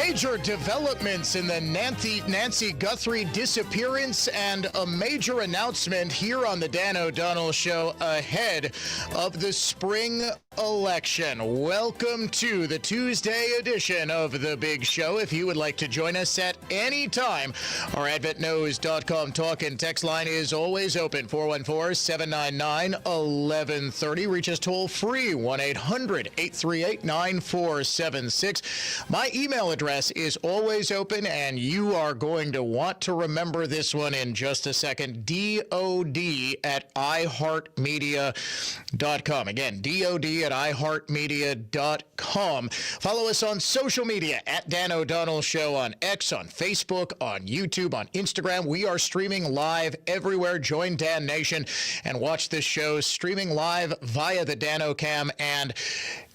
Major developments in the Nancy Guthrie disappearance and a major announcement here on the Dan O'Donnell Show ahead of the spring election. Welcome to the Tuesday edition of The Big Show. If you would like to join us at any time, our adventknows.com talk and text line is always open, 414-799-1130. Reach us toll free, 1-800-838-9476. My email address is always open, and you are going to want to remember this one in just a second, DOD@iHeartMedia.com. Again, DOD@iHeartMedia.com. Follow us on social media at Dan O'Donnell Show on X, on Facebook, on YouTube, on Instagram. We are streaming live everywhere. Join Dan Nation and watch this show streaming live via the DanoCam. And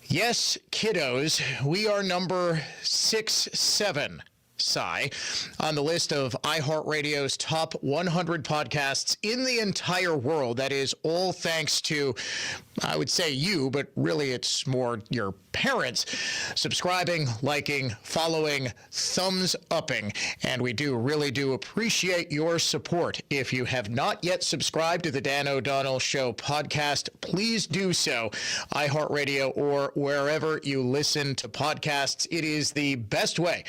yes, kiddos, we are number 67. On the list of iHeartRadio's top 100 podcasts in the entire world. That is all thanks to, I would say you, but really it's more your parents, subscribing, liking, following, thumbs upping. And we really do appreciate your support. If you have not yet subscribed to the Dan O'Donnell Show podcast, please do so. iHeartRadio or wherever you listen to podcasts. It is the best way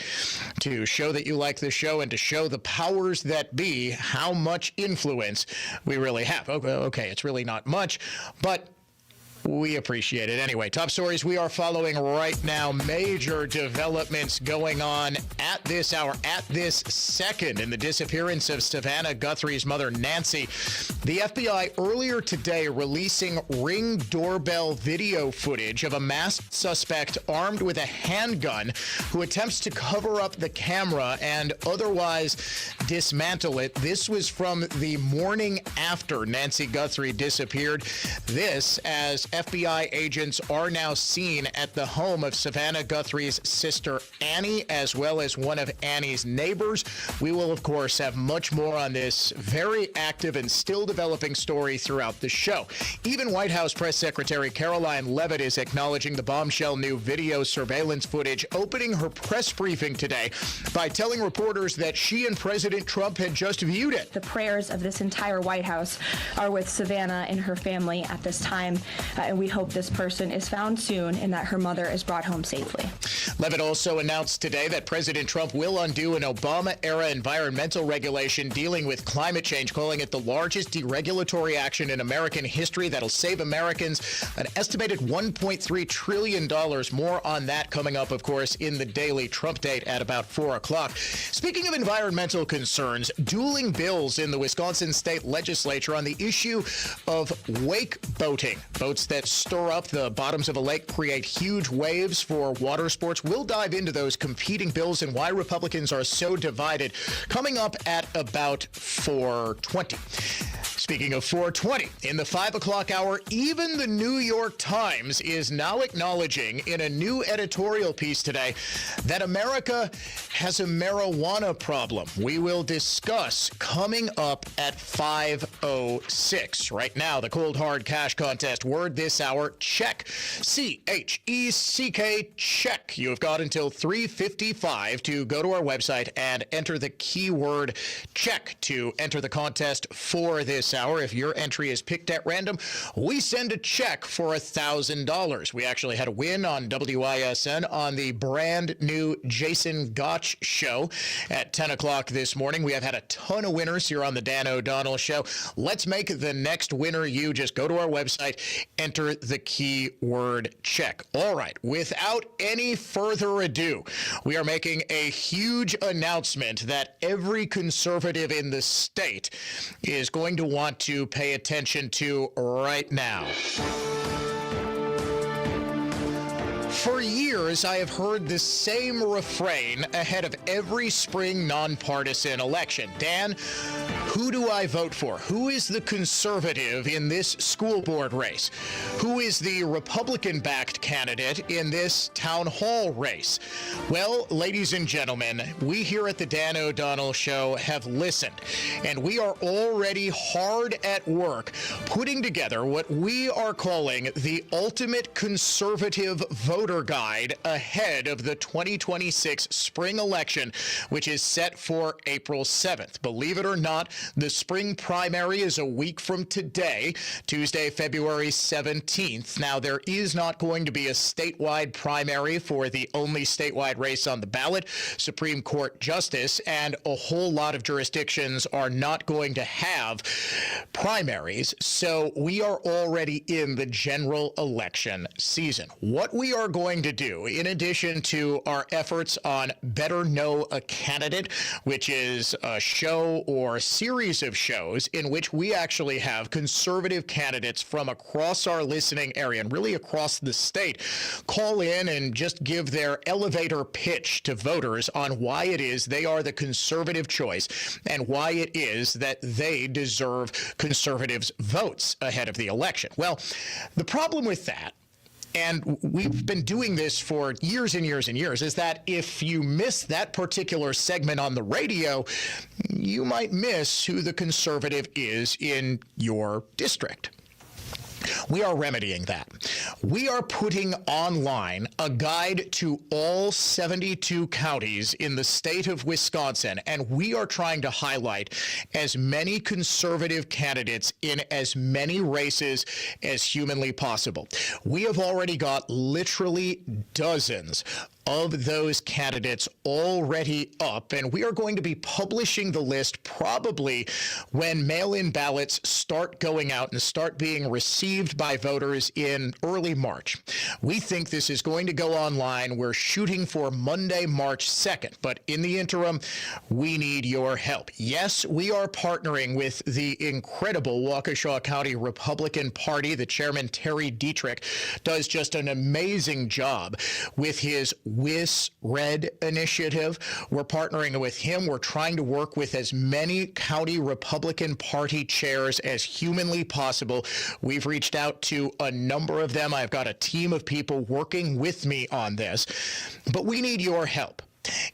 to show that you like the show and to show the powers that be how much influence we really have. Okay, it's really not much, but we appreciate it. Anyway, top stories we are following right now. Major developments going on at this hour, at this second, in the disappearance of Savannah Guthrie's mother, Nancy. The FBI earlier today releasing Ring doorbell video footage of a masked suspect armed with a handgun who attempts to cover up the camera and otherwise dismantle it. This was from the morning after Nancy Guthrie disappeared. This as FBI agents are now seen at the home of Savannah Guthrie's sister, Annie, as well as one of Annie's neighbors. We will, of course, have much more on this very active and still developing story throughout the show. Even White House Press Secretary Caroline Leavitt is acknowledging the bombshell new video surveillance footage, opening her press briefing today by telling reporters that she and President Trump had just viewed it. The prayers of this entire White House are with Savannah and her family at this time. And we hope this person is found soon and that her mother is brought home safely. Leavitt also announced today that President Trump will undo an Obama-era environmental regulation dealing with climate change, calling it the largest deregulatory action in American history that'll save Americans an estimated $1.3 trillion. More on that coming up, of course, in the Daily Trump Date at about 4 o'clock. Speaking of environmental concerns, dueling bills in the Wisconsin state legislature on the issue of wake boating. Boats that stir up the bottoms of a lake, create huge waves for water sports. We'll dive into those competing bills and why Republicans are so divided coming up at about 4:20. Speaking of 4:20, in the 5 o'clock hour, even the New York Times is now acknowledging in a new editorial piece today that America has a marijuana problem. We will discuss coming up at 5:06. Right now, the cold hard cash contest word this hour, check. CHECK, check. You have got until 3:55 to go to our website and enter the keyword check to enter the contest for this hour. If your entry is picked at random, we send a check for $1,000. We actually had a win on WISN on the brand new Jason Gotch show at 10 o'clock this morning. We have had a ton of winners here on the Dan O'Donnell Show. Let's make the next winner you. Just go to our website, enter the keyword check. All right, without any further ado, we are making a huge announcement that every conservative in the state is going to want to pay attention to right now. For years, I have heard the same refrain ahead of every spring nonpartisan election. Dan, Who do I vote for? Who is the conservative in this school board race? Who is the Republican-backed candidate in this town hall race? Well, ladies and gentlemen, we here at the Dan O'Donnell Show have listened, and we are already hard at work putting together what we are calling the ultimate conservative voter guide ahead of the 2026 spring election, which is set for April 7th. Believe it or not, the spring primary is a week from today, Tuesday, February 17th. Now, there is not going to be a statewide primary for the only statewide race on the ballot, Supreme Court Justice, and a whole lot of jurisdictions are not going to have primaries. So we are already in the general election season. What we are going to do, in addition to our efforts on Better Know a Candidate, which is a show or series of shows in which we actually have conservative candidates from across our listening area and really across the state call in and just give their elevator pitch to voters on why it is they are the conservative choice and why it is that they deserve conservatives' votes ahead of the election. Well, the problem with that, and we've been doing this for years and years and years, is that if you miss that particular segment on the radio, you might miss who the conservative is in your district. We are remedying that. We are putting online a guide to all 72 counties in the state of Wisconsin, and we are trying to highlight as many conservative candidates in as many races as humanly possible. We have already got literally dozens of those candidates already up, and we are going to be publishing the list probably when mail-in ballots start going out and start being received by voters in early March. We think this is going to go online. We're shooting for Monday, March 2nd, but in the interim, we need your help. Yes, we are partnering with the incredible Waukesha County Republican Party. The chairman, Terry Dietrich, does just an amazing job with his WIS Red initiative. We're partnering with him. We're trying to work with as many county Republican Party chairs as humanly possible. We've reached out to a number of them. I've got a team of people working with me on this, but we need your help.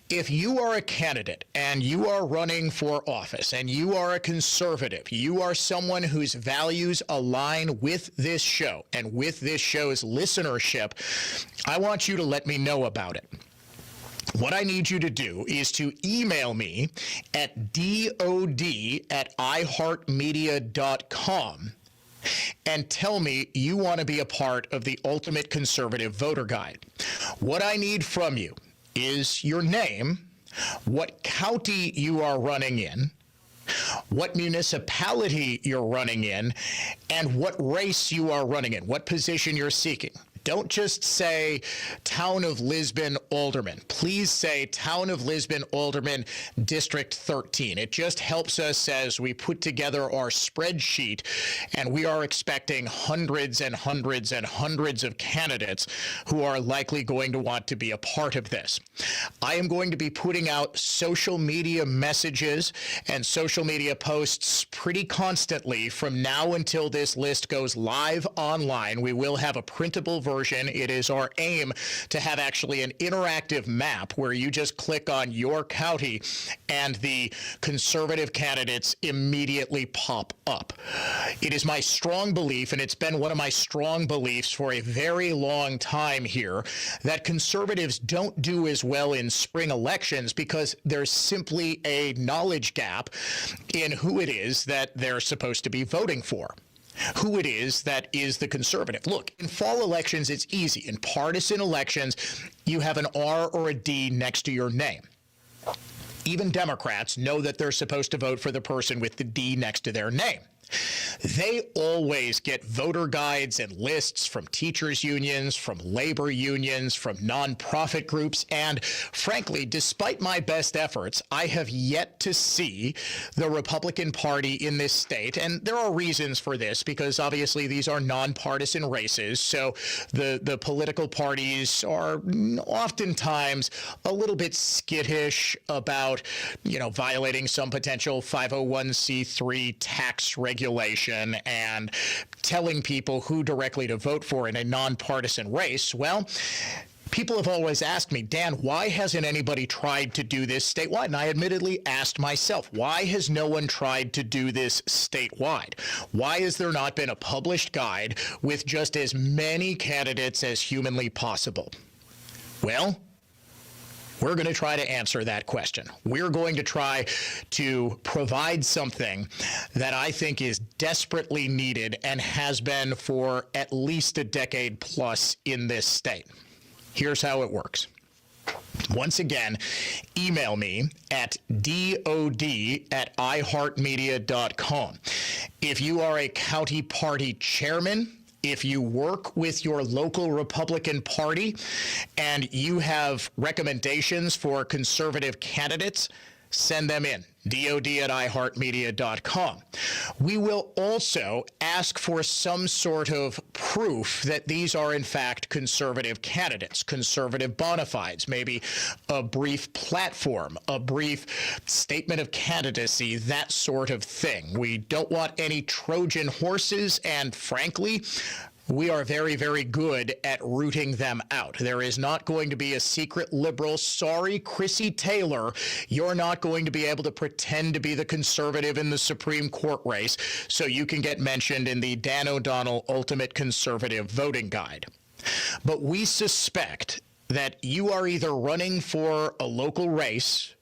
If you are a candidate and you are running for office and you are a conservative, you are someone whose values align with this show and with this show's listenership, I want you to let me know about it. What I need you to do is to email me at dod@iheartmedia.com and tell me you want to be a part of the Ultimate Conservative Voter Guide. What I need from you is your name, what county you are running in, what municipality you're running in, and what race you are running in, what position you're seeking. Don't just say Town of Lisbon Alderman. Please say Town of Lisbon Alderman District 13. It just helps us as we put together our spreadsheet, and we are expecting hundreds and hundreds and hundreds of candidates who are likely going to want to be a part of this. I am going to be putting out social media messages and social media posts pretty constantly from now until this list goes live online. We will have a printable version. It is our aim to have actually an interactive map where you just click on your county and the conservative candidates immediately pop up. It is my strong belief, and it's been one of my strong beliefs for a very long time here, that conservatives don't do as well in spring elections because there's simply a knowledge gap in who it is that they're supposed to be voting for, who it is that is the conservative. Look, in fall elections, it's easy. In partisan elections, you have an R or a D next to your name. Even Democrats know that they're supposed to vote for the person with the D next to their name. They always get voter guides and lists from teachers' unions, from labor unions, from nonprofit groups, and frankly, despite my best efforts, I have yet to see the Republican Party in this state, and there are reasons for this, because obviously these are nonpartisan races, so the political parties are oftentimes a little bit skittish about, violating some potential 501c3 tax regulation and telling people who directly to vote for in a nonpartisan race. Well, people have always asked me, Dan, why hasn't anybody tried to do this statewide? And I admittedly asked myself, why has no one tried to do this statewide? Why has there not been a published guide with just as many candidates as humanly possible? Well, we're going to try to answer that question. We're going to try to provide something that I think is desperately needed and has been for at least a decade plus in this state. Here's how it works. Once again, email me at dod@iheartmedia.com. If you are a county party chairman, if you work with your local Republican Party and you have recommendations for conservative candidates, send them in, dod@iheartmedia.com. We will also ask for some sort of proof that these are in fact conservative candidates, conservative bona fides, maybe a brief platform, a brief statement of candidacy, that sort of thing. We don't want any Trojan horses, and frankly, we are very, very good at rooting them out. There is not going to be a secret liberal. Sorry, Chrissy Taylor, you're not going to be able to pretend to be the conservative in the Supreme Court race so you can get mentioned in the Dan O'Donnell Ultimate Conservative Voting Guide. But we suspect that you are either running for a local race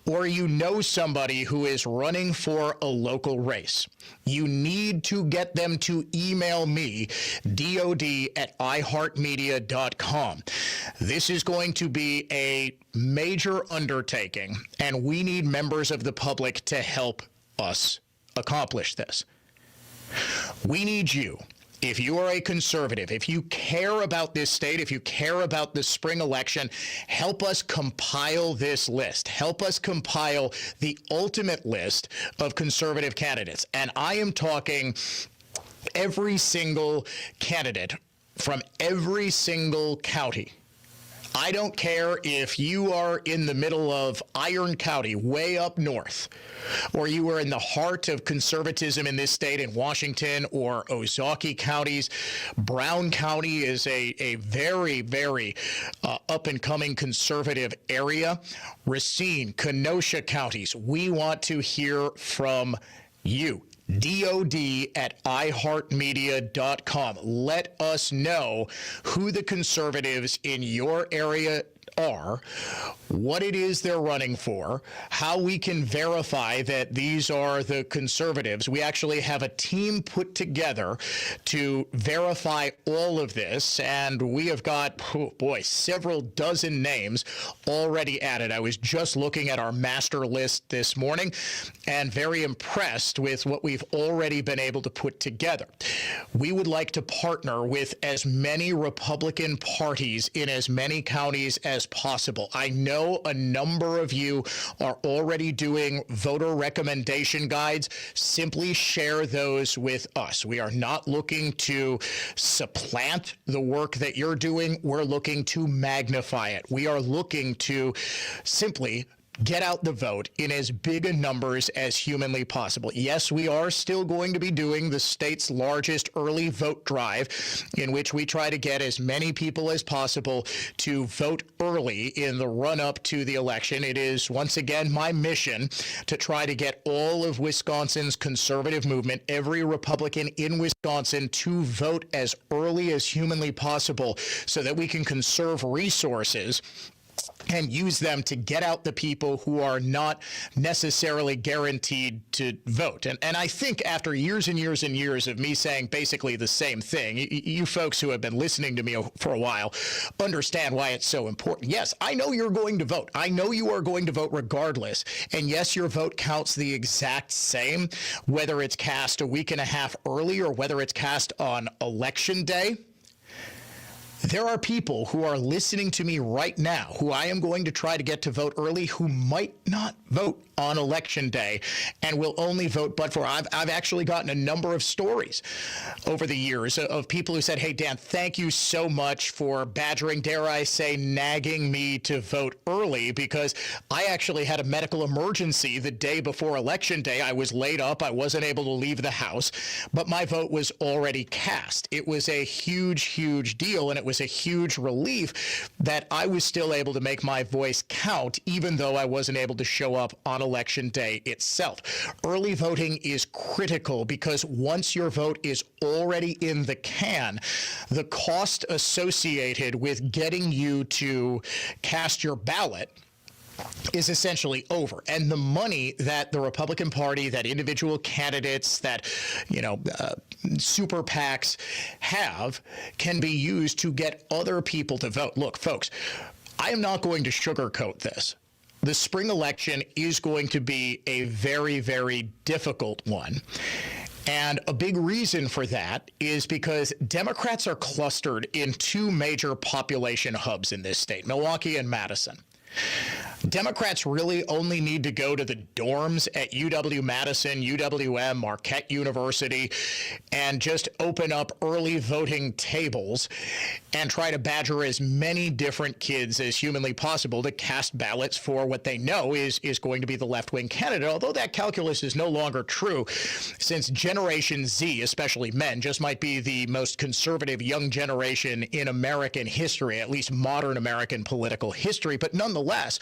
or you know somebody who is running for a local race. You need to get them to email me, dod@iheartmedia.com. This is going to be a major undertaking, and we need members of the public to help us accomplish this. We need you. If you are a conservative, if you care about this state, if you care about the spring election, help us compile this list. Help us compile the ultimate list of conservative candidates. And I am talking every single candidate from every single county. I don't care if you are in the middle of Iron County, way up north, or you are in the heart of conservatism in this state in Washington or Ozaukee counties. Brown County is a very, very up-and-coming conservative area. Racine, Kenosha counties, we want to hear from you. dod@iheartmedia.com. Let us know who the conservatives in your area are, what it is they're running for, how we can verify that these are the conservatives. We actually have a team put together to verify all of this, and we have got, several dozen names already added. I was just looking at our master list this morning and very impressed with what we've already been able to put together. We would like to partner with as many Republican parties in as many counties as possible. I know a number of you are already doing voter recommendation guides. Simply share those with us. We are not looking to supplant the work that you're doing. We're looking to magnify it. We are looking to simply get out the vote in as big a numbers as humanly possible. Yes, we are still going to be doing the state's largest early vote drive, in which we try to get as many people as possible to vote early in the run-up to the election. It is, once again, my mission to try to get all of Wisconsin's conservative movement, every Republican in Wisconsin, to vote as early as humanly possible so that we can conserve resources and use them to get out the people who are not necessarily guaranteed to vote. And I think after years and years and years of me saying basically the same thing, you folks who have been listening to me for a while understand why it's so important. Yes, I know you're going to vote. I know you are going to vote regardless. And yes, your vote counts the exact same, whether it's cast a week and a half early or whether it's cast on Election Day. There are people who are listening to me right now who I am going to try to get to vote early who might not vote on Election Day and will only vote but for. I've actually gotten a number of stories over the years of people who said, hey, Dan, thank you so much for badgering, dare I say, nagging me to vote early, because I actually had a medical emergency the day before Election Day. I was laid up. I wasn't able to leave the house, but my vote was already cast. It was a huge, huge deal, and it was a huge relief that I was still able to make my voice count, even though I wasn't able to show up on Election Day itself. Early voting is critical because once your vote is already in the can, the cost associated with getting you to cast your ballot is essentially over. And the money that the Republican Party, that individual candidates, that, super PACs have can be used to get other people to vote. Look, folks, I am not going to sugarcoat this. The spring election is going to be a very, very difficult one. And a big reason for that is because Democrats are clustered in two major population hubs in this state, Milwaukee and Madison. Democrats really only need to go to the dorms at UW-Madison, UWM, Marquette University, and just open up early voting tables and try to badger as many different kids as humanly possible to cast ballots for what they know is going to be the left-wing candidate, although that calculus is no longer true, since Generation Z, especially men, just might be the most conservative young generation in American history, at least modern American political history. But nonetheless,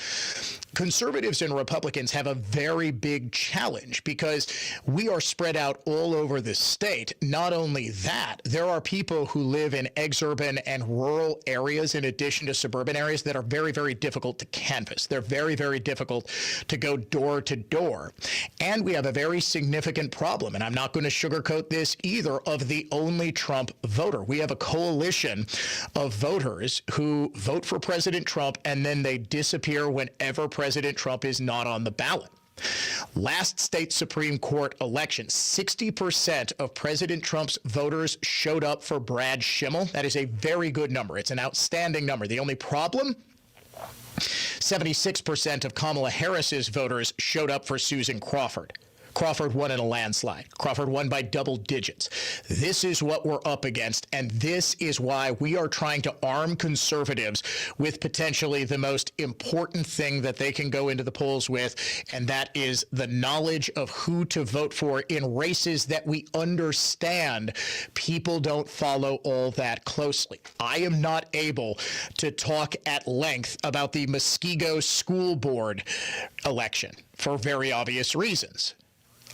conservatives and Republicans have a very big challenge because we are spread out all over the state. Not only that, there are people who live in exurban and rural areas in addition to suburban areas that are very, very difficult to canvass. They're very, very difficult to go door to door. And we have a very significant problem, and I'm not going to sugarcoat this either, of the only Trump voter. We have a coalition of voters who vote for President Trump and then they disappear whenever President Trump is not on the ballot. Last state Supreme Court election, 60% of President Trump's voters showed up for Brad Schimmel. That is a very good number. It's an outstanding number. The only problem? 76% of Kamala Harris's voters showed up for Susan Crawford. Crawford won in a landslide. Crawford won by double digits. This is what we're up against, and this is why we are trying to arm conservatives with potentially the most important thing that they can go into the polls with, and that is the knowledge of who to vote for in races that we understand people don't follow all that closely. I am not able to talk at length about the Muskego School Board election for very obvious reasons.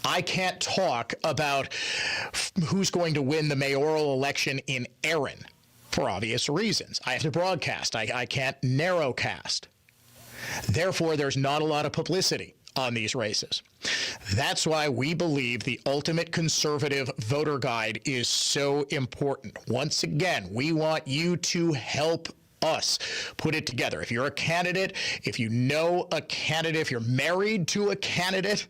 I can't talk about who's going to win the mayoral election in Erin for obvious reasons. I have to broadcast. I can't narrowcast. Therefore, there's not a lot of publicity on these races. That's why we believe the ultimate conservative voter guide is so important. Once again, we want you to help us put it together. If you're a candidate, if you know a candidate, if you're married to a candidate,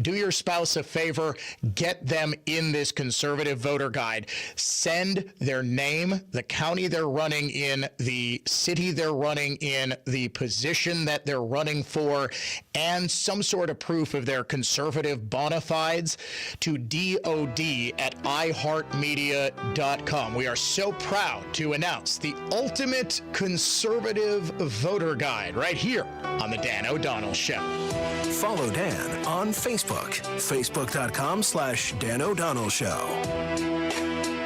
do your spouse a favor, get them in this conservative voter guide. Send their name, the county they're running in, the city they're running in, the position that they're running for, and some sort of proof of their conservative bona fides to DOD@iHeartMedia.com. We are so proud to announce the ultimate conservative voter guide right here on the Dan O'Donnell Show. Follow Dan on Facebook, facebook.com/Dan O'Donnell Show.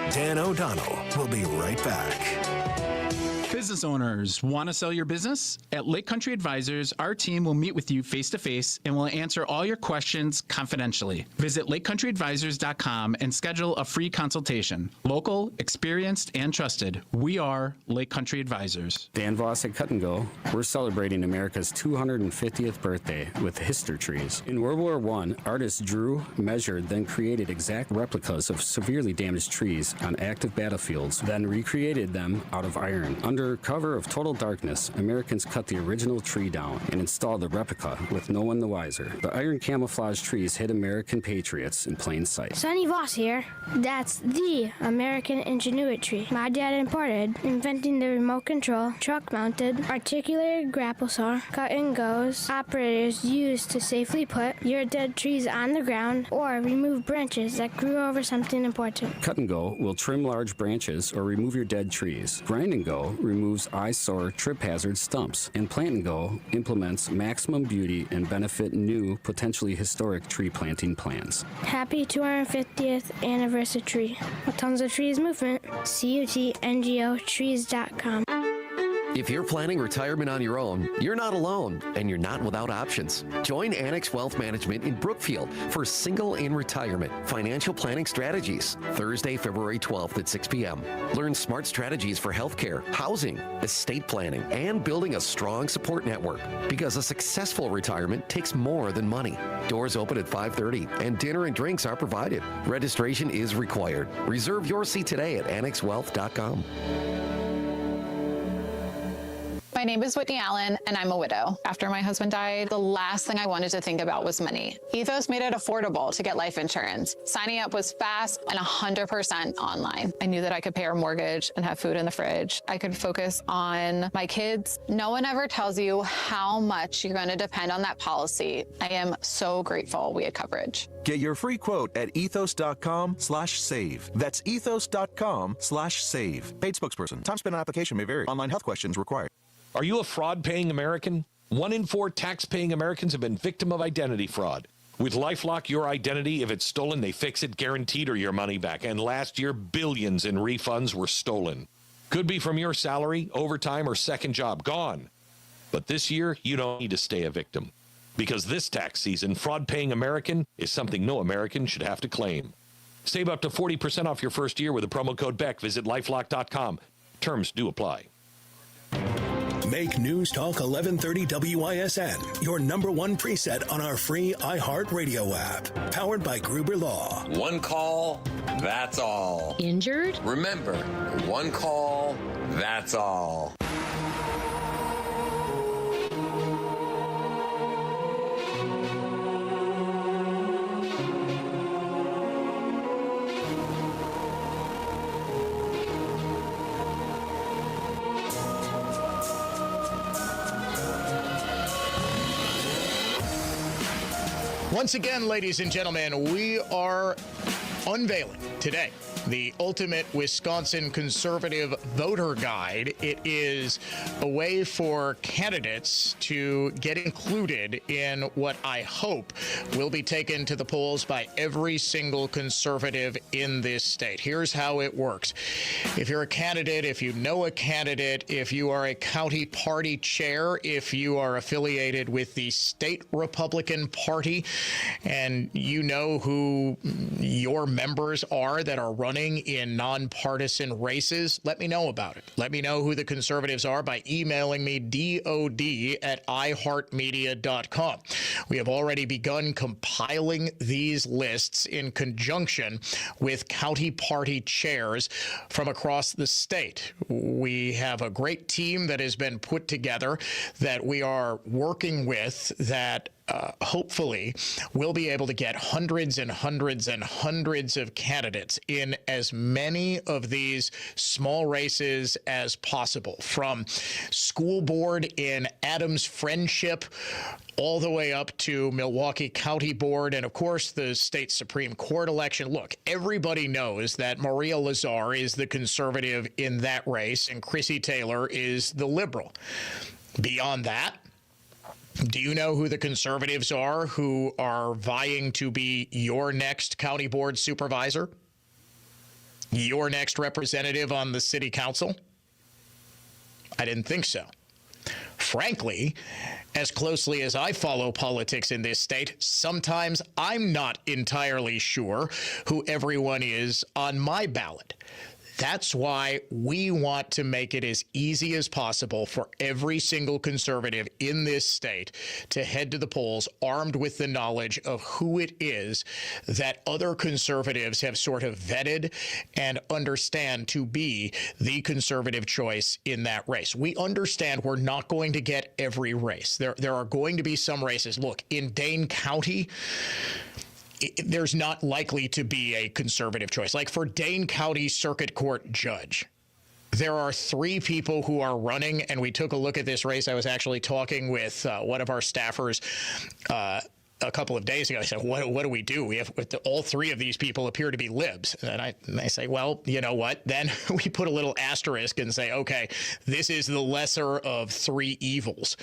Dan O'Donnell will be right back. Business owners, want to sell your business? At Lake Country Advisors, our team will meet with you face-to-face and will answer all your questions confidentially. Visit lakecountryadvisors.com and schedule a free consultation. Local, experienced, and trusted. We are Lake Country Advisors. Dan Voss at Cut & Go. We're celebrating America's 250th birthday with Hister trees. In World War I, artists drew, measured, then created exact replicas of severely damaged trees on active battlefields, then recreated them out of iron. Under cover of total darkness, Americans cut the original tree down and installed the replica with no one the wiser. The iron camouflage trees hid American patriots in plain sight. Sonny Voss here. That's the American Ingenuity tree my dad imported, inventing the remote control, truck-mounted, articulated grapple saw, cut-and-goes operators used to safely put your dead trees on the ground or remove branches that grew over something important. Cut & Go will trim large branches or remove your dead trees. Grind & Go removes eyesore, trip hazard stumps, and Plant & Go implements maximum beauty and benefit new, potentially historic tree planting plans. Happy 250th anniversary with Tons of Trees movement. CUTNGOtrees.com. If you're planning retirement on your own, you're not alone, and you're not without options. Join Annex Wealth Management in Brookfield for Single in Retirement Financial Planning Strategies, Thursday, February 12th at 6 p.m. Learn smart strategies for healthcare, housing, estate planning, and building a strong support network, because a successful retirement takes more than money. Doors open at 5:30, and dinner and drinks are provided. Registration is required. Reserve your seat today at annexwealth.com. My name is Whitney Allen, and I'm a widow. After my husband died, the last thing I wanted to think about was money. Ethos made it affordable to get life insurance. Signing up was fast and 100% online. I knew that I could pay our mortgage and have food in the fridge. I could focus on my kids. No one ever tells you how much you're going to depend on that policy. I am so grateful we had coverage. Get your free quote at ethos.com/save. That's ethos.com/save. Paid spokesperson. Time spent on application may vary. Online health questions required. Are you a fraud-paying American? 1 in 4 tax-paying Americans have been victim of identity fraud. With LifeLock, your identity, if it's stolen, they fix it, guaranteed, or your money back. And last year, billions in refunds were stolen. Could be from your salary, overtime, or second job. Gone. But this year, you don't need to stay a victim. Because this tax season, fraud-paying American is something no American should have to claim. Save up to 40% off your first year with the promo code BECK. Visit LifeLock.com. Terms do apply. Make News Talk 1130 WISN your #1 preset on our free iHeartRadio app. Powered by Gruber Law. One call, that's all. Injured? Remember, one call, that's all. Once again, ladies and gentlemen, we are unveiling today the ultimate Wisconsin conservative voter guide. It is a way for candidates to get included in what I hope will be taken to the polls by every single conservative in this state. Here's how it works. If you're a candidate, if you know a candidate, if you are a county party chair, if you are affiliated with the state Republican Party, and you know who your members are that are running in nonpartisan races, let me know about it. Let me know who the conservatives are by emailing me dod@iheartmedia.com. We have already begun compiling these lists in conjunction with county party chairs from across the state. We have a great team that has been put together that we are working with that hopefully we'll be able to get hundreds and hundreds and hundreds of candidates in as many of these small races as possible, from school board in Adams Friendship all the way up to Milwaukee County Board and, of course, the state Supreme Court election. Look, everybody knows that Maria Lazar is the conservative in that race and Chrissy Taylor is the liberal. Beyond that, do you know who the conservatives are who are vying to be your next county board supervisor? Your next representative on the city council? I didn't think so. Frankly, as closely as I follow politics in this state, sometimes I'm not entirely sure who everyone is on my ballot. That's why we want to make it as easy as possible for every single conservative in this state to head to the polls armed with the knowledge of who it is that other conservatives have sort of vetted and understand to be the conservative choice in that race. We understand we're not going to get every race. There are going to be some races. Look, in Dane County, there's not likely to be a conservative choice. Like for Dane County Circuit Court judge, there are 3 people who are running, and we took a look at this race. I was actually talking with one of our staffers a couple of days ago. I said, what do we do? We have all 3 of these people appear to be libs. And I say, well, you know what? Then we put a little asterisk and say, okay, this is the lesser of 3 evils.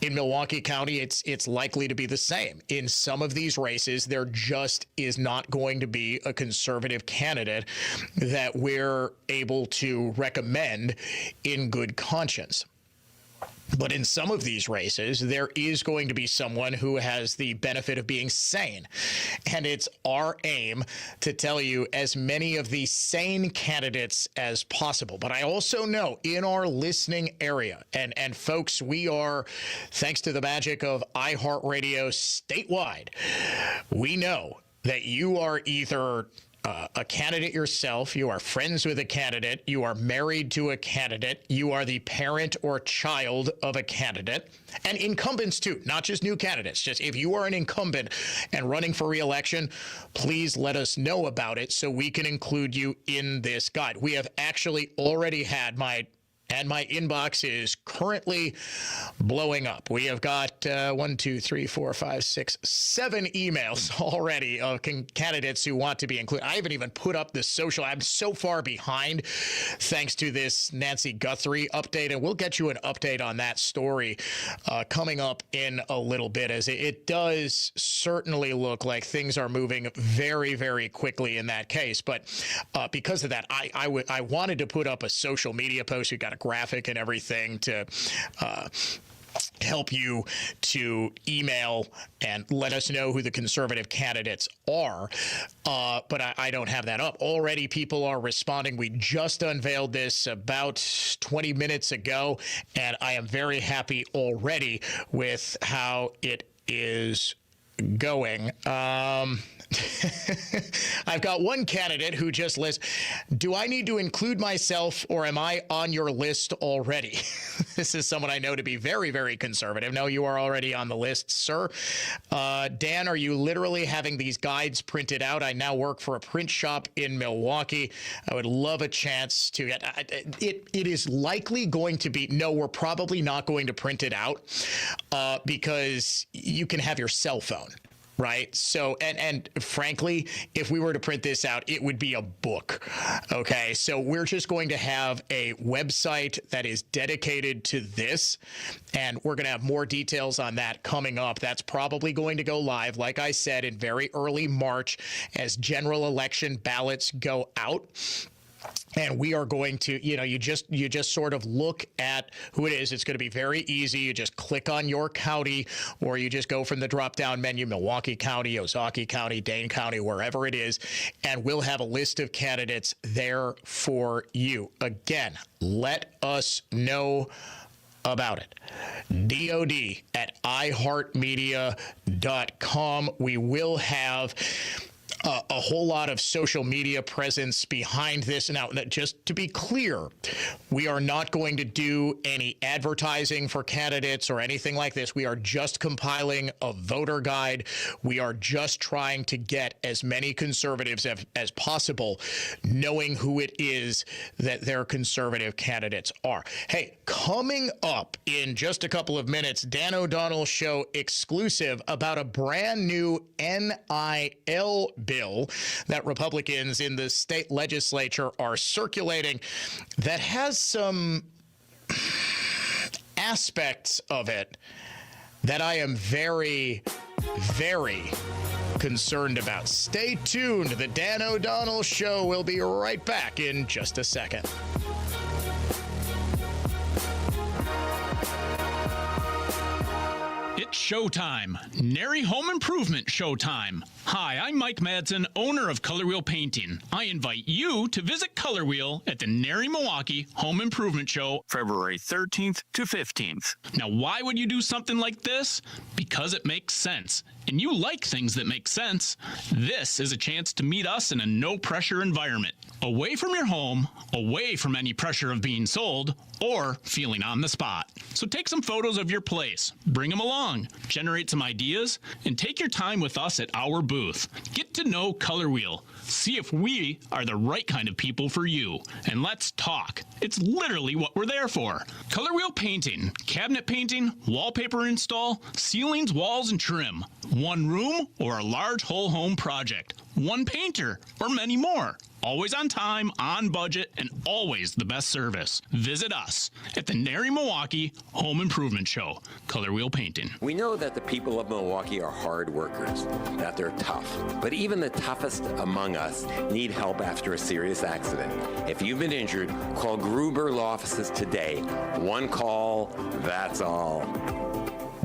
In Milwaukee County, it's likely to be the same. In some of these races, there just is not going to be a conservative candidate that we're able to recommend in good conscience. But in some of these races, there is going to be someone who has the benefit of being sane. And it's our aim to tell you as many of the sane candidates as possible. But I also know in our listening area, and folks, we are, thanks to the magic of iHeartRadio statewide, we know that you are either a candidate yourself, you are friends with a candidate, you are married to a candidate, you are the parent or child of a candidate, and incumbents too, not just new candidates. Just if you are an incumbent and running for re-election, please let us know about it so we can include you in this guide. We have actually already had my inbox is currently blowing up. We have got 7 emails already of candidates who want to be included. I haven't even put up the social. I'm so far behind thanks to this Nancy Guthrie update, and we'll get you an update on that story coming up in a little bit, as it does certainly look like things are moving very, very quickly in that case. But because of that, I wanted to put up a social media post. We got a graphic and everything to help you to email and let us know who the conservative candidates are. But I don't have that up. Already people are responding. We just unveiled this about 20 minutes ago, and I am very happy already with how it is going. I've got one candidate who just lists, do I need to include myself or am I on your list already? This is someone I know to be very, very conservative. No, you are already on the list, sir. Dan, are you literally having these guides printed out? I now work for a print shop in Milwaukee. I would love a chance to get it. It is likely going to be, no, we're probably not going to print it out because you can have your cell phone. Right. So and frankly, if we were to print this out, it would be a book. OK, so we're just going to have a website that is dedicated to this. And we're going to have more details on that coming up. That's probably going to go live, like I said, in very early March as general election ballots go out. And we are going to, you just sort of look at who it is. It's going to be very easy. You just click on your county, or you just go from the drop-down menu, Milwaukee County, Ozaukee County, Dane County, wherever it is, and we'll have a list of candidates there for you. Again, let us know about it. DOD@iHeartMedia.com. We will have a whole lot of social media presence behind this. Now, just to be clear, we are not going to do any advertising for candidates or anything like this. We are just compiling a voter guide. We are just trying to get as many conservatives as possible knowing who it is that their conservative candidates are. Hey, coming up in just a couple of minutes, Dan O'Donnell Show exclusive about a brand new NIL bill that Republicans in the state legislature are circulating that has some aspects of it that I am very, very concerned about. Stay tuned. The Dan O'Donnell Show will be right back in just a second. It's showtime. Nary Home Improvement showtime. Hi, I'm Mike Madsen, owner of Color Wheel Painting. I invite you to visit Color Wheel at the Nary Milwaukee Home Improvement Show, February 13th to 15th. Now, why would you do something like this? Because it makes sense. And you like things that make sense. This is a chance to meet us in a no-pressure environment. Away from your home, away from any pressure of being sold, or feeling on the spot. So take some photos of your place, bring them along, generate some ideas, and take your time with us at our booth. Get to know Color Wheel. See if we are the right kind of people for you. And let's talk. It's literally what we're there for. Color Wheel Painting, cabinet painting, wallpaper install, ceilings, walls, and trim. One room or a large whole home project. One painter or many more. Always on time, on budget, and always the best service. Visit us at the Nary Milwaukee Home Improvement Show, Color Wheel Painting. We know that the people of Milwaukee are hard workers, that they're tough. But even the toughest among us need help after a serious accident. If you've been injured, call Gruber Law Offices today. One call, that's all.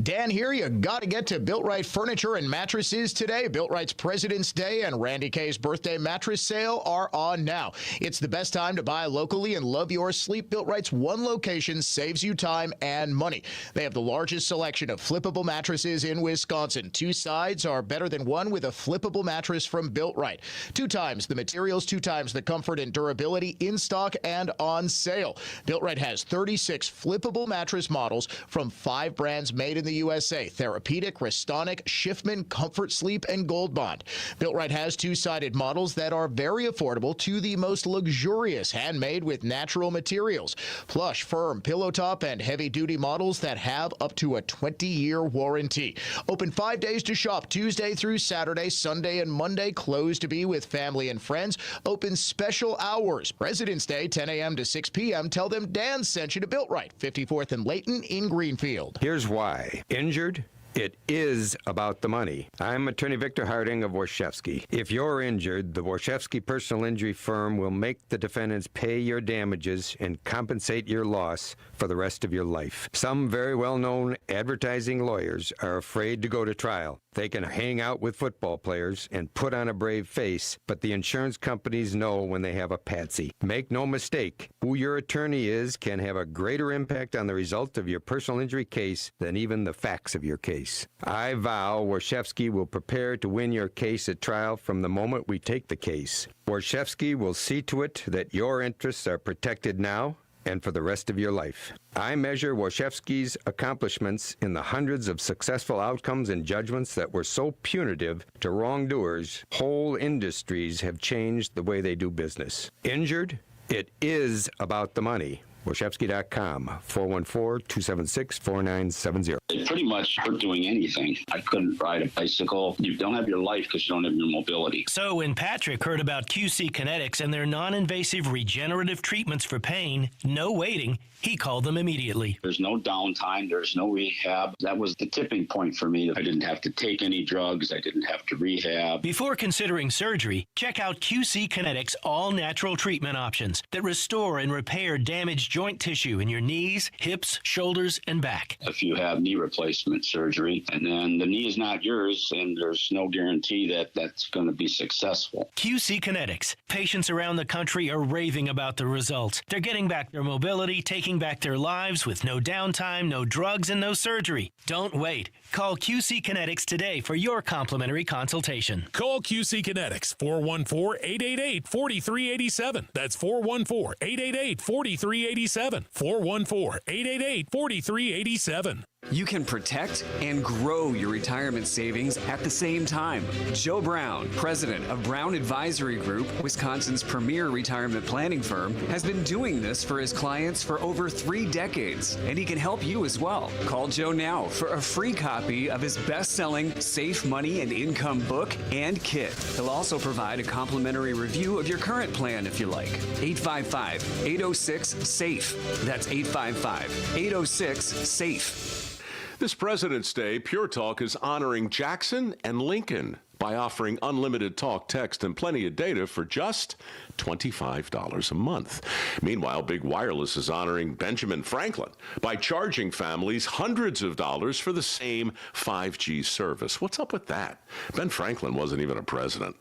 Dan here. You got to get to Built Right Furniture and Mattresses today. Built Right's President's Day and Randy Kay's birthday mattress sale are on now. It's the best time to buy locally and love your sleep. Built Right's one location saves you time and money. They have the largest selection of flippable mattresses in Wisconsin. Two sides are better than one with a flippable mattress from Built Right. 2 times the materials, 2 times the comfort and durability, in stock and on sale. Built Right has 36 flippable mattress models from 5 brands made in the USA: Therapeutic, Restonic, Schiffman, Comfort Sleep, and Gold Bond. Built Right has 2-sided models that are very affordable to the most luxurious, handmade with natural materials. Plush, firm, pillow top, and heavy-duty models that have up to a 20-year warranty. Open 5 days to shop, Tuesday through Saturday, Sunday and Monday closed to be with family and friends. Open special hours. President's Day, 10 a.m. to 6 p.m. Tell them Dan sent you to Built Right, 54th and Layton in Greenfield. Here's why. Injured? It is about the money. I'm attorney Victor Harding of Warshevsky. If you're injured, the Warshevsky personal injury firm will make the defendants pay your damages and compensate your loss for the rest of your life. Some very well-known advertising lawyers are afraid to go to trial. They can hang out with football players and put on a brave face, but the insurance companies know when they have a patsy. Make no mistake, who your attorney is can have a greater impact on the result of your personal injury case than even the facts of your case. I vow Warshevsky will prepare to win your case at trial from the moment we take the case. Warshevsky will see to it that your interests are protected now and for the rest of your life. I measure Warshevsky's accomplishments in the hundreds of successful outcomes and judgments that were so punitive to wrongdoers. Whole industries have changed the way they do business. Injured? It is about the money. Warshevsky.com, 414-276-4970. It pretty much hurt doing anything. I couldn't ride a bicycle. You don't have your life because you don't have your mobility. So when Patrick heard about QC Kinetics and their non-invasive regenerative treatments for pain, no waiting, he called them immediately. There's no downtime. There's no rehab. That was the tipping point for me. I didn't have to take any drugs. I didn't have to rehab. Before considering surgery, check out QC Kinetics' all-natural treatment options that restore and repair damaged joint tissue in your knees, hips, shoulders, and back. If you have knee replacement surgery and then the knee is not yours and there's no guarantee that that's going to be successful. QC Kinetics. Patients around the country are raving about the results. They're getting back their mobility, taking back their lives with no downtime, no drugs, and no surgery. Don't wait. Call QC Kinetics today for your complimentary consultation. Call QC Kinetics, 414-888-4387. That's 414-888-4387. 414-888-4387. You can protect and grow your retirement savings at the same time. Joe Brown, president of Brown Advisory Group, Wisconsin's premier retirement planning firm, has been doing this for his clients for over 3 decades, and he can help you as well. Call Joe now for a free copy of his best-selling Safe Money and Income book and kit. He'll also provide a complimentary review of your current plan if you like. 855-806-SAFE. That's 855-806-SAFE. This President's Day, Pure Talk is honoring Jackson and Lincoln. by offering unlimited talk, text, and plenty of data for just $25 a month. Meanwhile, Big Wireless is honoring Benjamin Franklin by charging families hundreds of dollars for the same 5G service. What's up with that? Ben Franklin wasn't even a president.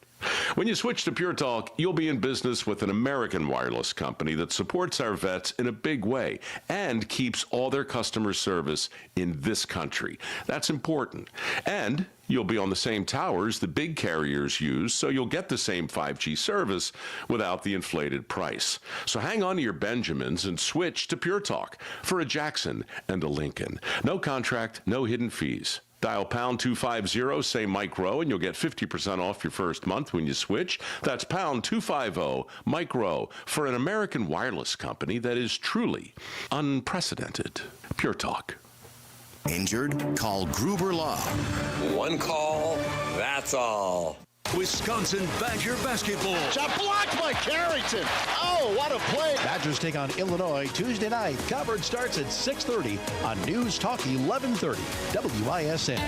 When you switch to Pure Talk, you'll be in business with an American wireless company that supports our vets in a big way and keeps all their customer service in this country. That's important. And you'll be on the same towers the big carriers use, so you'll get the same 5G service without the inflated price. So hang on to your Benjamins and switch to Pure Talk for a Jackson and a Lincoln. No contract, no hidden fees. Dial pound 250, say Mike Rowe, and you'll get 50% off your first month when you switch. That's pound 250, Mike Rowe, for an American wireless company that is truly unprecedented. Pure Talk. Injured? Call Gruber Law. One call, that's all. Wisconsin Badger basketball. Shot blocked by Carrington. Oh, what a play. Badgers take on Illinois Tuesday night. Coverage starts at 6:30 on News Talk 1130 WISN.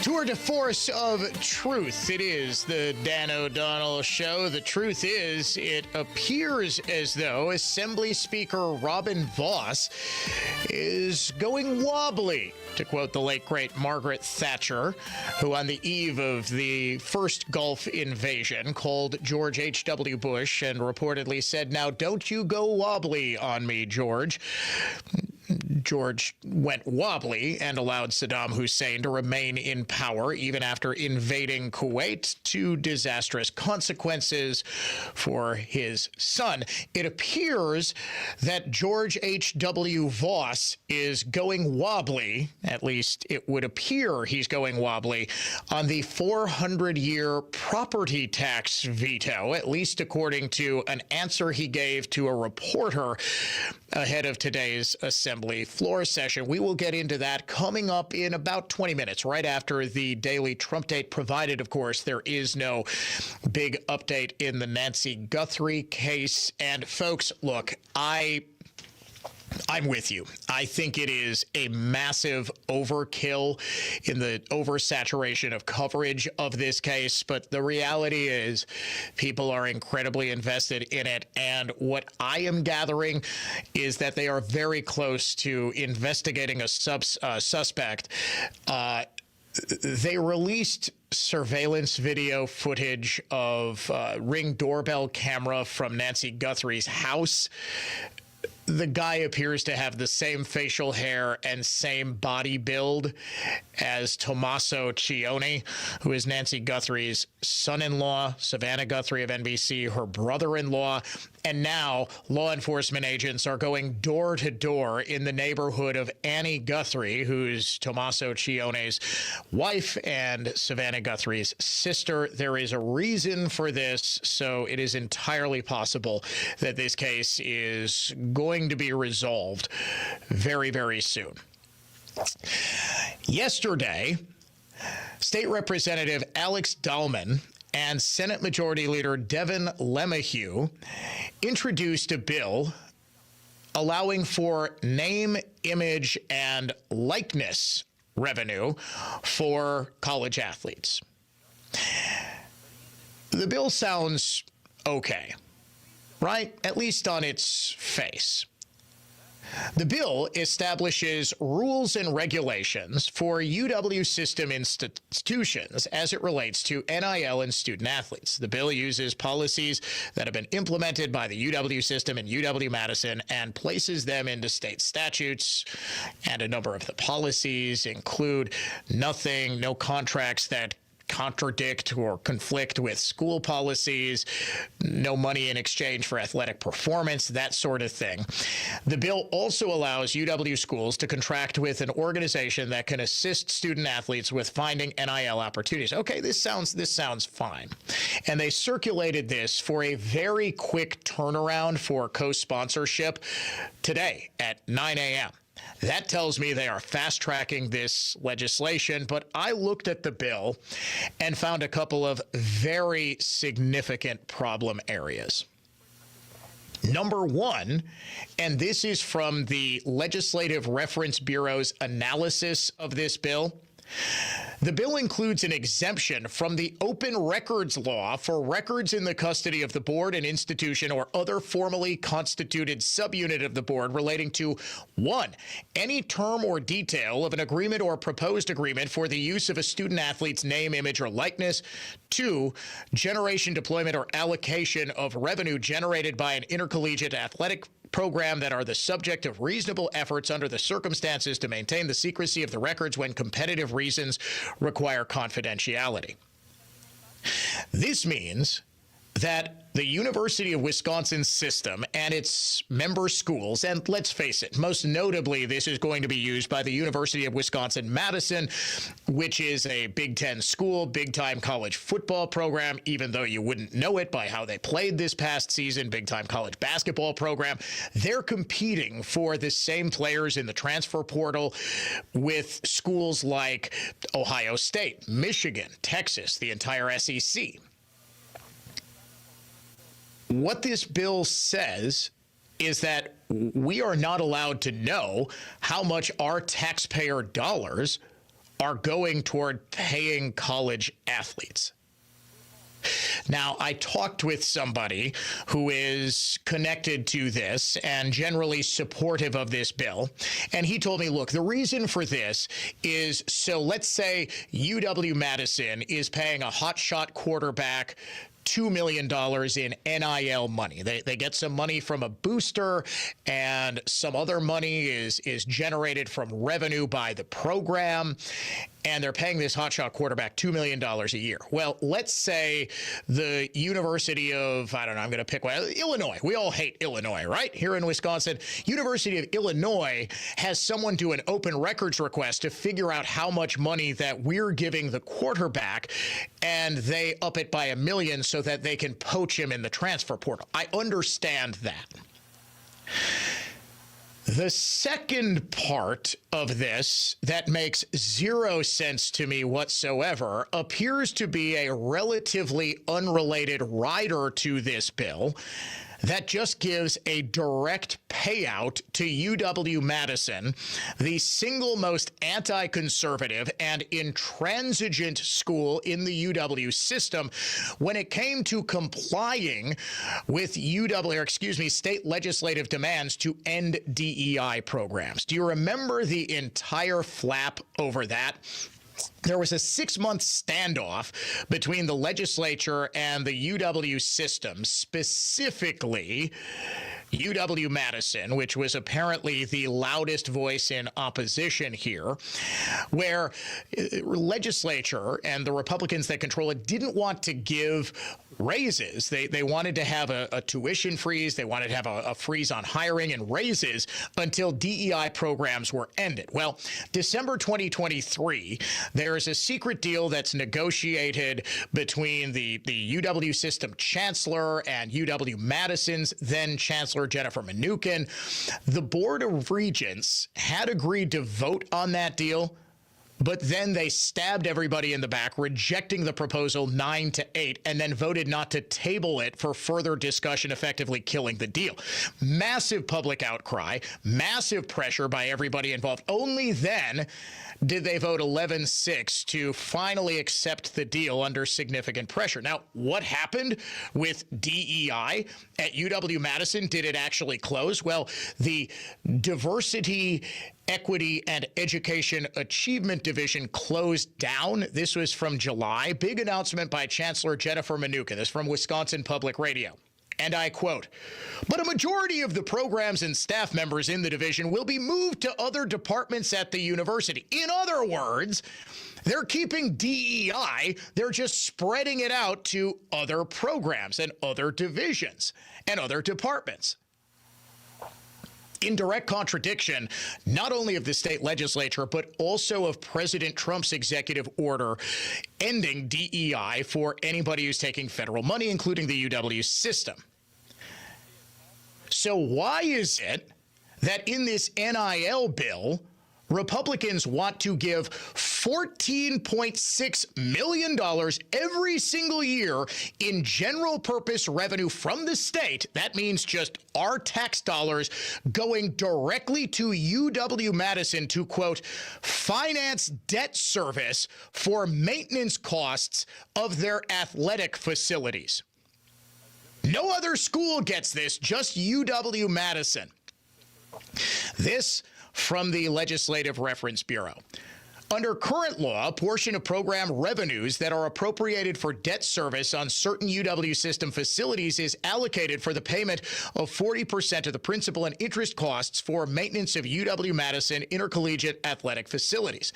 Tour de force of truth. It is the Dan O'Donnell Show. The truth is, it appears as though Assembly Speaker Robin Vos is going wobbly, to quote the late, great Margaret Thatcher, who on the eve of the first Gulf invasion called George H.W. Bush and reportedly said, "Now don't you go wobbly on me, George." George went wobbly and allowed Saddam Hussein to remain in power even after invading Kuwait, to disastrous consequences for his son. It appears that George H.W. Vos is going wobbly, at least it would appear he's going wobbly, on the 400-year property tax veto, at least according to an answer he gave to a reporter ahead of today's Assembly floor session. We will get into that coming up in about 20 minutes, right after the daily Trump date, provided, of course, there is no big update in the Nancy Guthrie case. And folks, look, I'm with you. I think it is a massive overkill in the oversaturation of coverage of this case. But the reality is people are incredibly invested in it. And what I am gathering is that they are very close to investigating a suspect. They released surveillance video footage of Ring doorbell camera from Nancy Guthrie's house. The guy appears to have the same facial hair and same body build as Tommaso Cione, who is Nancy Guthrie's son-in-law, Savannah Guthrie of NBC, her brother-in-law. And now law enforcement agents are going door to door in the neighborhood of Annie Guthrie, who's Tommaso Cione's wife and Savannah Guthrie's sister. There is a reason for this, so it is entirely possible that this case is going to be resolved very, very soon. Yesterday, State Representative Alex Dahlman and Senate Majority Leader Devin LeMahieu introduced a bill allowing for name, image, and likeness revenue for college athletes. The bill sounds okay, right? At least on its face. The bill establishes rules and regulations for UW system institutions as it relates to NIL and student athletes. The bill uses policies that have been implemented by the UW system and UW-Madison and places them into state statutes. And a number of the policies include no contracts that contradict or conflict with school policies, no money in exchange for athletic performance, that sort of thing. The bill also allows UW schools to contract with an organization that can assist student athletes with finding NIL opportunities. Okay, this sounds fine. And they circulated this for a very quick turnaround for co-sponsorship today at 9 a.m. That tells me they are fast-tracking this legislation, but I looked at the bill and found a couple of very significant problem areas. Number one, and this is from the Legislative Reference Bureau's analysis of this bill, the bill includes an exemption from the open records law for records in the custody of the board, an institution, or other formally constituted subunit of the board relating to 1. Any term or detail of an agreement or proposed agreement for the use of a student athlete's name, image, or likeness. 2. Generation, deployment, or allocation of revenue generated by an intercollegiate athletic program that are the subject of reasonable efforts under the circumstances to maintain the secrecy of the records when competitive reasons require confidentiality. This means that the University of Wisconsin system and its member schools, and let's face it, most notably, this is going to be used by the University of Wisconsin-Madison, which is a Big Ten school, big-time college football program, even though you wouldn't know it by how they played this past season, big-time college basketball program. They're competing for the same players in the transfer portal with schools like Ohio State, Michigan, Texas, the entire SEC. What this bill says is that we are not allowed to know how much our taxpayer dollars are going toward paying college athletes. Now, I talked with somebody who is connected to this and generally supportive of this bill, and he told me, look, the reason for this is, so let's say UW-Madison is paying a hotshot quarterback $2 million in NIL money. They get some money from a booster, and some other money is generated from revenue by the program, and they're paying this hotshot quarterback $2 million a year. Well, let's say the University of, I don't know, I'm going to pick one, Illinois. We all hate Illinois, right? Here in Wisconsin, University of Illinois has someone do an open records request to figure out how much money that we're giving the quarterback, and they up it by $1 million so that they can poach him in the transfer portal. I understand that. The second part of this that makes zero sense to me whatsoever appears to be a relatively unrelated rider to this bill that just gives a direct payout to UW-Madison, the single most anti-conservative and intransigent school in the UW system, when it came to complying with state legislative demands to end DEI programs. Do you remember the entire flap over that? There was a 6-month standoff between the legislature and the UW system, specifically UW-Madison, which was apparently the loudest voice in opposition here, where legislature and the Republicans that control it didn't want to give raises. They wanted to have a tuition freeze. They wanted to have a freeze on hiring and raises until DEI programs were ended. Well, December 2023, there is a secret deal that's negotiated between the UW system chancellor and UW-Madison's then chancellor, Jennifer Mnuchin. The Board of Regents had agreed to vote on that deal, but then they stabbed everybody in the back, rejecting the proposal 9-8, and then voted not to table it for further discussion, effectively killing the deal. Massive public outcry, massive pressure by everybody involved. Only then did they vote 11-6 to finally accept the deal under significant pressure. Now, what happened with DEI at UW-Madison? Did it actually close? Well, the Diversity, Equity, and Education Achievement Division closed down. This was from July. Big announcement by Chancellor Jennifer Mnuchin. This is from Wisconsin Public Radio. And I quote, "But a majority of the programs and staff members in the division will be moved to other departments at the university." In other words, they're keeping DEI, they're just spreading it out to other programs and other divisions and other departments. In direct contradiction, not only of the state legislature, but also of President Trump's executive order ending DEI for anybody who's taking federal money, including the UW system. So why is it that in this NIL bill, Republicans want to give $14.6 million every single year in general purpose revenue from the state. That means just our tax dollars going directly to UW-Madison to, quote, finance debt service for maintenance costs of their athletic facilities. No other school gets this, just UW-Madison. This from the Legislative Reference Bureau. Under current law, a portion of program revenues that are appropriated for debt service on certain UW system facilities is allocated for the payment of 40% of the principal and interest costs for maintenance of UW-Madison intercollegiate athletic facilities.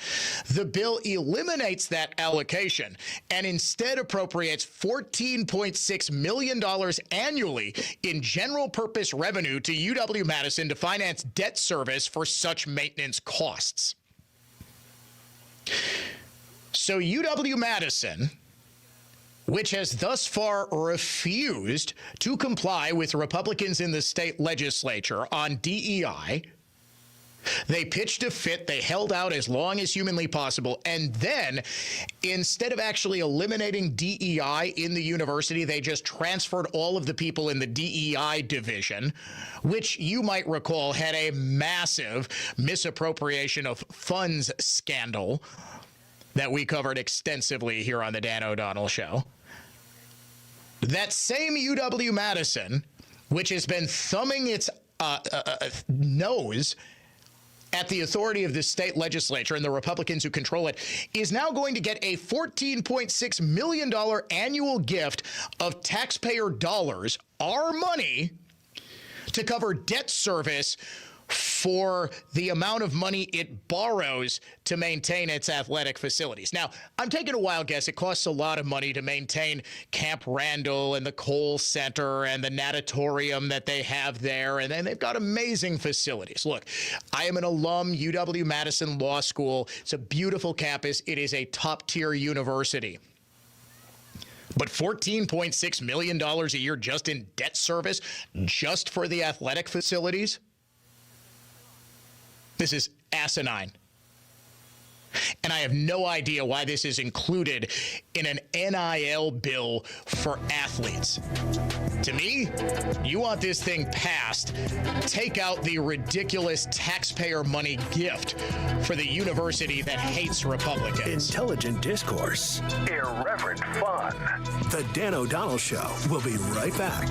The bill eliminates that allocation and instead appropriates $14.6 million annually in general purpose revenue to UW-Madison to finance debt service for such maintenance costs. So UW-Madison, which has thus far refused to comply with Republicans in the state legislature on DEI, they pitched a fit, they held out as long as humanly possible, and then instead of actually eliminating DEI in the university, they just transferred all of the people in the DEI division, which you might recall had a massive misappropriation of funds scandal that we covered extensively here on the Dan O'Donnell Show. That same UW-Madison, which has been thumbing its nose at the authority of the state legislature and the Republicans who control it, is now going to get a $14.6 million annual gift of taxpayer dollars, our money, to cover debt service for the amount of money it borrows to maintain its athletic facilities. Now, I'm taking a wild guess. It costs a lot of money to maintain Camp Randall and the Kohl Center and the natatorium that they have there, and then they've got amazing facilities. Look, I am an alum, UW-Madison Law School. It's a beautiful campus. It is a top-tier university. But $14.6 million a year just in debt service, just for the athletic facilities? This is asinine. And I have no idea why this is included in an NIL bill for athletes. To me, you want this thing passed, take out the ridiculous taxpayer money gift for the university that hates Republicans. Intelligent discourse. Irreverent fun. The Dan O'Donnell Show. We'll be right back.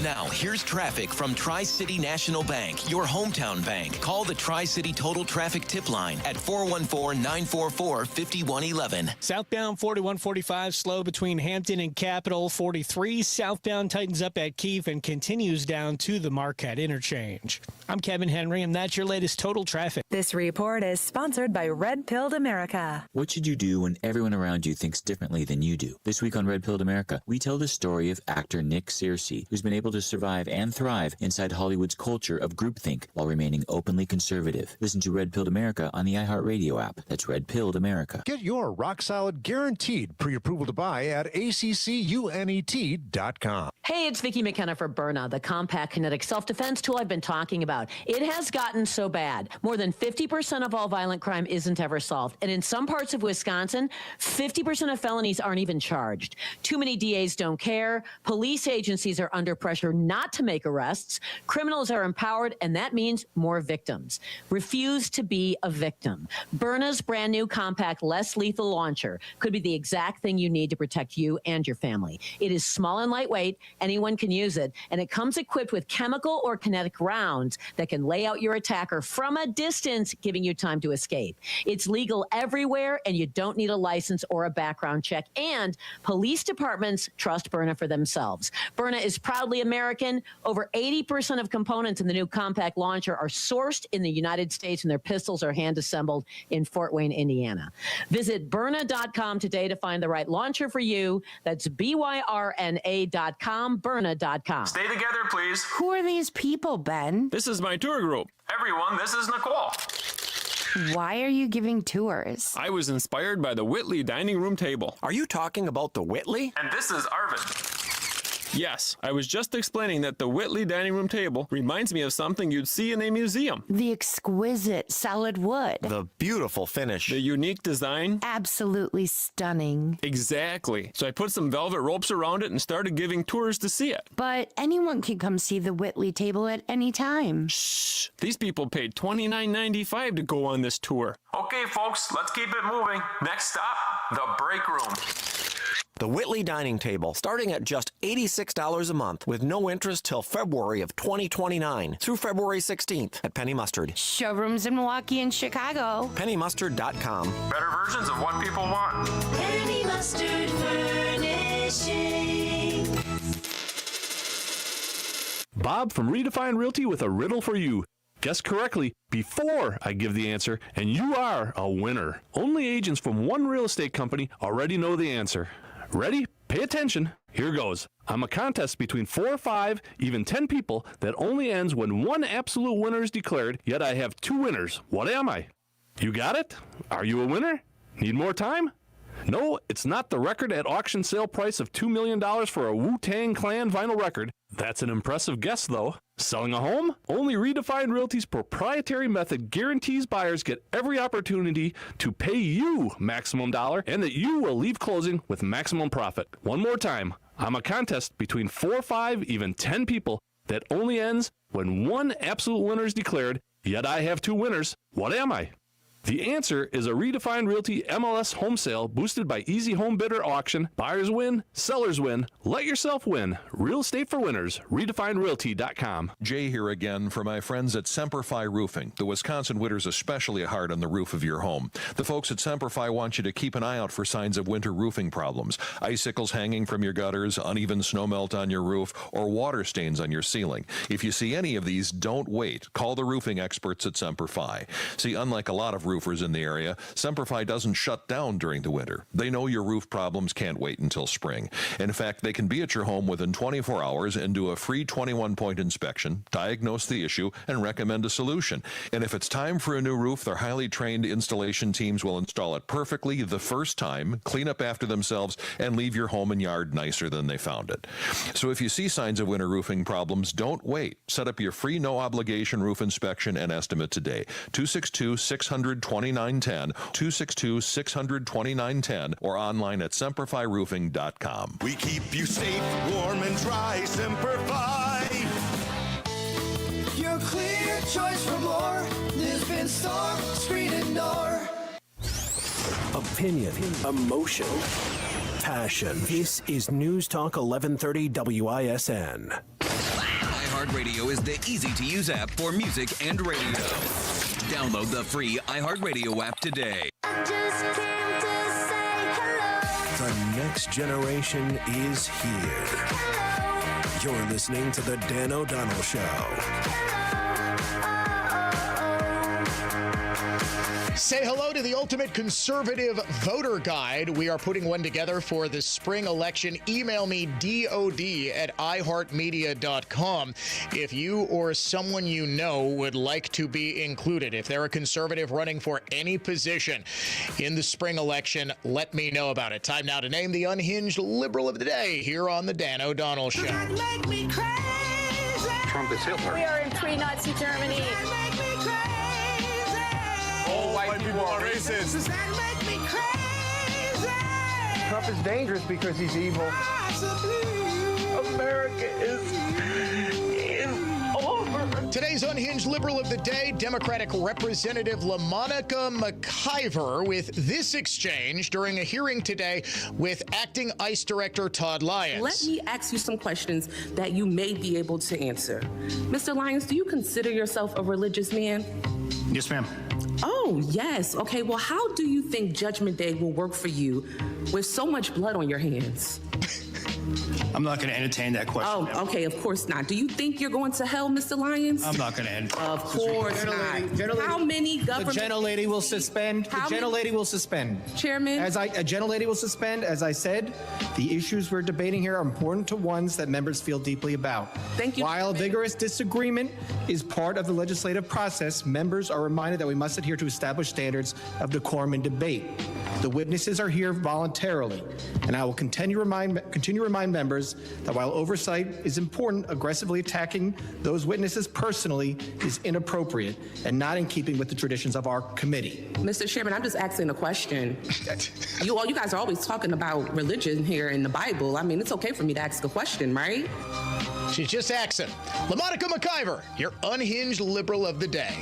Now, here's traffic from Tri-City National Bank, your hometown bank. Call the Tri-City Total Traffic Tip Line at 414-944-5111. Southbound 4145 slow between Hampton and Capitol 43. Southbound tightens up at Keefe and continues down to the Marquette interchange. I'm Kevin Henry, and that's your latest total traffic. This report is sponsored by Red Pilled America. What should you do when everyone around you thinks differently than you do? This week on Red Pilled America, we tell the story of actor Nick Searcy, who's been able to survive and thrive inside Hollywood's culture of groupthink while remaining openly conservative. Listen to Red Pilled America on the iHeartRadio app. That's Red Pilled America. Get your rock solid guaranteed pre-approval to buy at ACCUNET.com. Hey, it's Vicki McKenna for Byrna, the compact kinetic self-defense tool I've been talking about. It has gotten so bad. More than 50% of all violent crime isn't ever solved. And in some parts of Wisconsin, 50% of felonies aren't even charged. Too many DAs don't care. Police agencies are under pressure not to make arrests. Criminals are empowered, and that means more victims. Refuse to be a victim. Byrna's brand new compact, less lethal launcher could be the exact thing you need to protect you and your family. It is small and lightweight. Anyone can use it, and it comes equipped with chemical or kinetic rounds that can lay out your attacker from a distance, giving you time to escape. It's legal everywhere, and you don't need a license or a background check, and police departments trust Byrna for themselves. Byrna is proudly American. Over 80% of components in the new compact launcher are sourced in the United States, and their pistols are hand-assembled in Fort Wayne, Indiana. Visit Byrna.com today to find the right launcher for you. That's BYRNA.com. Byrna.com. Stay together, please. Who are these people, Ben? This is my tour group. Everyone, this is Nicole. Why are you giving tours? I was inspired by the Whitley dining room table. Are you talking about the Whitley? And this is Arvid. Yes, I was just explaining that the Whitley dining room table reminds me of something you'd see in a museum. The exquisite solid wood. The beautiful finish. The unique design. Absolutely stunning. Exactly. So I put some velvet ropes around it and started giving tours to see it. But anyone can come see the Whitley table at any time. Shh. These people paid $29.95 to go on this tour. Okay, folks, let's keep it moving. Next stop, the break room. The Whitley dining table, starting at just $86 a month with no interest till February of 2029 through February 16th at Penny Mustard. Showrooms in Milwaukee and Chicago. PennyMustard.com. Better versions of what people want. Penny Mustard Furnishing. Bob from Redefine Realty with a riddle for you. Guess correctly before I give the answer, and you are a winner. Only agents from one real estate company already know the answer. Ready? Pay attention. Here goes. I'm a contest between 4 or 5, even 10 people that only ends when one absolute winner is declared, yet I have 2 winners. What am I? You got it? Are you a winner? Need more time? No, it's not the record at auction sale price of $2 million for a Wu-Tang Clan vinyl record. That's an impressive guess, though. Selling a home? Only Redefine Realty's proprietary method guarantees buyers get every opportunity to pay you maximum dollar and that you will leave closing with maximum profit. One more time. I'm a contest between 4, 5, even 10 people that only ends when one absolute winner is declared, yet I have 2 winners. What am I? The answer is a Redefine Realty MLS home sale boosted by Easy Home Bidder Auction. Buyers win, sellers win. Let yourself win. Real estate for winners. RedefineRealty.com. Jay here again for my friends at Semperfi Roofing. The Wisconsin winter's especially hard on the roof of your home. The folks at Semperfi want you to keep an eye out for signs of winter roofing problems. Icicles hanging from your gutters, uneven snowmelt on your roof, or water stains on your ceiling. If you see any of these, don't wait. Call the roofing experts at Semperfi. See, unlike a lot of roofers in the area, Semperfi doesn't shut down during the winter. They know your roof problems can't wait until spring. In fact, they can be at your home within 24 hours and do a free 21-point inspection, diagnose the issue, and recommend a solution. And if it's time for a new roof, their highly trained installation teams will install it perfectly the first time, clean up after themselves, and leave your home and yard nicer than they found it. So if you see signs of winter roofing problems, don't wait. Set up your free no-obligation roof inspection and estimate today. 262-600-2910, 262-600-2910, or online at SemperfiRoofing.com. We keep you safe, warm, and dry. Semperfi. Your clear choice for more. Lisbon Storm, screen and door. Opinion, emotion, passion. This is News Talk 1130 WISN. iHeartRadio is the easy-to-use app for music and radio. Download the free iHeartRadio app today. The next generation is here. You're listening to The Dan O'Donnell Show. Say hello to the ultimate conservative voter guide. We are putting one together for the spring election. Email me dod@iheartmedia.com if you or someone you know would like to be included. If they're a conservative running for any position in the spring election, let me know about it. Time now to name the unhinged liberal of the day here on the Dan O'Donnell Show. Trump is Hitler. We are in pre-Nazi Germany. All white people are racist. Trump is dangerous because he's evil. America is over. Today's unhinged liberal of the day, Democratic Representative LaMonica McIver, with this exchange during a hearing today with Acting ICE Director Todd Lyons. Let me ask you some questions that you may be able to answer. Mr. Lyons, do you consider yourself a religious man? Yes, ma'am. Oh, yes. Okay, well, how do you think Judgment Day will work for you with so much blood on your hands? I'm not going to entertain that question. Oh, okay, of course not. Do you think you're going to hell, Mr. Lyons? I'm not going to entertain. Of course not. How many government... The gentlelady will suspend. The gentlelady will suspend. Chairman? A gentlelady will suspend. As I said, the issues we're debating here are important to ones that members feel deeply about. Thank you. While vigorous disagreement is part of the legislative process, members are reminded that we must adhere to established standards of decorum and debate. The witnesses are here voluntarily, and I will continue to remind members that while oversight is important, aggressively attacking those witnesses personally is inappropriate and not in keeping with the traditions of our committee. Mr. Chairman, I'm just asking a question. You guys are always talking about religion here in the Bible. I mean, it's okay for me to ask a question, right? She's just asking. LaMonica McIver, your unhinged liberal of the day.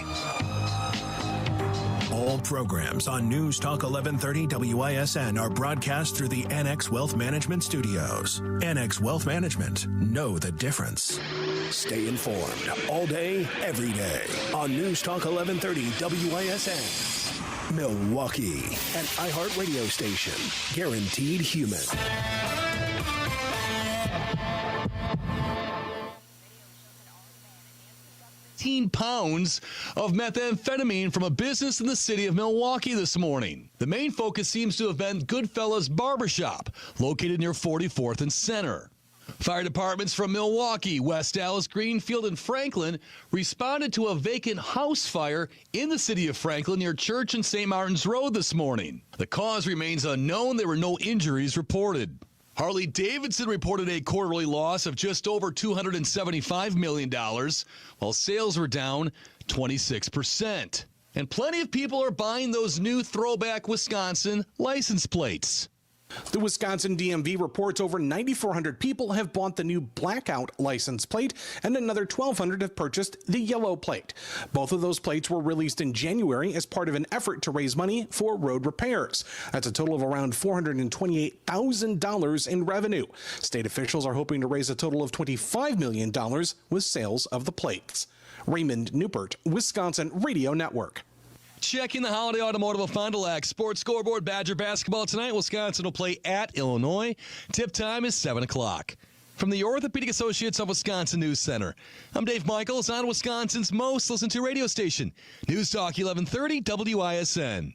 All programs on News Talk 1130 WISN are broadcast through the Annex Wealth Management Studios. Annex Wealth Management. Know the difference. Stay informed all day, every day on News Talk 1130 WISN. Milwaukee, an iHeartRadio station. Guaranteed human. Pounds of methamphetamine from a business in the city of Milwaukee this morning. The main focus seems to have been Goodfellas Barbershop, located near 44th and Center. Fire departments from Milwaukee, West Dallas, Greenfield, and Franklin responded to a vacant house fire in the city of Franklin near Church and St. Martin's Road this morning. The cause remains unknown. There were no injuries reported. Harley-Davidson reported a quarterly loss of just over $275 million, while sales were down 26%. And plenty of people are buying those new throwback Wisconsin license plates. The Wisconsin DMV reports over 9,400 people have bought the new blackout license plate, and another 1,200 have purchased the yellow plate. Both of those plates were released in January as part of an effort to raise money for road repairs. That's a total of around $428,000 in revenue. State officials are hoping to raise a total of $25 million with sales of the plates. Raymond Newport, Wisconsin Radio Network. Checking the Holiday Automotive of Fond du Lac Sports Scoreboard. Badger basketball tonight. Wisconsin will play at Illinois. Tip time is 7 o'clock. From the Orthopedic Associates of Wisconsin News Center, I'm Dave Michaels on Wisconsin's most listened to radio station, News Talk 1130 WISN.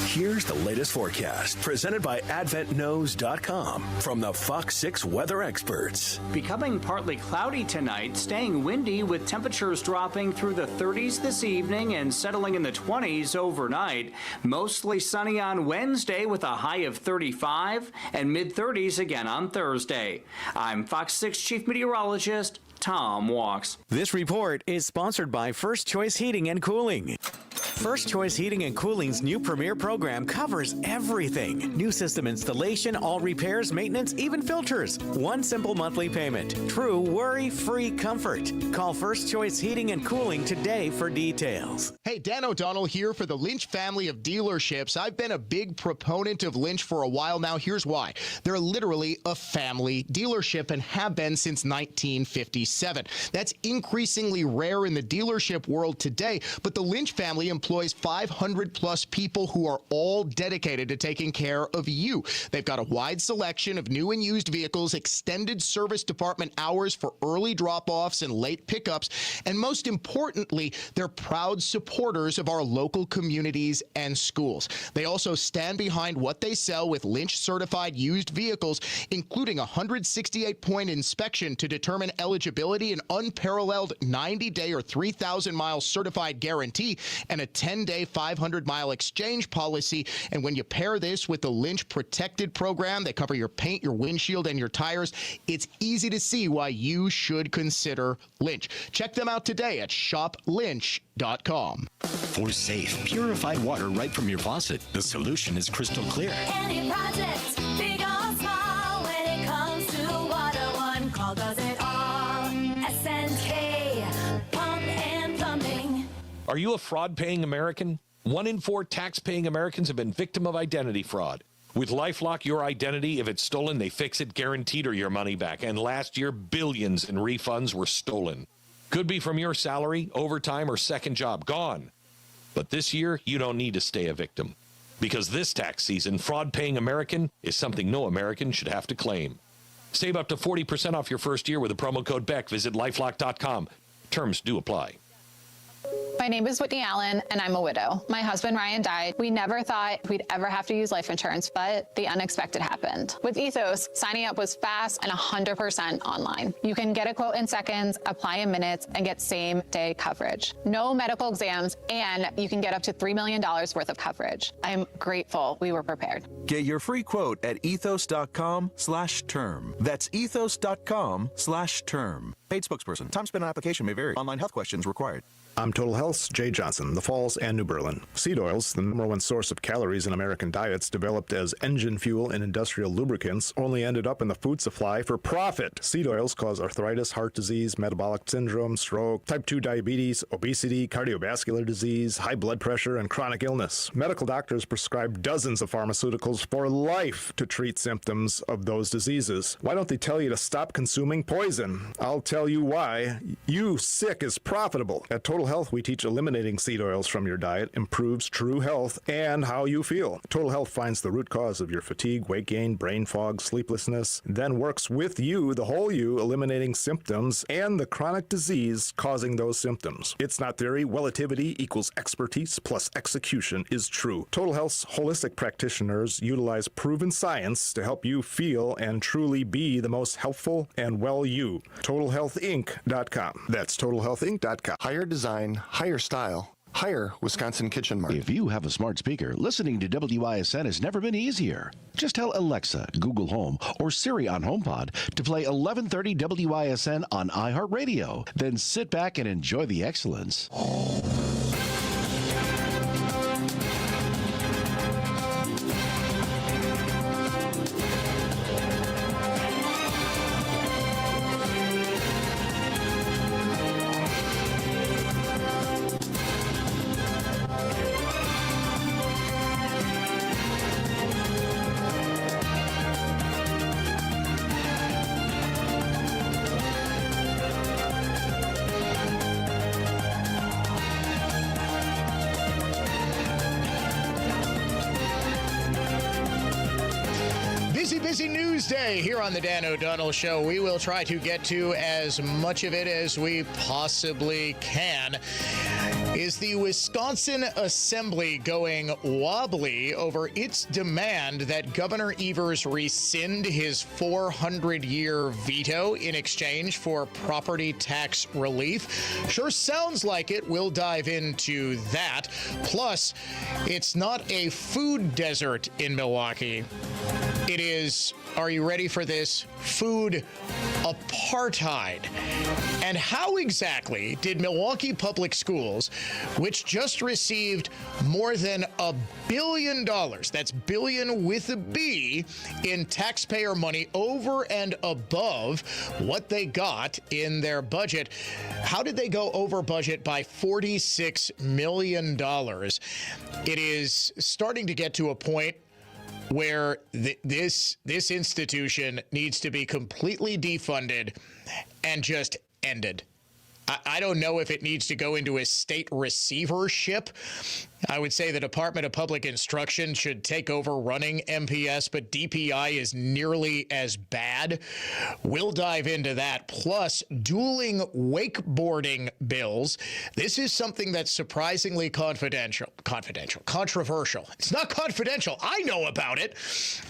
Here's the latest forecast presented by AdventKnows.com from the Fox 6 weather experts. Becoming partly cloudy tonight, staying windy with temperatures dropping through the 30s this evening and settling in the 20s overnight. Mostly sunny on Wednesday with a high of 35 and mid-30s again on Thursday. I'm Fox 6 Chief Meteorologist Tom Walks. This report is sponsored by First Choice Heating and Cooling. First Choice Heating and Cooling's new Premier program covers everything. New system installation, all repairs, maintenance, even filters. One simple monthly payment. True worry-free comfort. Call First Choice Heating and Cooling today for details. Hey, Dan O'Donnell here for the Lynch family of dealerships. I've been a big proponent of Lynch for a while now. Here's why. They're literally a family dealership and have been since 1957. That's increasingly rare in the dealership world today, but the Lynch family employs 500 plus people who are all dedicated to taking care of you. They've got a wide selection of new and used vehicles, extended service department hours for early drop-offs and late pickups, and most importantly, they're proud supporters of our local communities and schools. They also stand behind what they sell with Lynch-certified used vehicles, including a 168-point inspection to determine eligibility, an unparalleled 90-day or 3,000-mile certified guarantee, and a 10-day 500-mile exchange policy. And when you pair this with the Lynch Protected program, they cover your paint, your windshield, and your tires. It's easy to see why you should consider Lynch. Check them out today at shoplynch.com. For safe, purified water right from your faucet, the solution is crystal clear. Any project, big or small, when it comes to water, one call does it all. SNK, Pump and Plumbing. Are you a fraud-paying American? 1 in 4 tax-paying Americans have been victim of identity fraud. With LifeLock, your identity, if it's stolen, they fix it guaranteed or your money back. And last year, billions in refunds were stolen. Could be from your salary, overtime, or second job. Gone. But this year, you don't need to stay a victim. Because this tax season, fraud-paying American is something no American should have to claim. Save up to 40% off your first year with the promo code BECK. Visit LifeLock.com. Terms do apply. My name is Whitney Allen, and I'm a widow. My husband, Ryan, died. We never thought we'd ever have to use life insurance, but the unexpected happened. With Ethos, signing up was fast and 100% online. You can get a quote in seconds, apply in minutes, and get same-day coverage. No medical exams, and you can get up to $3 million worth of coverage. I'm grateful we were prepared. Get your free quote at ethos.com/term. That's ethos.com/term. Paid spokesperson. Time spent on application may vary. Online health questions required. I'm Total Health's Jay Johnson, the Falls and New Berlin. Seed oils, the number one source of calories in American diets, developed as engine fuel in industrial lubricants, only ended up in the food supply for profit. Seed oils cause arthritis, heart disease, metabolic syndrome, stroke, type 2 diabetes, obesity, cardiovascular disease, high blood pressure, and chronic illness. Medical doctors prescribe dozens of pharmaceuticals for life to treat symptoms of those diseases. Why don't they tell you to stop consuming poison? I'll tell you why. You sick is profitable. At Total Health, we teach eliminating seed oils from your diet improves true health and how you feel. Total Health finds the root cause of your fatigue, weight gain, brain fog, sleeplessness, then works with you, the whole you, eliminating symptoms and the chronic disease causing those symptoms. It's not theory. Relativity equals expertise plus execution is true. Total Health's holistic practitioners utilize proven science to help you feel and truly be the most helpful and well you. TotalHealthInc.com. That's TotalHealthInc.com. Higher design, higher style, higher Wisconsin Kitchen Mart. If you have a smart speaker, listening to WISN has never been easier. Just tell Alexa, Google Home, or Siri on HomePod to play 1130 WISN on iHeartRadio. Then sit back and enjoy the excellence. Busy news day here on the Dan O'Donnell Show. We will try to get to as much of it as we possibly can. Is the Wisconsin Assembly going wobbly over its demand that Governor Evers rescind his 400-year veto in exchange for property tax relief? Sure sounds like it. We'll dive into that. Plus, it's not a food desert in Milwaukee. It is, are you ready for this, food apartheid? And how exactly did Milwaukee Public Schools, which just received more than $1 billion, that's billion with a B, in taxpayer money over and above what they got in their budget, how did they go over budget by $46 million? It is starting to get to a point where this institution needs to be completely defunded and just ended. I don't know if it needs to go into a state receivership. I would say the Department of Public Instruction should take over running MPS, but DPI is nearly as bad. We'll dive into that. Plus, dueling wakeboarding bills. This is something that's surprisingly controversial. It's not confidential. I know about it.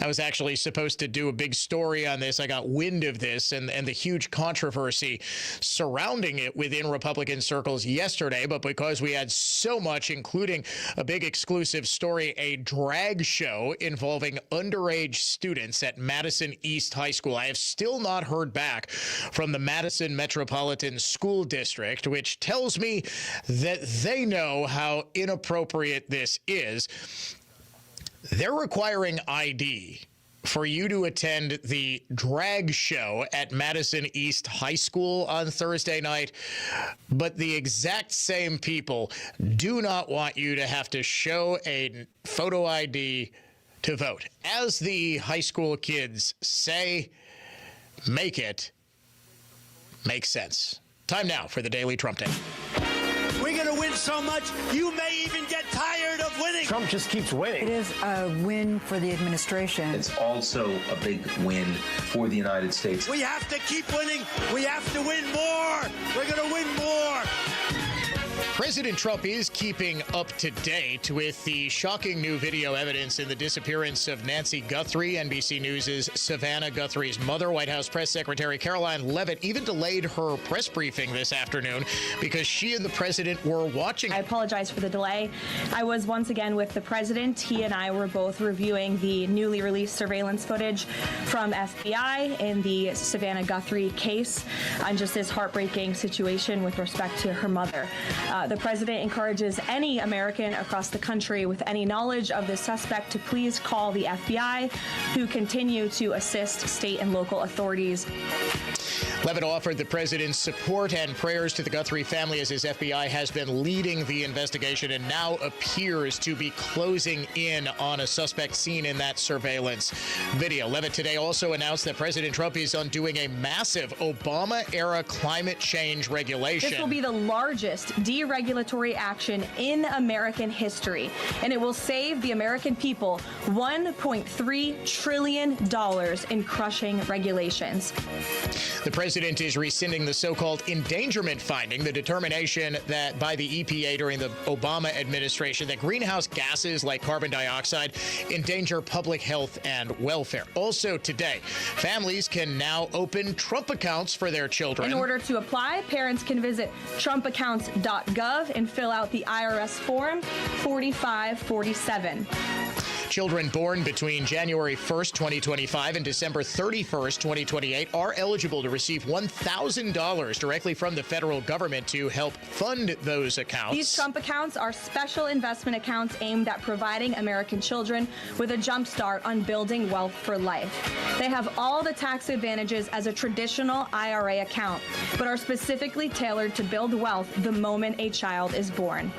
I was actually supposed to do a big story on this. I got wind of this and the huge controversy surrounding it within Republican circles yesterday, but because we had so much, including a big exclusive story, a drag show involving underage students at Madison East High School. I have still not heard back from the Madison Metropolitan School District, which tells me that they know how inappropriate this is. They're requiring ID for you to attend the drag show at Madison East High School on Thursday night, but the exact same people do not want you to have to show a photo ID to vote. As the high school kids say, make it make sense. Time now for the Daily Trump Day. We're going to win so much, you may even get tired of winning. Trump just keeps winning. It is a win for the administration. It's also a big win for the United States. We have to keep winning. We have to win more. We're going to win more. President Trump is keeping up to date with the shocking new video evidence in the disappearance of Nancy Guthrie. NBC News' Savannah Guthrie's mother, White House Press Secretary Caroline Leavitt, even delayed her press briefing this afternoon because she and the president were watching. I apologize for the delay. I was once again with the president. He and I were both reviewing the newly released surveillance footage from FBI in the Savannah Guthrie case on just this heartbreaking situation with respect to her mother. The president encourages any American across the country with any knowledge of the suspect to please call the FBI, who continue to assist state and local authorities. Leavitt offered the president's support and prayers to the Guthrie family as his FBI has been leading the investigation and now appears to be closing in on a suspect seen in that surveillance video. Leavitt today also announced that President Trump is undoing a massive Obama-era climate change regulation. This will be the largest deregulatory action in American history, and it will save the American people $1.3 trillion in crushing regulations. The president is rescinding the so-called endangerment finding, the determination that by the EPA during the Obama administration that greenhouse gases like carbon dioxide endanger public health and welfare. Also today, families can now open Trump accounts for their children. In order to apply, parents can visit trumpaccounts.gov and fill out the IRS form 4547. Children born between January 1st, 2025 and December 31st, 2028 are eligible to receive $1,000 directly from the federal government to help fund those accounts. These Trump accounts are special investment accounts aimed at providing American children with a jump start on building wealth for life. They have all the tax advantages as a traditional IRA account, but are specifically tailored to build wealth the moment a child is born.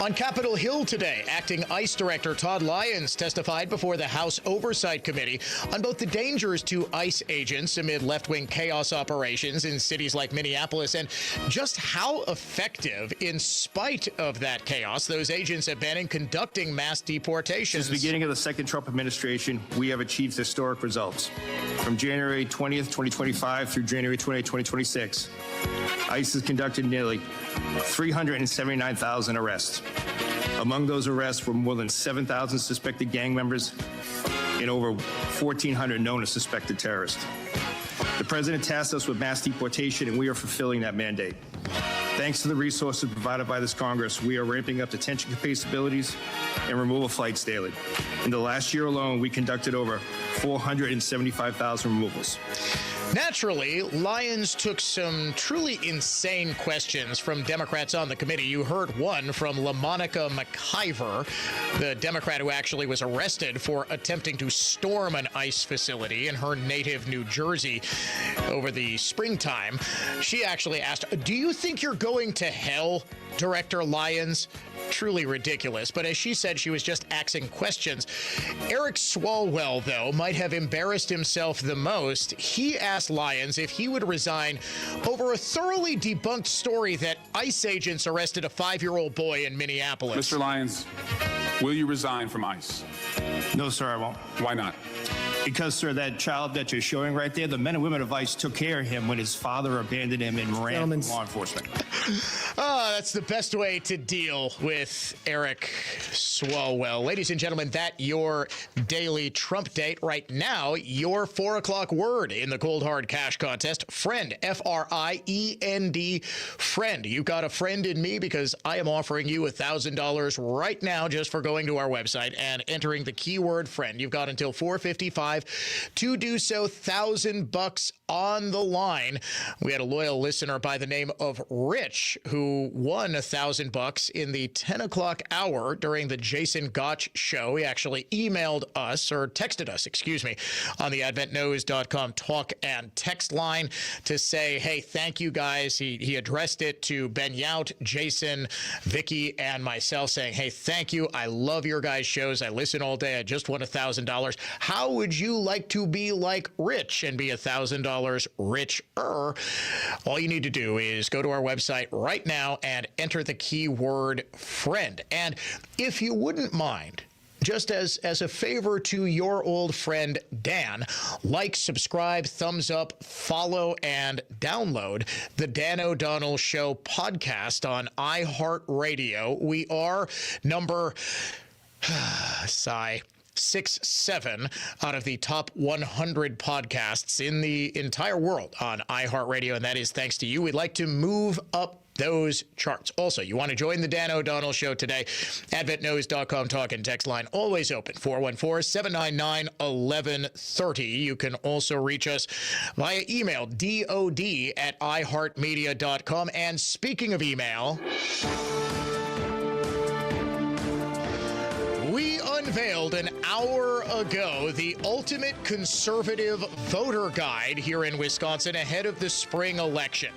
On Capitol Hill today, acting ICE Director Todd Lyons testified before the House Oversight Committee on both the dangers to ICE agents amid left-wing chaos operations in cities like Minneapolis and just how effective, in spite of that chaos, those agents have been in conducting mass deportations. Since the beginning of the second Trump administration, we have achieved historic results. From January 20th, 2025 through January 20th, 2026, ICE has conducted nearly 379,000 arrests. Among those arrests were more than 7,000 suspected gang members and over 1,400 known and suspected terrorists. The president tasked us with mass deportation, and we are fulfilling that mandate. Thanks to the resources provided by this Congress, we are ramping up detention capabilities and removal flights daily. In the last year alone, we conducted over 475,000 removals. Naturally, Lyons took some truly insane questions from Democrats on the committee. You heard one from LaMonica McIver, the Democrat who actually was arrested for attempting to storm an ICE facility in her native New Jersey over the springtime. She actually asked, "Do you think you're going to hell, Director Lyons?" Truly ridiculous, but as she said, she was just asking questions. Eric Swalwell, though, might have embarrassed himself the most. He asked Lyons if he would resign over a thoroughly debunked story that ICE agents arrested a 5-year-old boy in Minneapolis. Mr. Lyons, will you resign from ICE? No, sir, I won't. Why not? Because, sir, that child that you're showing right there, the men and women of ICE took care of him when his father abandoned him and ran from law enforcement. That's the best way to deal with Eric Swalwell. Ladies and gentlemen, that your daily Trump date. Right now, your 4 o'clock word in the Cold Hard Cash Contest, friend, F-R-I-E-N-D, friend. You got a friend in me because I am offering you $1,000 right now just for going to our website and entering the keyword friend. You've got until 4:55 to do so. $1,000 on the line. We had a loyal listener by the name of Rich who won $1,000 in the 10 o'clock hour during the Jason Gotch show. He actually emailed us, or texted us, excuse me, on the AdventNews.com talk and text line to say, hey, thank you guys. He addressed it to Ben Yout, Jason, Vicky, and myself, saying, hey, thank you. I love your guys' shows. I listen all day. I just won $1,000. How would you like to be like Rich and be $1,000 richer? All you need to do is go to our website right now and enter the keyword friend. And if you wouldn't mind just as a favor to your old friend Dan, like, subscribe, thumbs up, follow, and download the Dan O'Donnell Show podcast on iHeartRadio. We are number 67 out of the top 100 podcasts in the entire world on iHeartRadio, and that is thanks to you. We'd like to move up those charts. Also, you want to join the Dan O'Donnell Show today? AdventNows.com talk and text line always open, 414-799-1130. You can also reach us via email, dod@iheartmedia.com. And speaking of email, we unveiled an hour ago the ultimate conservative voter guide here in Wisconsin ahead of the spring election.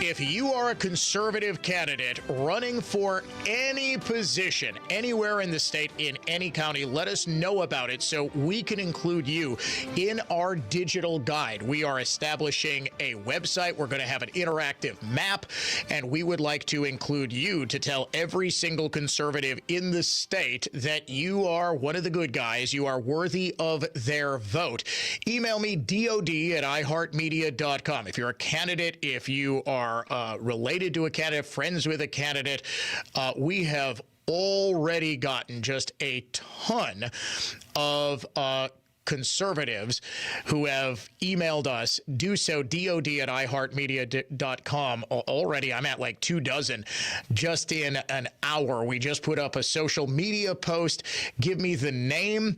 If you are a conservative candidate running for any position anywhere in the state, in any county, let us know about it so we can include you in our digital guide. We are establishing a website. We're going to have an interactive map, and we would like to include you to tell every single conservative in the state that you are one of the good guys. You are worthy of their vote. Email me, dod@iheartmedia.com. If you're a candidate, if you are related to a candidate, friends with a candidate, we have already gotten just a ton of conservatives who have emailed us. Do so, dod@iheartmedia.com. Already, I'm at like 24 just in an hour. We just put up a social media post. Give me the name,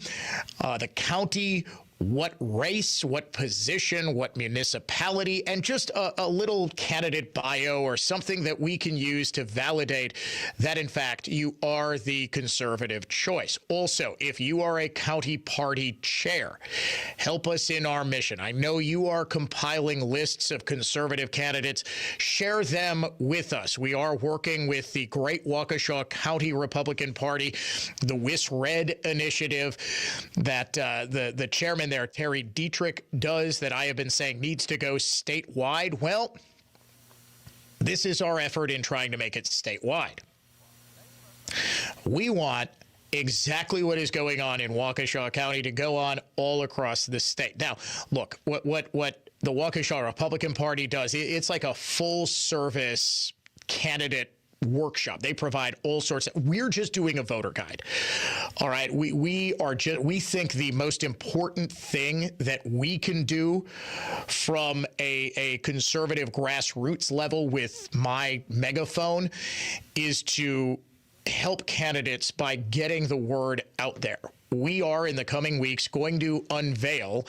the county, what race, what position, what municipality, and just a little candidate bio or something that we can use to validate that, in fact, you are the conservative choice. Also, if you are a county party chair, help us in our mission. I know you are compiling lists of conservative candidates. Share them with us. We are working with the Great Waukesha County Republican Party, the WIS-RED initiative that the chairman there, Terry Dietrich, does, that I have been saying needs to go statewide. Well, this is our effort in trying to make it statewide. We want exactly what is going on in Waukesha County to go on all across the state. Now, look, what the Waukesha Republican Party does, it's like a full-service candidate workshop. They provide all sorts of, we're just doing a voter guide. All right. We think the most important thing that we can do from a conservative grassroots level with my megaphone is to help candidates by getting the word out there. We are, in the coming weeks, going to unveil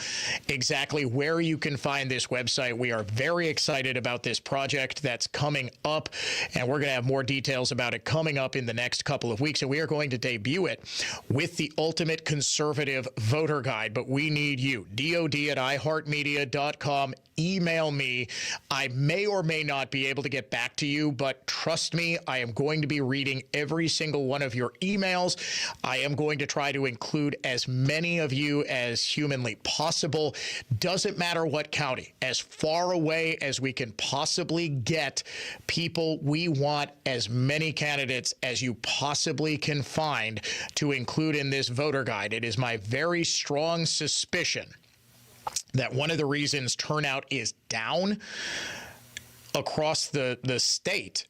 exactly where you can find this website. We are very excited about this project that's coming up, and we're going to have more details about it coming up in the next couple of weeks. And we are going to debut it with the ultimate conservative voter guide. But we need you. DOD@iHeartMedia.com. Email me. I may or may not be able to get back to you, but trust me, I am going to be reading every single one of your emails. I am going to try to include as many of you as humanly possible. Doesn't matter what county, as far away as we can possibly get people. We want as many candidates as you possibly can find to include in this voter guide. It is my very strong suspicion that one of the reasons turnout is down across the state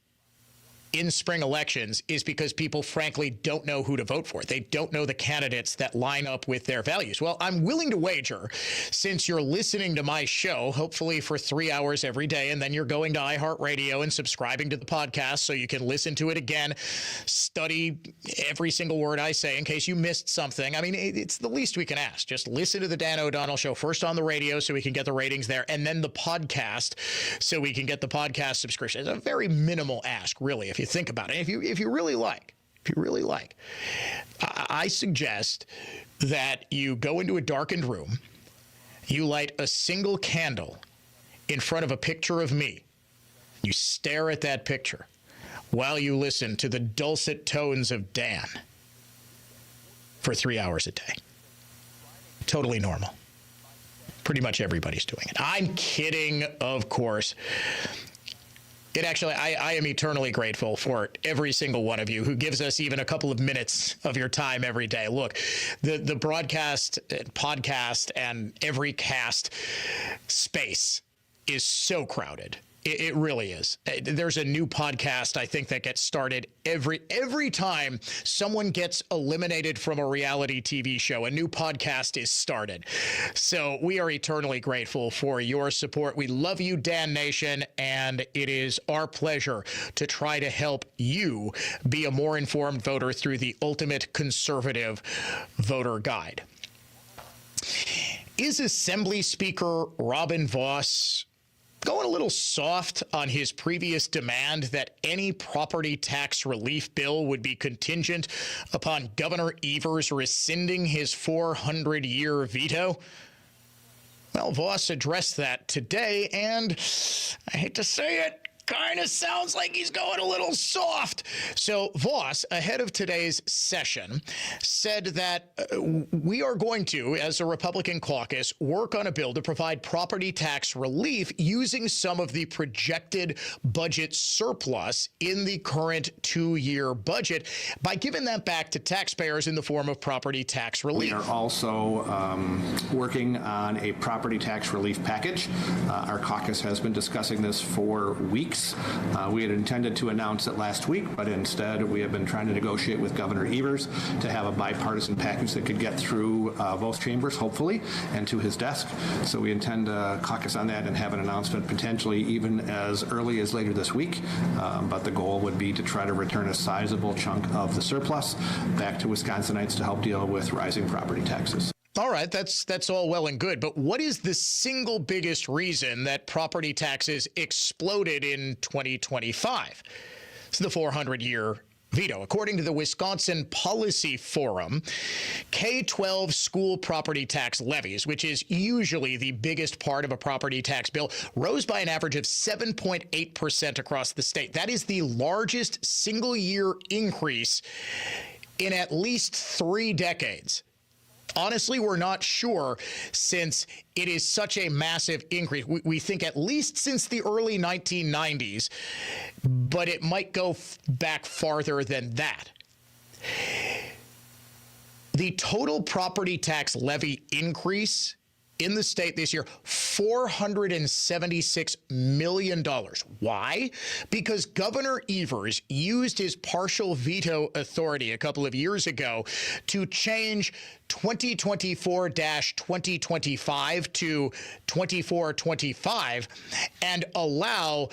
in spring elections is because people, frankly, don't know who to vote for. They don't know the candidates that line up with their values. Well, I'm willing to wager, since you're listening to my show, hopefully for 3 hours every day, and then you're going to iHeartRadio and subscribing to the podcast so you can listen to it again, study every single word I say in case you missed something. I mean, it's the least we can ask. Just listen to the Dan O'Donnell Show first on the radio so we can get the ratings there, and then the podcast so we can get the podcast subscription. It's a very minimal ask, really, if you think about it. If you really like, I suggest that you go into a darkened room, you light a single candle in front of a picture of me. You stare at that picture while you listen to the dulcet tones of Dan for 3 hours a day. Totally normal. Pretty much everybody's doing it. I'm kidding, of course. It actually, I am eternally grateful for every single one of you who gives us even a couple of minutes of your time every day. Look, the broadcast, podcast, and every cast space is so crowded. It really is. There's a new podcast, I think, that gets started every time someone gets eliminated from a reality TV show. A new podcast is started. So we are eternally grateful for your support. We love you, Dan Nation, and it is our pleasure to try to help you be a more informed voter through the Ultimate Conservative Voter Guide. Is Assembly Speaker Robin Vos going a little soft on his previous demand that any property tax relief bill would be contingent upon Governor Evers rescinding his 400-year veto? Well, Vos addressed that today, and I hate to say it, kind of sounds like he's going a little soft. So Vos, ahead of today's session, said that we are going to, as a Republican caucus, work on a bill to provide property tax relief using some of the projected budget surplus in the current 2-year budget by giving that back to taxpayers in the form of property tax relief. We are also working on a property tax relief package. Our caucus has been discussing this for weeks. We had intended to announce it last week, but instead we have been trying to negotiate with Governor Evers to have a bipartisan package that could get through both chambers, hopefully, and to his desk. So we intend to caucus on that and have an announcement potentially even as early as later this week. But the goal would be to try to return a sizable chunk of the surplus back to Wisconsinites to help deal with rising property taxes. All right, that's all well and good, but what is the single biggest reason that property taxes exploded in 2025? It's the 400-year veto. According to the Wisconsin Policy Forum, K-12 school property tax levies, which is usually the biggest part of a property tax bill, rose by an average of 7.8% across the state. That is the largest single-year increase in at least 3 decades. Honestly, we're not sure since it is such a massive increase. We think at least since the early 1990s, but it might go back farther than that. The total property tax levy increase in the state this year, $476 million. Why? Because Governor Evers used his partial veto authority a couple of years ago to change 2024-2025 to 2425 and allow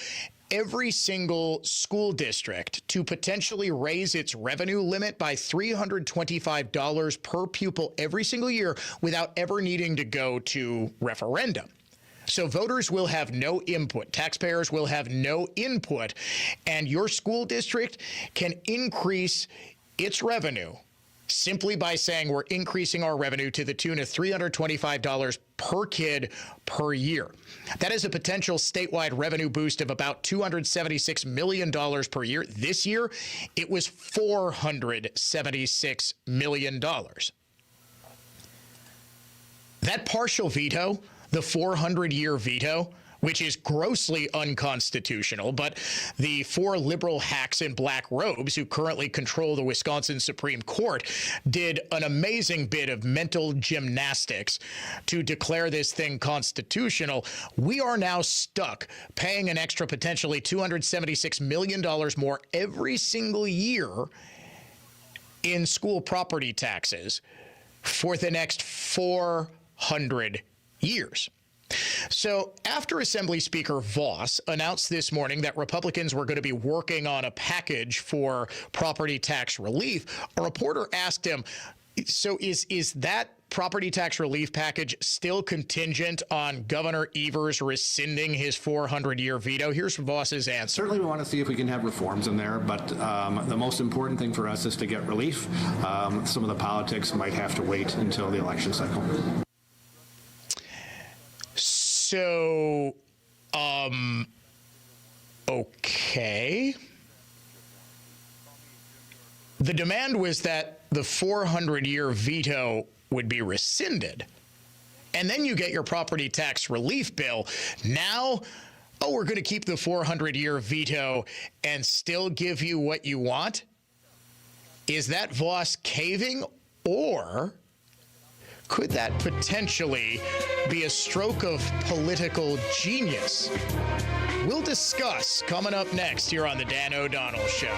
every single school district to potentially raise its revenue limit by $325 per pupil every single year without ever needing to go to referendum. So voters will have no input. Taxpayers will have no input, and your school district can increase its revenue simply by saying we're increasing our revenue to the tune of $325 per kid per year. That is a potential statewide revenue boost of about $276 million per year. This year, it was $476 million. That partial veto, the 400-year veto, which is grossly unconstitutional, but the 4 liberal hacks in black robes who currently control the Wisconsin Supreme Court did an amazing bit of mental gymnastics to declare this thing constitutional. We are now stuck paying an extra potentially $276 million more every single year in school property taxes for the next 400 years. So after Assembly Speaker Vos announced this morning that Republicans were going to be working on a package for property tax relief, a reporter asked him, so is that property tax relief package still contingent on Governor Evers rescinding his 400-year veto? Here's Vos's answer. Certainly we want to see if we can have reforms in there, but the most important thing for us is to get relief. Some of the politics might have to wait until the election cycle. So, okay. The demand was that the 400-year veto would be rescinded. And then you get your property tax relief bill. Now, oh, we're going to keep the 400-year veto and still give you what you want? Is that Vos caving, or could that potentially be a stroke of political genius? We'll discuss coming up next here on the Dan O'Donnell Show.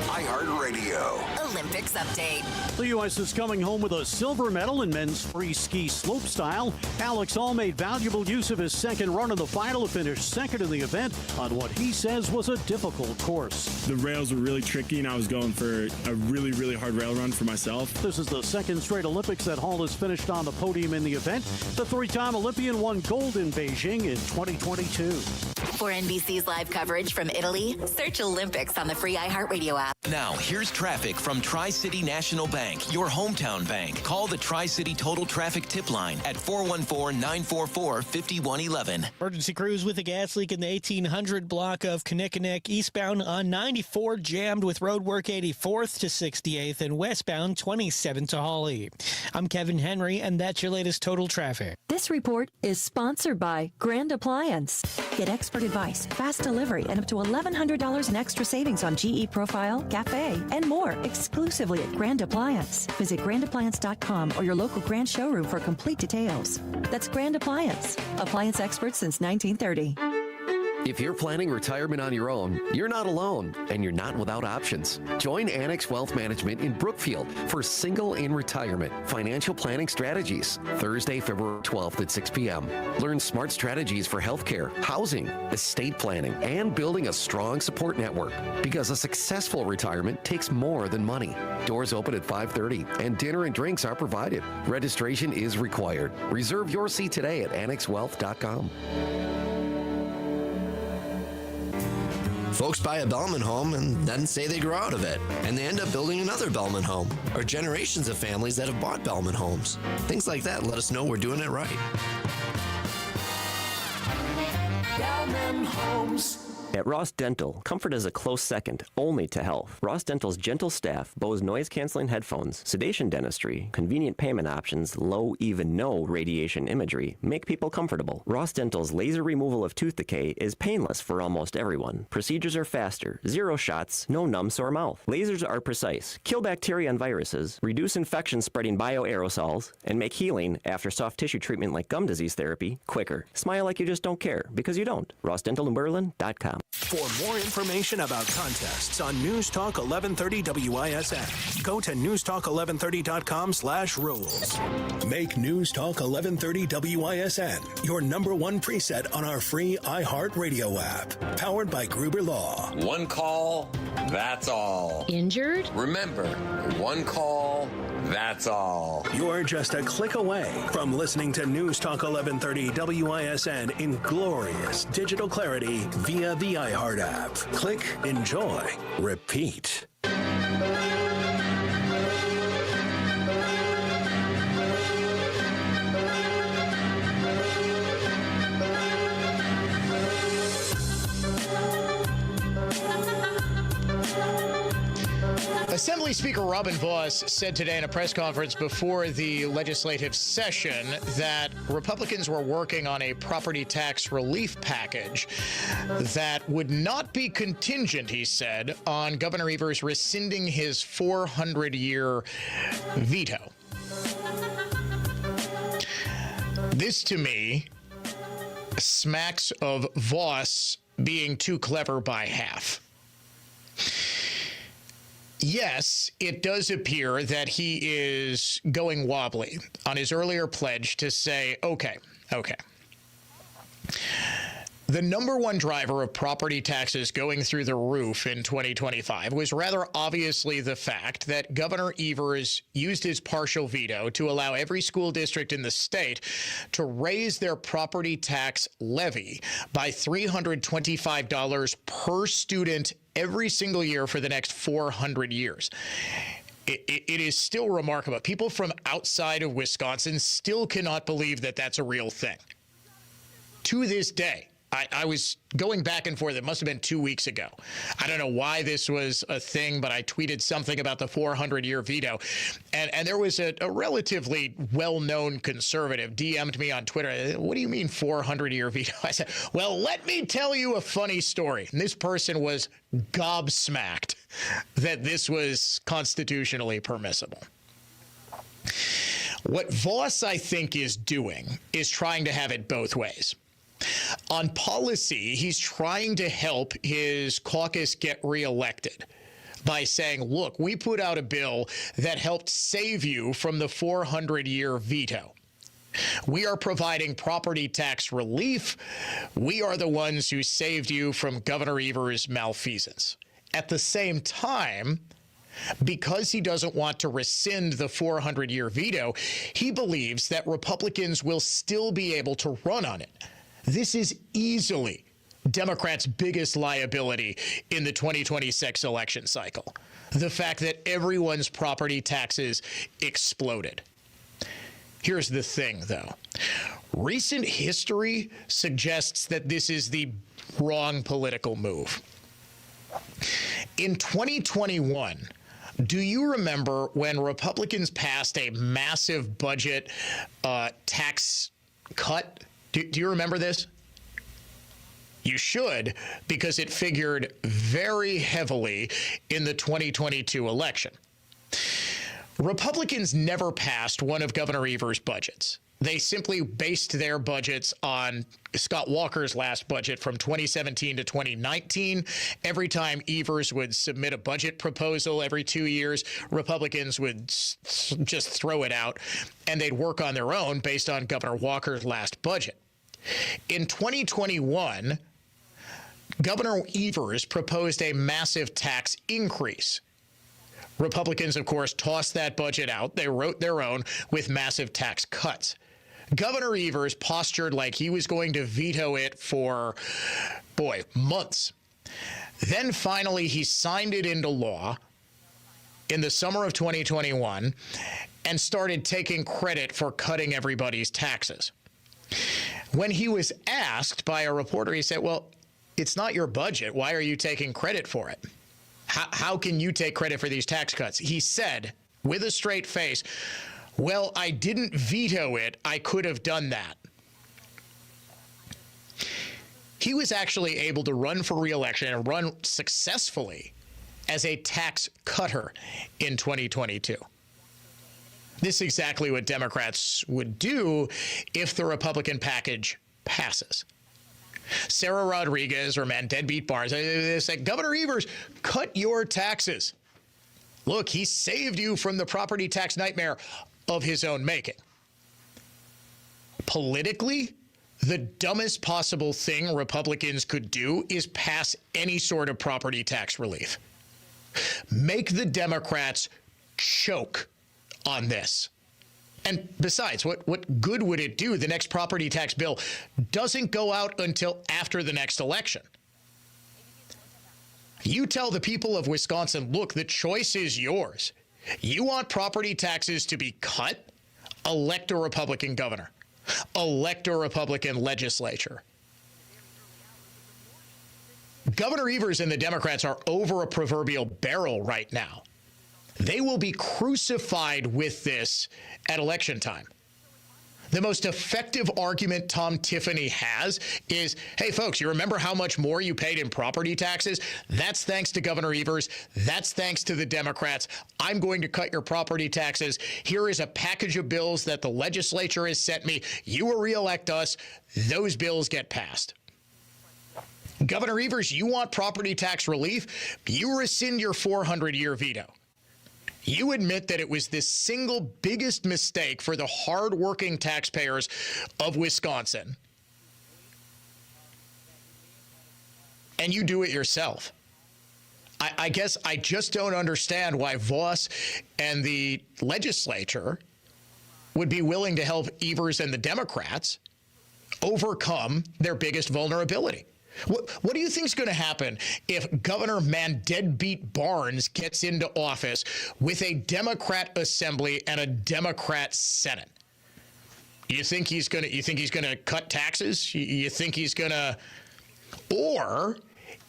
iHeartRadio. Olympics update. The U.S. is coming home with a silver medal in men's free ski slopestyle. Alex All made valuable use of his second run in the final to finish second in the event on what he says was a difficult course. The rails were really tricky, and I was going for a really, really hard rail run for myself. This is the second straight Olympics that Hall has finished on the podium in the event. The three-time Olympian won gold in Beijing in 2022. For NBC's live coverage from Italy, search Olympics on the free iHeartRadio app. Now, here's traffic from Tri-City National Bank, your hometown bank. Call the Tri-City Total Traffic Tip Line at 414-944-5111. Emergency crews with a gas leak in the 1800 block of Kinnickinnick, eastbound on 94, jammed with roadwork 84th to 68th and westbound 27 to Hawley. I'm Kevin Henry, and that's your latest total traffic. This report is sponsored by Grand Appliance. Get expert advice, fast delivery, and up to $1,100 in extra savings on GE Profile, Cafe, and more exclusively at Grand Appliance. Visit grandappliance.com or your local Grand showroom for complete details. That's Grand Appliance. Appliance experts since 1930. If you're planning retirement on your own, you're not alone, and you're not without options. Join Annex Wealth Management in Brookfield for Single in Retirement Financial Planning Strategies, Thursday, February 12th at 6 p.m. Learn smart strategies for healthcare, housing, estate planning, and building a strong support network. Because a successful retirement takes more than money. Doors open at 5:30, and dinner and drinks are provided. Registration is required. Reserve your seat today at annexwealth.com. Folks buy a Bellman home and then say they grow out of it, and they end up building another Bellman home, or generations of families that have bought Bellman homes. Things like that let us know we're doing it right. Bellman Homes. At Ross Dental, comfort is a close second, only to health. Ross Dental's gentle staff, Bose noise-canceling headphones, sedation dentistry, convenient payment options, low, even no radiation imagery make people comfortable. Ross Dental's laser removal of tooth decay is painless for almost everyone. Procedures are faster, 0 shots, no numb sore mouth. Lasers are precise, kill bacteria and viruses, reduce infection-spreading bioaerosols, and make healing after soft tissue treatment like gum disease therapy quicker. Smile like you just don't care, because you don't. RossDentalInBerlin.com. For more information about contests on News Talk 1130 WISN, go to newstalk1130.com/rules. Make News Talk 1130 WISN your #1 preset on our free iHeartRadio app, powered by Gruber Law. One call, that's all. Injured? Remember, one call, that's all. You're just a click away from listening to News Talk 1130 WISN in glorious digital clarity via the iHeart app. Click, enjoy, repeat. Assembly Speaker Robin Vos said today in a press conference before the legislative session that Republicans were working on a property tax relief package that would not be contingent, he said, on Governor Evers rescinding his 400-year veto. This, to me, smacks of Vos being too clever by half. Yes, it does appear that he is going wobbly on his earlier pledge to say, okay. The #1 driver of property taxes going through the roof in 2025 was rather obviously the fact that Governor Evers used his partial veto to allow every school district in the state to raise their property tax levy by $325 per student every single year for the next 400 years. It is still remarkable. People from outside of Wisconsin still cannot believe that that's a real thing. To this day, I was going back and forth. It must have been 2 weeks ago. I don't know why this was a thing, but I tweeted something about the 400-year veto. And there was a relatively well-known conservative DM'd me on Twitter. What do you mean 400-year veto? I said, well, let me tell you a funny story. And this person was gobsmacked that this was constitutionally permissible. What Vos, I think, is doing is trying to have it both ways. On policy, he's trying to help his caucus get reelected by saying, look, we put out a bill that helped save you from the 400-year veto. We are providing property tax relief. We are the ones who saved you from Governor Evers' malfeasance. At the same time, because he doesn't want to rescind the 400-year veto, he believes that Republicans will still be able to run on it. This is easily Democrats' biggest liability in the 2026 election cycle. The fact that everyone's property taxes exploded. Here's the thing, though. Recent history suggests that this is the wrong political move. In 2021, do you remember when Republicans passed a massive budget tax cut? Do you remember this? You should, because it figured very heavily in the 2022 election. Republicans never passed one of Governor Evers' budgets. They simply based their budgets on Scott Walker's last budget from 2017 to 2019. Every time Evers would submit a budget proposal every 2 years, Republicans would just throw it out, and they'd work on their own based on Governor Walker's last budget. In 2021, Governor Evers proposed a massive tax increase. Republicans, of course, tossed that budget out. They wrote their own with massive tax cuts. Governor Evers postured like he was going to veto it for, months. Then finally, he signed it into law in the summer of 2021 and started taking credit for cutting everybody's taxes. When he was asked by a reporter, he said, well, it's not your budget. Why are you taking credit for it? How can you take credit for these tax cuts? He said, with a straight face, well, I didn't veto it. I could have done that. He was actually able to run for re-election and run successfully as a tax cutter in 2022. This is exactly what Democrats would do if the Republican package passes. Sarah Rodriguez or Deadbeat Barnes, they said, Governor Evers, cut your taxes. Look, he saved you from the property tax nightmare of his own making. Politically, the dumbest possible thing Republicans could do is pass any sort of property tax relief. Make the Democrats choke on this. And besides, what good would it do? The next property tax bill doesn't go out until after the next election. You tell the people of Wisconsin, look, the choice is yours. You want property taxes to be cut? Elect a Republican governor. Elect a Republican legislature. Governor Evers and the Democrats are over a proverbial barrel right now. They will be crucified with this at election time. The most effective argument Tom Tiffany has is, hey, folks, you remember how much more you paid in property taxes? That's thanks to Governor Evers. That's thanks to the Democrats. I'm going to cut your property taxes. Here is a package of bills that the legislature has sent me. You will reelect us. Those bills get passed. Governor Evers, you want property tax relief? You rescind your 400-year veto. You admit that it was the single biggest mistake for the hardworking taxpayers of Wisconsin. And you do it yourself. I guess I just don't understand why Vos and the legislature would be willing to help Evers and the Democrats overcome their biggest vulnerability. What do you think is going to happen if Governor Deadbeat Barnes gets into office with a Democrat Assembly and a Democrat Senate? You think he's going to cut taxes? You think he's going to Or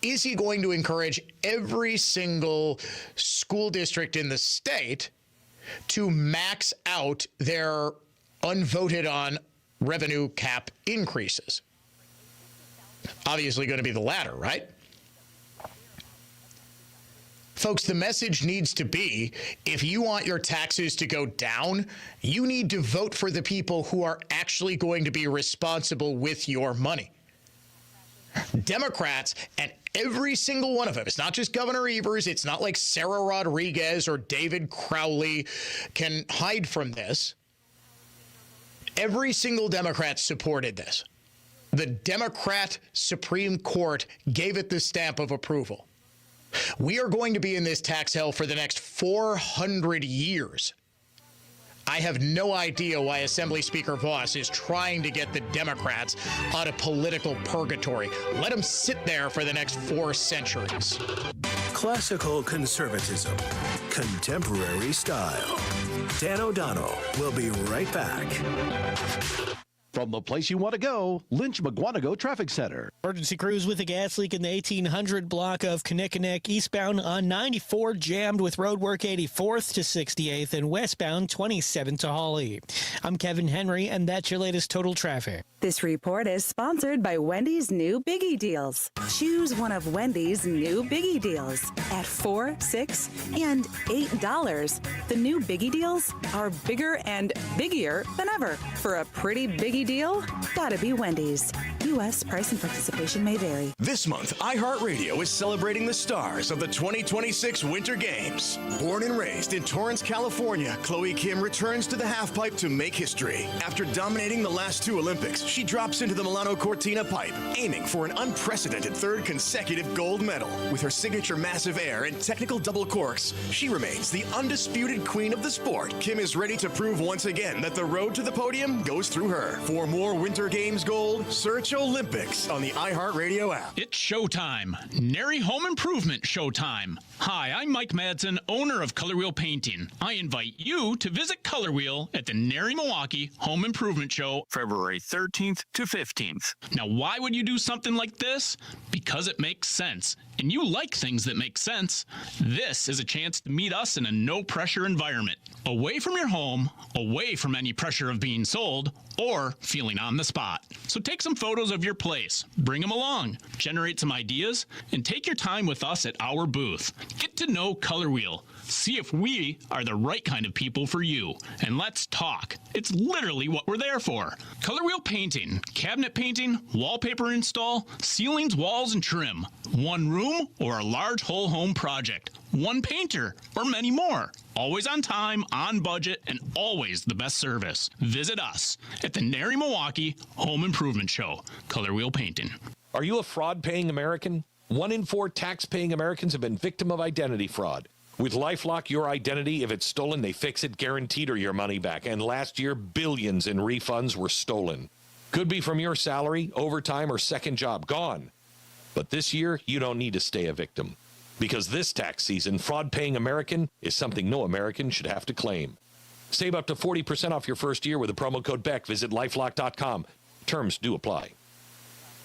is he going to encourage every single school district in the state to max out their unvoted on revenue cap increases? Obviously going to be the latter, right? Folks, the message needs to be, if you want your taxes to go down, you need to vote for the people who are actually going to be responsible with your money. Democrats, and every single one of them, it's not just Governor Evers, it's not like Sarah Rodriguez or David Crowley can hide from this. Every single Democrat supported this. The Democrat Supreme Court gave it the stamp of approval. We are going to be in this tax hell for the next 400 years. I have no idea why Assembly Speaker Vos is trying to get the Democrats out of political purgatory. Let them sit there for the next 4 centuries. Classical conservatism, contemporary style. Dan O'Donnell will be right back. From the place you want to go, Lynch McGuanago Traffic Center. Emergency crews with a gas leak in the 1800 block of Kinnickinnick eastbound on 94 jammed with roadwork 84th to 68th and westbound 27 to Hawley. I'm Kevin Henry, and that's your latest total traffic. This report is sponsored by Wendy's new Biggie Deals. Choose one of Wendy's new Biggie Deals at $4, $6, and $8. The new Biggie Deals are bigger and biggier than ever. For a pretty Biggie deal, gotta be Wendy's. U.S. price and participation may vary. This month, iHeartRadio is celebrating the stars of the 2026 Winter Games. Born and raised in Torrance, California, Chloe Kim returns to the halfpipe to make history. After dominating the last 2 Olympics, she drops into the Milano Cortina pipe, aiming for an unprecedented 3rd consecutive gold medal. With her signature massive air and technical double corks, she remains the undisputed queen of the sport. Kim is ready to prove once again that the road to the podium goes through her. For more Winter Games gold, search Olympics on the iHeartRadio app. It's showtime. Nary Home Improvement showtime. Hi, I'm Mike Madsen, owner of Color Wheel Painting. I invite you to visit Color Wheel at the Nary Milwaukee Home Improvement Show, February 13th to 15th. Now, why would you do something like this? Because it makes sense. And you like things that make sense. This is a chance to meet us in a no-pressure environment. Away from your home, away from any pressure of being sold, or feeling on the spot. So take some photos of your place, bring them along, generate some ideas, and take your time with us at our booth. Get to know Color Wheel. See if we are the right kind of people for you. And let's talk. It's literally what we're there for. Color Wheel Painting, cabinet painting, wallpaper install, ceilings, walls, and trim. One room or a large whole home project. One painter or many more. Always on time, on budget, and always the best service. Visit us at the Nary Milwaukee Home Improvement Show. Color Wheel Painting. Are you a fraud-paying American? 1 in 4 tax-paying Americans have been victim of identity fraud. With LifeLock, your identity, if it's stolen, they fix it guaranteed or your money back. And last year, billions in refunds were stolen. Could be from your salary, overtime, or second job. Gone. But this year, you don't need to stay a victim. Because this tax season, fraud-paying American is something no American should have to claim. Save up to 40% off your first year with the promo code BECK. Visit LifeLock.com. Terms do apply.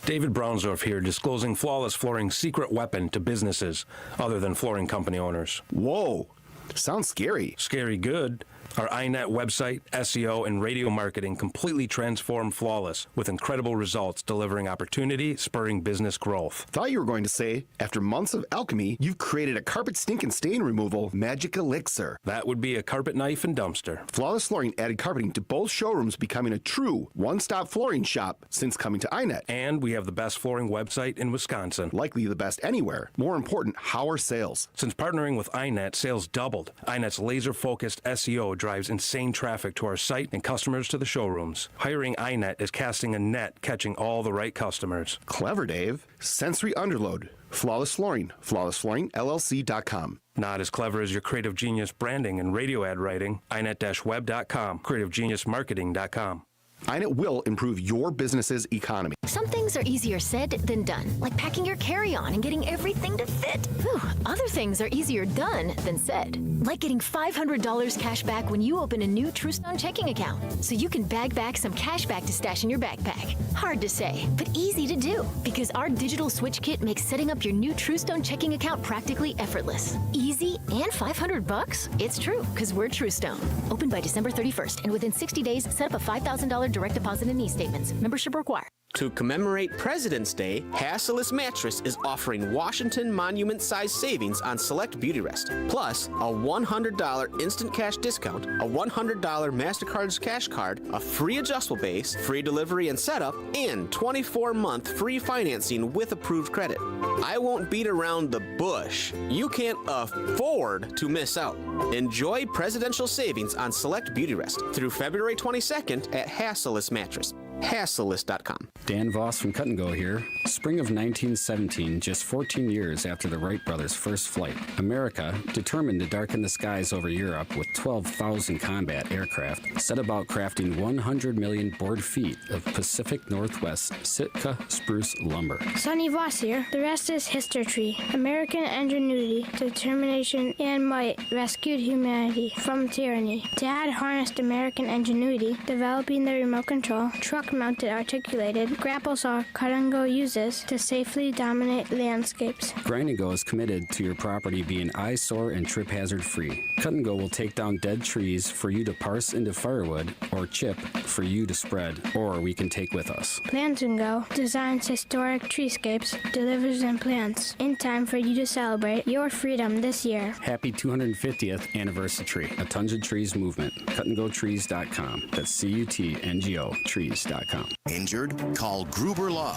David Brownsdorf here, disclosing Flawless Flooring's secret weapon to businesses other than flooring company owners. Whoa, sounds scary. Scary good. Our iNet website, SEO, and radio marketing completely transformed Flawless with incredible results, delivering opportunity, spurring business growth. Thought you were going to say, after months of alchemy, you've created a carpet stink and stain removal magic elixir. That would be a carpet knife and dumpster. Flawless Flooring added carpeting to both showrooms, becoming a true one-stop flooring shop since coming to iNet. And we have the best flooring website in Wisconsin. Likely the best anywhere. More important, how are sales? Since partnering with iNet, sales doubled. iNet's laser-focused SEO drives insane traffic to our site and customers to the showrooms. Hiring iNet is casting a net, catching all the right customers. Clever, Dave. Sensory Underload. Flawless Flooring. FlawlessFlooringLLC.com. Not as clever as your creative genius branding and radio ad writing. iNet-web.com. CreativeGeniusMarketing.com. INET will improve your business's economy. Some things are easier said than done, like packing your carry-on and getting everything to fit. Whew. Other things are easier done than said, like getting $500 cash back when you open a new TrueStone checking account, so you can bag back some cash back to stash in your backpack. Hard to say, but easy to do, because our digital switch kit makes setting up your new TrueStone checking account practically effortless. Easy and $500? It's true, because we're TrueStone. Open by December 31st, and within 60 days, set up a $5,000 direct deposit and e-statements. Membership required. To commemorate President's Day, Hasselus Mattress is offering Washington Monument-size savings on select Beauty Rest, plus a $100 instant cash discount, a $100 MasterCard's cash card, a free adjustable base, free delivery and setup, and 24-month free financing with approved credit. I won't beat around the bush. You can't afford to miss out. Enjoy presidential savings on select Beauty Rest through February 22nd at Hasselus Mattress. Hasselus.com. Dan Voss from Cut and Go here. Spring of 1917, just 14 years after the Wright brothers' first flight, America, determined to darken the skies over Europe with 12,000 combat aircraft, set about crafting 100 million board feet of Pacific Northwest Sitka spruce lumber. Sonny Voss here. The rest is history. American ingenuity, determination, and might rescued humanity from tyranny. Dad harnessed American ingenuity, developing the remote control, truck-mounted articulated grapple saw Cut and Go uses to safely dominate landscapes. Grind and Go is committed to your property being eyesore and trip hazard free. Cut and Go will take down dead trees for you to parse into firewood or chip for you to spread, or we can take with us. Plants and Go designs historic treescapes, delivers and plants in time for you to celebrate your freedom this year. Happy 250th anniversary. A Tons of Trees movement. CutandGoTrees.com. That's CUTNGO trees.com. Injured? Call Gruber Law.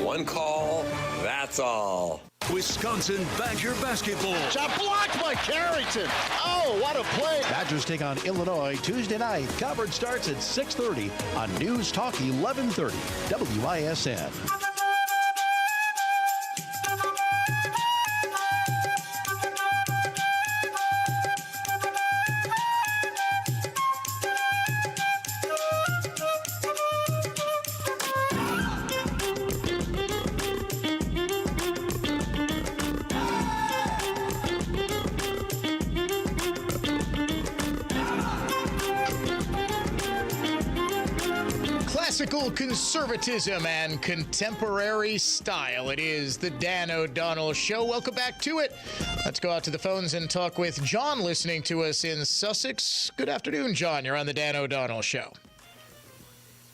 One call, that's all. Wisconsin Badger basketball. Shot blocked by Carrington. Oh, what a play. Badgers take on Illinois Tuesday night. Coverage starts at 6:30 on News Talk 1130 WISN. Classical conservatism and contemporary style. It is the Dan O'Donnell Show. Welcome back to it. Let's go out to the phones and talk with John, listening to us in Sussex. Good afternoon, John. You're on the Dan O'Donnell Show.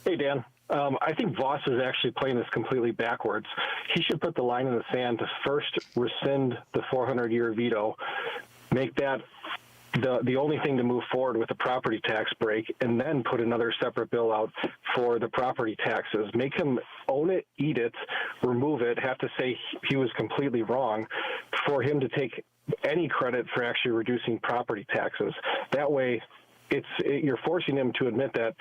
Hey, Dan. I think Voss is actually playing this completely backwards. He should put the line in the sand to first rescind the 400-year veto, make that the only thing to move forward with the property tax break, and then put another separate bill out for the property taxes. Make him own it, eat it, remove it, have to say he was completely wrong for him to take any credit for actually reducing property taxes. That way, you're forcing him to admit that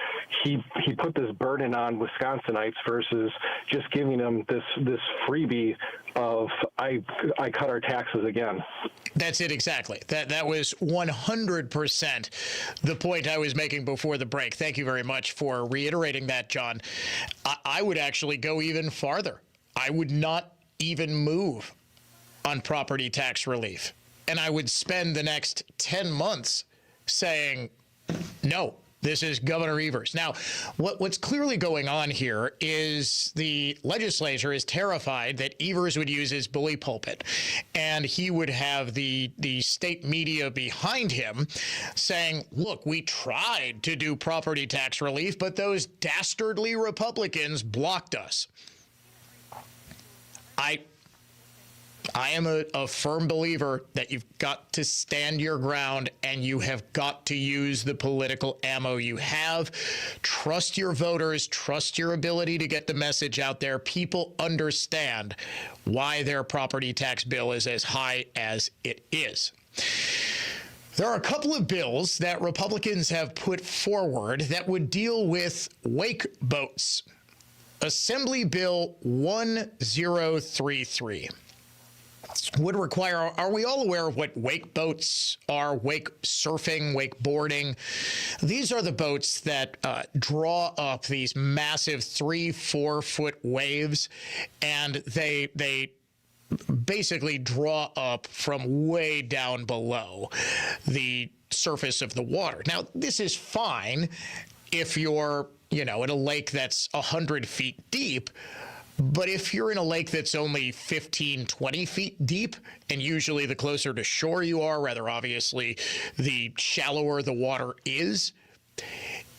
he put this burden on Wisconsinites versus just giving them this freebie of I cut our taxes again. That's it exactly. That was 100% the point I was making before the break. Thank you very much for reiterating that, John. I would actually go even farther. I would not even move on property tax relief. And I would spend the next 10 months saying, no, this is Governor Evers. Now, what's clearly going on here is the legislature is terrified that Evers would use his bully pulpit, and he would have the state media behind him saying, look, we tried to do property tax relief, but those dastardly Republicans blocked us. I am a firm believer that you've got to stand your ground and you have got to use the political ammo you have. Trust your voters. Trust your ability to get the message out there. People understand why their property tax bill is as high as it is. There are a couple of bills that Republicans have put forward that would deal with wake boats. Assembly Bill 1033. would require, are we all aware of what wake boats are, wake surfing, wake boarding? These are the boats that draw up these massive 3-4 foot waves, and they basically draw up from way down below the surface of the water. Now, this is fine if you're, in a lake that's 100 feet deep. But if you're in a lake that's only 15, 20 feet deep, and usually the closer to shore you are, rather obviously, the shallower the water is,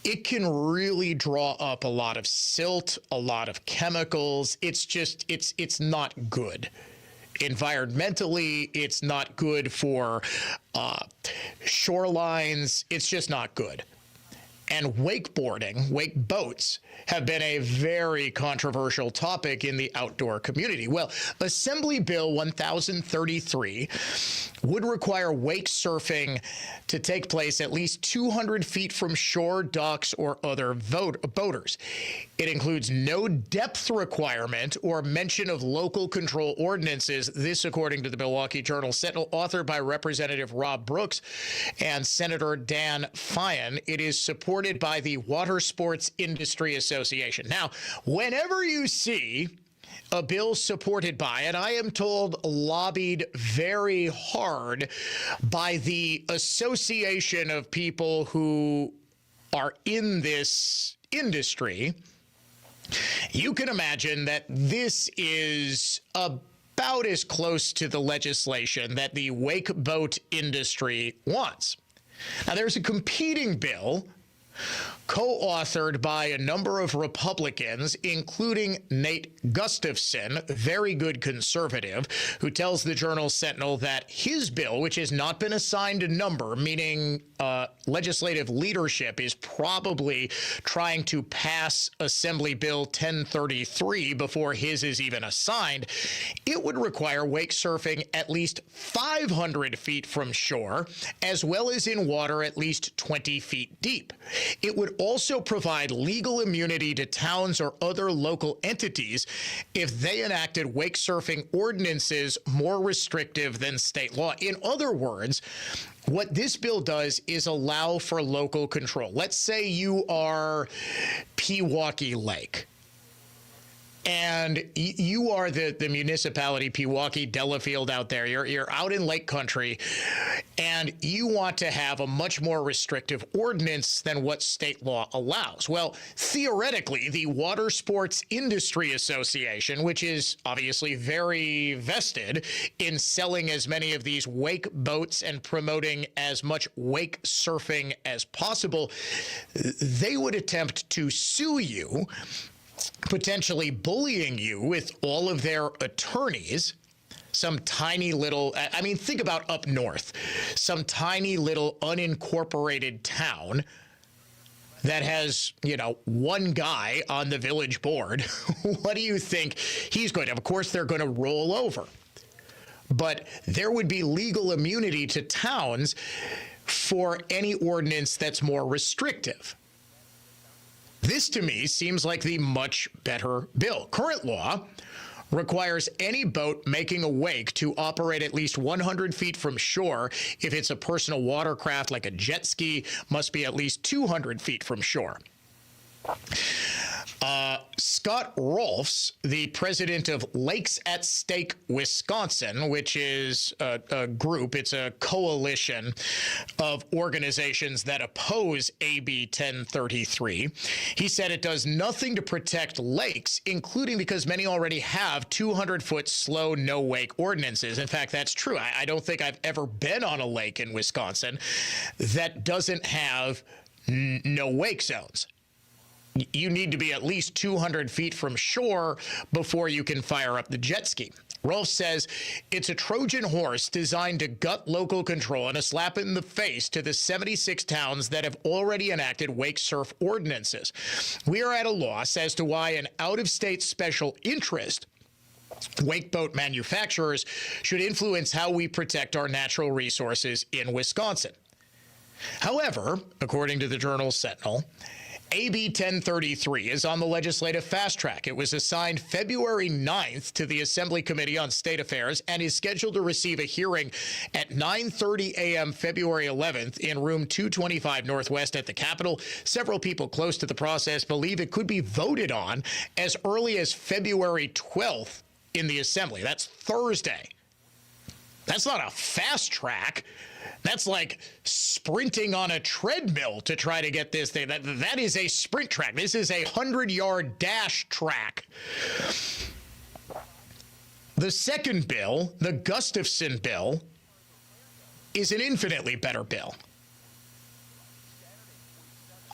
it can really draw up a lot of silt, a lot of chemicals. It's just, it's not good. Environmentally, it's not good for shorelines. It's just not good. And wakeboarding, wake boats, have been a very controversial topic in the outdoor community. Well, Assembly Bill 1033 would require wake surfing to take place at least 200 feet from shore, docks, or other boaters. It includes no depth requirement or mention of local control ordinances. This, according to the Milwaukee Journal Sentinel, authored by Representative Rob Brooks and Senator Dan Fine. It is supported by the Water Sports Industry Association. Now, whenever you see a bill supported by, and I am told lobbied very hard by the association of people who are in this industry, you can imagine that this is about as close to the legislation that the wake boat industry wants. Now, there's a competing bill co-authored by a number of Republicans, including Nate Gustafson, very good conservative, who tells the Journal Sentinel that his bill, which has not been assigned a number, meaning legislative leadership is probably trying to pass Assembly Bill 1033 before his is even assigned, it would require wake surfing at least 500 feet from shore, as well as in water at least 20 feet deep. It would also provide legal immunity to towns or other local entities if they enacted wake surfing ordinances more restrictive than state law. In other words, what this bill does is allow for local control. Let's say you are Pewaukee Lake, and you are the municipality, Pewaukee, Delafield out there. You're out in Lake Country, and you want to have a much more restrictive ordinance than what state law allows. Well, theoretically, the Water Sports Industry Association, which is obviously very vested in selling as many of these wake boats and promoting as much wake surfing as possible, they would attempt to sue you, potentially bullying you with all of their attorneys. Some tiny little, I mean, think about up north, some tiny little unincorporated town that has, one guy on the village board. What do you think he's going to have? Of course, they're going to roll over. But there would be legal immunity to towns for any ordinance that's more restrictive. This, to me, seems like the much better bill. Current law requires any boat making a wake to operate at least 100 feet from shore. If it's a personal watercraft like a jet ski, must be at least 200 feet from shore. Scott Rolfs, the president of Lakes at Stake Wisconsin, which is a group, it's a coalition of organizations that oppose AB 1033. He said it does nothing to protect lakes, including because many already have 200-foot slow no-wake ordinances. In fact, that's true. I don't think I've ever been on a lake in Wisconsin that doesn't have no-wake zones. You need to be at least 200 feet from shore before you can fire up the jet ski. Rolf says it's a Trojan horse designed to gut local control and a slap in the face to the 76 towns that have already enacted wake surf ordinances. We are at a loss as to why an out-of-state special interest, wake boat manufacturers, should influence how we protect our natural resources in Wisconsin. However, according to the Journal Sentinel, AB 1033 is on the legislative fast track. It was assigned February 9th to the Assembly Committee on State Affairs and is scheduled to receive a hearing at 9:30 a.m. February 11th in room 225 Northwest at the Capitol. Several people close to the process believe it could be voted on as early as February 12th in the Assembly. That's Thursday. That's not a fast track. That's like sprinting on a treadmill to try to get this thing. That is a sprint track. This is a 100-yard dash track. The second bill, the Gustafson bill, is an infinitely better bill.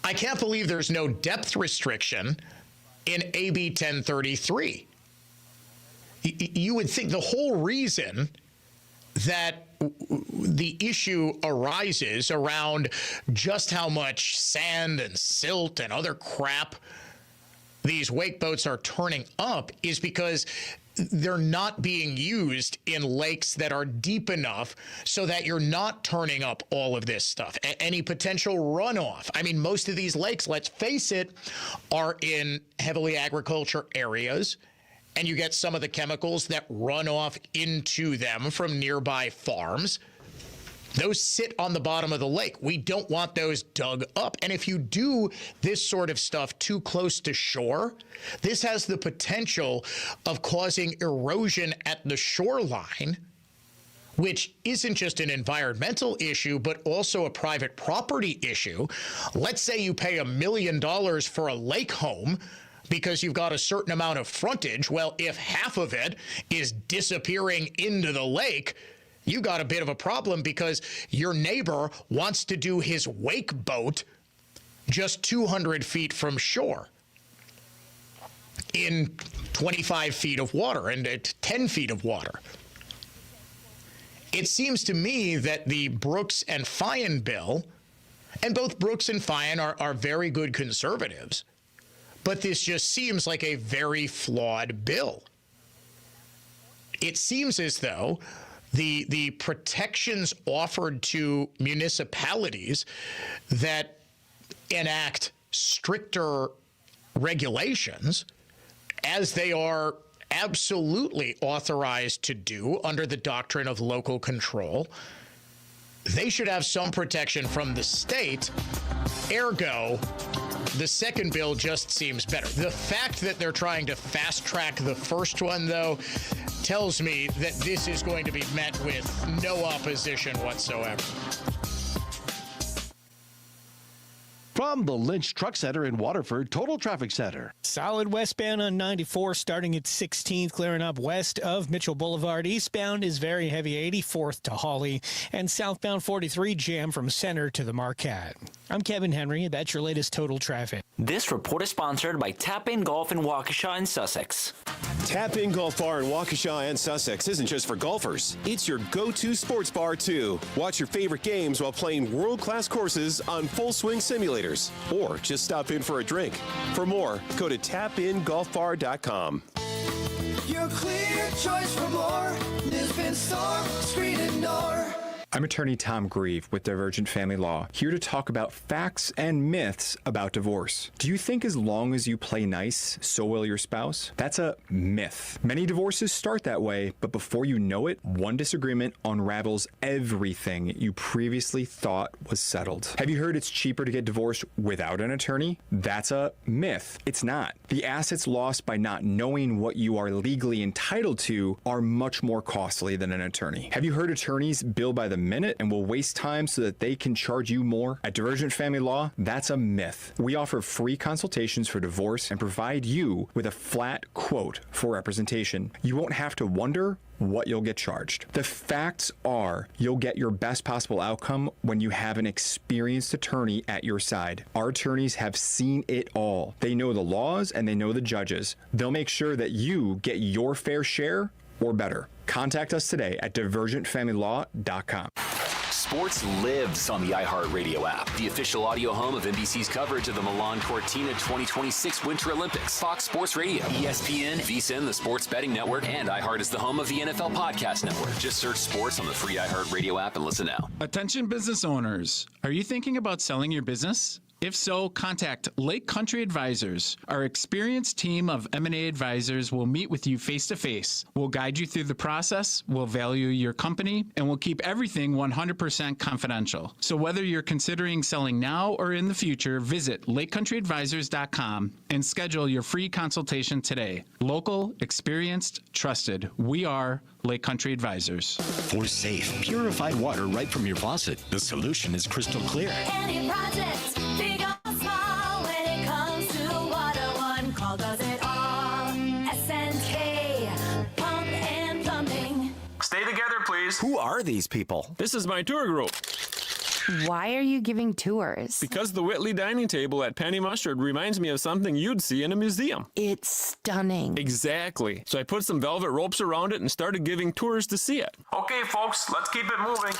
I can't believe there's no depth restriction in AB 1033. You would think the whole reason that the issue arises around just how much sand and silt and other crap these wake boats are turning up is because they're not being used in lakes that are deep enough so that you're not turning up all of this stuff. Any potential runoff. I mean, most of these lakes, let's face it, are in heavily agriculture areas. And you get some of the chemicals that run off into them from nearby farms. Those sit on the bottom of the lake. We don't want those dug up. And if you do this sort of stuff too close to shore, this has the potential of causing erosion at the shoreline, which isn't just an environmental issue, but also a private property issue. Let's say you pay $1 million for a lake home because you've got a certain amount of frontage. Well, if half of it is disappearing into the lake, you got a bit of a problem because your neighbor wants to do his wake boat just 200 feet from shore in 25 feet of water and 10 feet of water. It seems to me that the Brooks and Fine bill, and both Brooks and Fine are very good conservatives, but this just seems like a very flawed bill. It seems as though the protections offered to municipalities that enact stricter regulations, as they are absolutely authorized to do under the doctrine of local control, they should have some protection from the state. Ergo, the second bill just seems better. The fact that they're trying to fast track the first one, though, tells me that this is going to be met with no opposition whatsoever. From the Lynch Truck Center in Waterford Total Traffic Center. Solid westbound on 94 starting at 16th, clearing up west of Mitchell Boulevard. Eastbound is very heavy 84th to Hawley, and southbound 43 jam from Center to the Marquette. I'm Kevin Henry. That's your latest total traffic. This report is sponsored by Tap In Golf in Waukesha and Sussex. Tap In Golf Bar in Waukesha and Sussex isn't just for golfers. It's your go-to sports bar, too. Watch your favorite games while playing world-class courses on Full Swing simulators. Or just stop in for a drink. For more, go to tapingolfbar.com. Your clear choice for more. Lisbon Store, screen and door. I'm attorney Tom Grieve with Divergent Family Law, here to talk about facts and myths about divorce. Do you think as long as you play nice, so will your spouse? That's a myth. Many divorces start that way, but before you know it, one disagreement unravels everything you previously thought was settled. Have you heard it's cheaper to get divorced without an attorney? That's a myth. It's not. The assets lost by not knowing what you are legally entitled to are much more costly than an attorney. Have you heard attorneys bill by the minute and will waste time so that they can charge you more? At Divergent Family Law, that's a myth. We offer free consultations for divorce and provide you with a flat quote for representation. You won't have to wonder what you'll get charged. The facts are you'll get your best possible outcome when you have an experienced attorney at your side. Our attorneys have seen it all. They know the laws and they know the judges. They'll make sure that you get your fair share or better. Contact us today at divergentfamilylaw.com. Sports lives on the iHeartRadio app, the official audio home of NBC's coverage of the Milan Cortina 2026 Winter Olympics. Fox Sports Radio, ESPN, VSiN, the Sports Betting Network, and iHeart is the home of the NFL Podcast Network. Just search sports on the free iHeartRadio app and listen now. Attention business owners. Are you thinking about selling your business? If so, contact Lake Country Advisors. Our experienced team of M&A advisors will meet with you face-to-face. We'll guide you through the process, we'll value your company, and we'll keep everything 100% confidential. So whether you're considering selling now or in the future, visit lakecountryadvisors.com and schedule your free consultation today. Local, experienced, trusted. We are Lake Country Advisors. For safe, purified water right from your faucet, the solution is crystal clear. Any project, big or small, when it comes to water, one call does it all. SNK, pump and plumbing. Stay together, please. Who are these people? This is my tour group. Why are you giving tours? Because the Whitley dining table at Penny Mustard reminds me of something you'd see in a museum. It's stunning. Exactly. So I put some velvet ropes around it and started giving tours to see it. Okay, folks, let's keep it moving.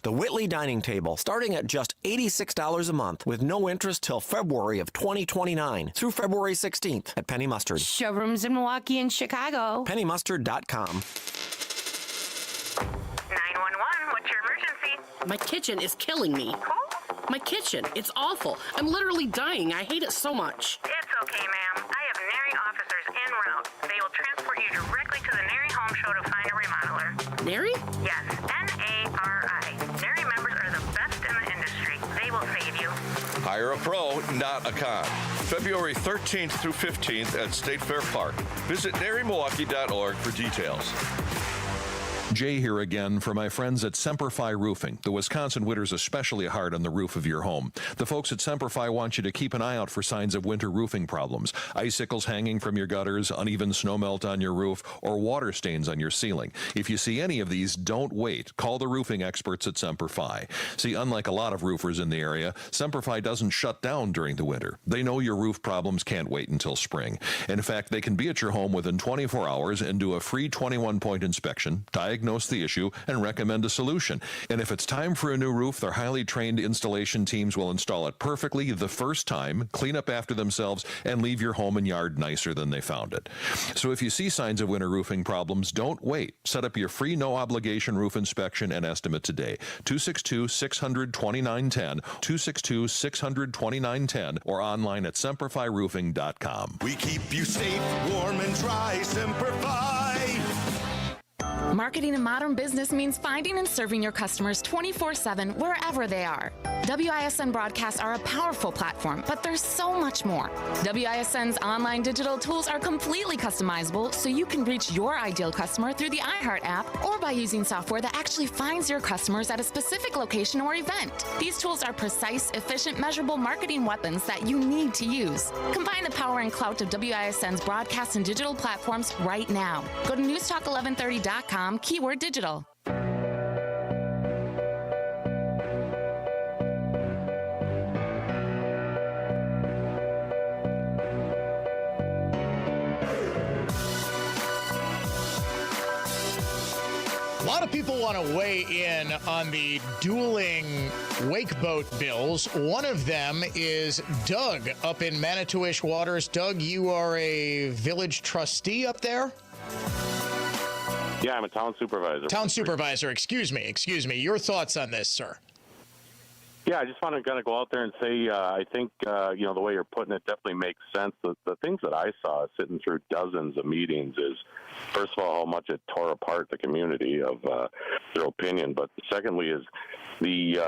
The Whitley dining table, starting at just $86 a month with no interest till February of 2029 through February 16th at Penny Mustard. Showrooms in Milwaukee and Chicago. PennyMustard.com. 911, what's your emergency? My kitchen is killing me. Who? My kitchen. It's awful. I'm literally dying. I hate it so much. It's okay, ma'am. I have NARI officers en route. They will transport you directly to the NARI Home Show to find a remodeler. NARI? Yes, N-A-R-I. NARI members are the best in the industry. They will save you. Hire a pro, not a con. February 13th through 15th at State Fair Park. Visit NARIMilwaukee.org for details. Jay here again for my friends at Semperfi Roofing. The Wisconsin winter's especially hard on the roof of your home. The folks at Semperfi want you to keep an eye out for signs of winter roofing problems. Icicles hanging from your gutters, uneven snowmelt on your roof, or water stains on your ceiling. If you see any of these, don't wait. Call the roofing experts at Semperfi. See, unlike a lot of roofers in the area, Semperfi doesn't shut down during the winter. They know your roof problems can't wait until spring. In fact, they can be at your home within 24 hours and do a free 21-point inspection, diagnose the issue, and recommend a solution. And if it's time for a new roof, their highly trained installation teams will install it perfectly the first time, clean up after themselves, and leave your home and yard nicer than they found it. So if you see signs of winter roofing problems, don't wait. Set up your free no-obligation roof inspection and estimate today. 262-600-2910, 262-600-2910, or online at semperfiroofing.com. We keep you safe, warm, and dry. Semperfi. Marketing in modern business means finding and serving your customers 24/7 wherever they are. WISN broadcasts are a powerful platform, but there's so much more. WISN's online digital tools are completely customizable, so you can reach your ideal customer through the iHeart app or by using software that actually finds your customers at a specific location or event. These tools are precise, efficient, measurable marketing weapons that you need to use. Combine the power and clout of WISN's broadcast and digital platforms right now. Go to newstalk1130.com, keyword digital. A lot of people want to weigh in on the dueling wake boat bills. One of them is Doug up in Manitowish Waters. Doug, you are a village trustee up there? Yeah, I'm a town supervisor. Town supervisor, excuse me. Your thoughts on this, sir? Yeah, I just want to kind of go out there and say, I think, the way you're putting it definitely makes sense. The things that I saw sitting through dozens of meetings is, first of all, how much it tore apart the community of their opinion. But secondly is the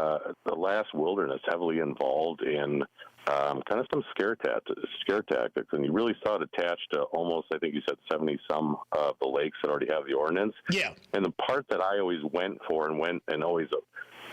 last wilderness heavily involved in kind of some scare tactics. And you really saw it attached to almost, I think you said 70-some of the lakes that already have the ordinance. Yeah. And the part that I always went for and always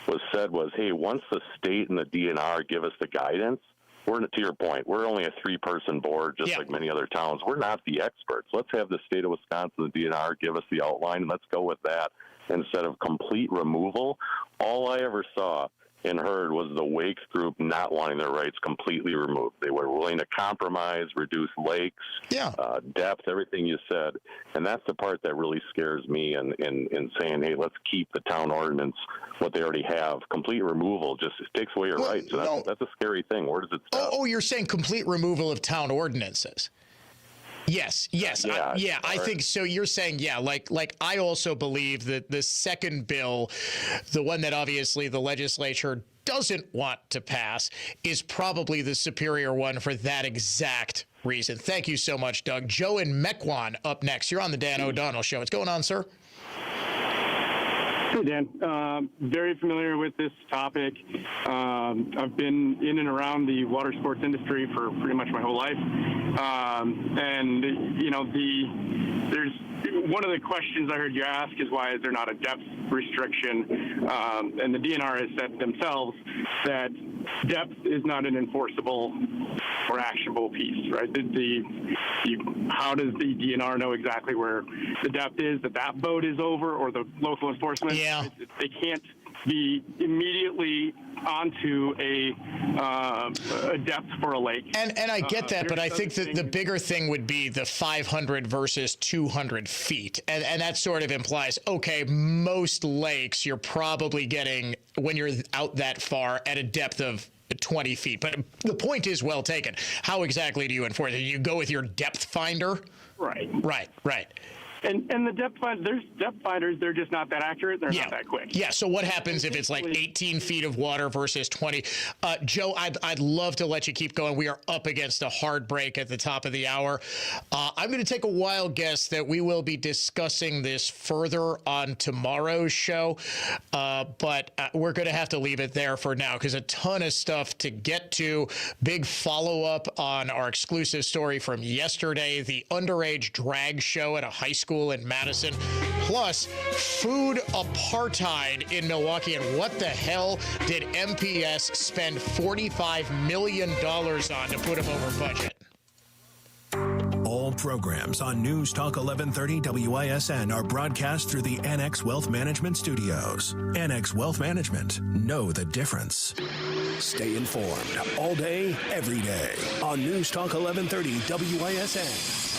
was said was, hey, once the state and the DNR give us the guidance, to your point, we're only a 3-person board, just like many other towns. We're not the experts. Let's have the state of Wisconsin, the DNR, give us the outline, and let's go with that instead of complete removal. All I ever saw and heard was the Wake group not wanting their rights completely removed. They were willing to compromise, reduce lakes, depth, everything you said. And that's the part that really scares me in saying, hey, let's keep the town ordinance, what they already have. Complete removal just takes away your rights. And that's a scary thing. Where does it stop? Oh, you're saying complete removal of town ordinances. Yes. I think so. You're saying, like I also believe that the second bill, the one that obviously the legislature doesn't want to pass is probably the superior one for that exact reason. Thank you so much, Doug. Joe in Mequon up next. You're on the Dan O'Donnell Show. What's going on, sir? Hey, Dan. Very familiar with this topic. I've been in and around the water sports industry for pretty much my whole life. And, you know, there's one of the questions I heard you ask is why is there not a depth restriction? And the DNR has said themselves that depth is not an enforceable or actionable piece, right? How does the DNR know exactly where the depth is, that boat is over, or the local enforcement? Yeah. They can't be immediately onto a depth for a lake. And I get that, but I think that the bigger thing would be the 500 versus 200 feet. And that sort of implies, okay, most lakes you're probably getting, when you're out that far, at a depth of 20 feet. But the point is well taken. How exactly do you enforce it? You go with your depth finder? Right. Right. And the there's depth finders, they're just not that accurate. They're not that quick. Yeah, so what happens if it's like 18 feet of water versus 20? Joe, I'd love to let you keep going. We are up against a hard break at the top of the hour. I'm going to take a wild guess that we will be discussing this further on tomorrow's show, but we're going to have to leave it there for now because a ton of stuff to get to. Big follow-up on our exclusive story from yesterday, the underage drag show at a high school in Madison, plus food apartheid in Milwaukee. And what the hell did MPS spend $45 million on to put them over budget? All programs on News Talk 1130 WISN are broadcast through the Annex Wealth Management Studios. Annex Wealth Management. Know the difference. Stay informed all day, every day on News Talk 1130 WISN.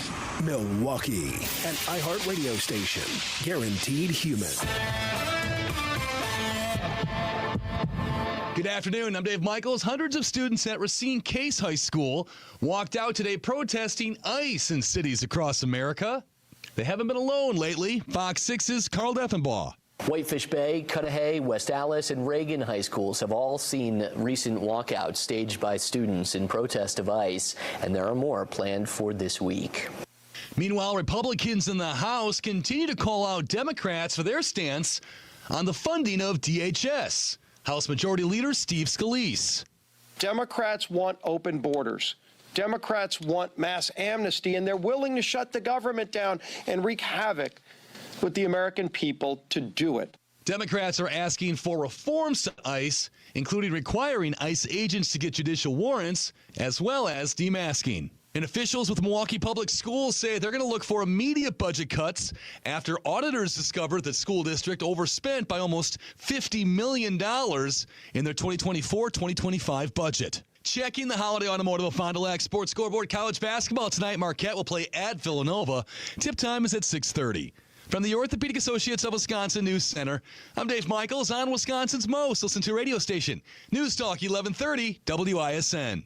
Milwaukee, an iHeartRadio station. Guaranteed human. Good afternoon. I'm Dave Michaels. Hundreds of students at Racine Case High School walked out today protesting ICE in cities across America. They haven't been alone lately. Fox 6's Carl Deffenbaugh. Whitefish Bay, Cudahy, West Allis, and Reagan high schools have all seen recent walkouts staged by students in protest of ICE, and there are more planned for this week. Meanwhile, Republicans in the House continue to call out Democrats for their stance on the funding of DHS. House Majority Leader Steve Scalise. Democrats want open borders. Democrats want mass amnesty, and they're willing to shut the government down and wreak havoc with the American people to do it. Democrats are asking for reforms to ICE, including requiring ICE agents to get judicial warrants, as well as demasking. And officials with Milwaukee Public Schools say they're going to look for immediate budget cuts after auditors discovered that school district overspent by almost $50 million in their 2024-2025 budget. Checking the holiday automotive Fond du Lac Sports Scoreboard. College basketball tonight. Marquette will play at Villanova. Tip time is at 6:30. From the Orthopedic Associates of Wisconsin News Center, I'm Dave Michaels on Wisconsin's most listened to radio station, News Talk 1130 WISN.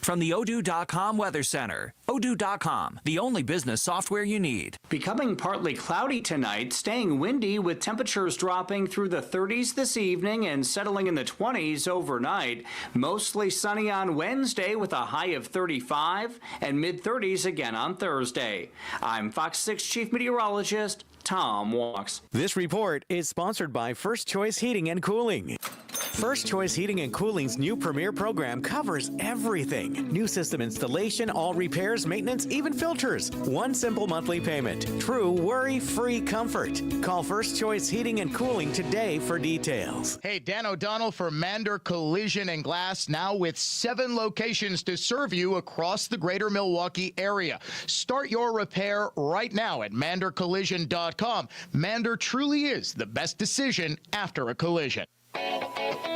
From the Odoo.com Weather Center. Odoo.com, the only business software you need. Becoming partly cloudy tonight, staying windy with temperatures dropping through the 30s this evening and settling in the 20s overnight. Mostly sunny on Wednesday with a high of 35 and mid-30s again on Thursday. I'm Fox 6 Chief Meteorologist Tom Walks. This report is sponsored by First Choice Heating and Cooling. First Choice Heating and Cooling's new Premier program covers everything. New system installation, all repairs, maintenance, even filters. One simple monthly payment. True worry-free comfort. Call First Choice Heating and Cooling today for details. Hey, Dan O'Donnell for Mander Collision and Glass, now with 7 locations to serve you across the greater Milwaukee area. Start your repair right now at mandercollision.com. Mander truly is the best decision after a collision.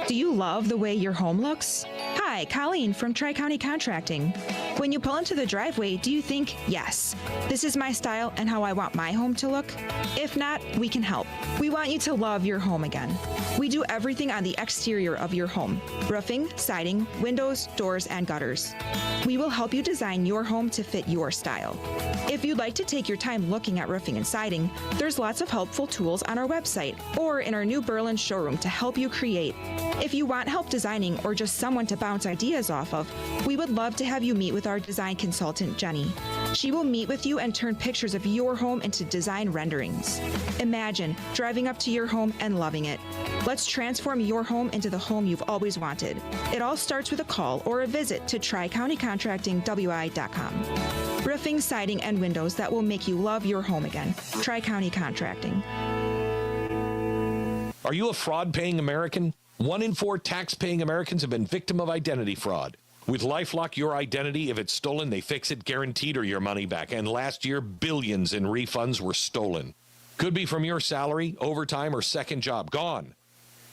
Do you love the way your home looks? Hi, Colleen from Tri-County Contracting. When you pull into the driveway, do you think, yes, this is my style and how I want my home to look? If not, we can help. We want you to love your home again. We do everything on the exterior of your home: roofing, siding, windows, doors, and gutters. We will help you design your home to fit your style. If you'd like to take your time looking at roofing and siding, there's lots of helpful tools on our website or in our new Berlin showroom to help you create. If you want help designing or just someone to bounce ideas off of, we would love to have you meet with our design consultant, Jenny. She will meet with you and turn pictures of your home into design renderings. Imagine driving up to your home and loving it. Let's transform your home into the home you've always wanted. It all starts with a call or a visit to TriCountyContractingWI.com. Roofing, siding, and windows that will make you love your home again. Tri-County Contracting. Are you a fraud-paying American? 1 in 4 tax-paying Americans have been victim of identity fraud. With LifeLock, your identity, if it's stolen, they fix it guaranteed or your money back. And last year, billions in refunds were stolen. Could be from your salary, overtime, or second job. Gone.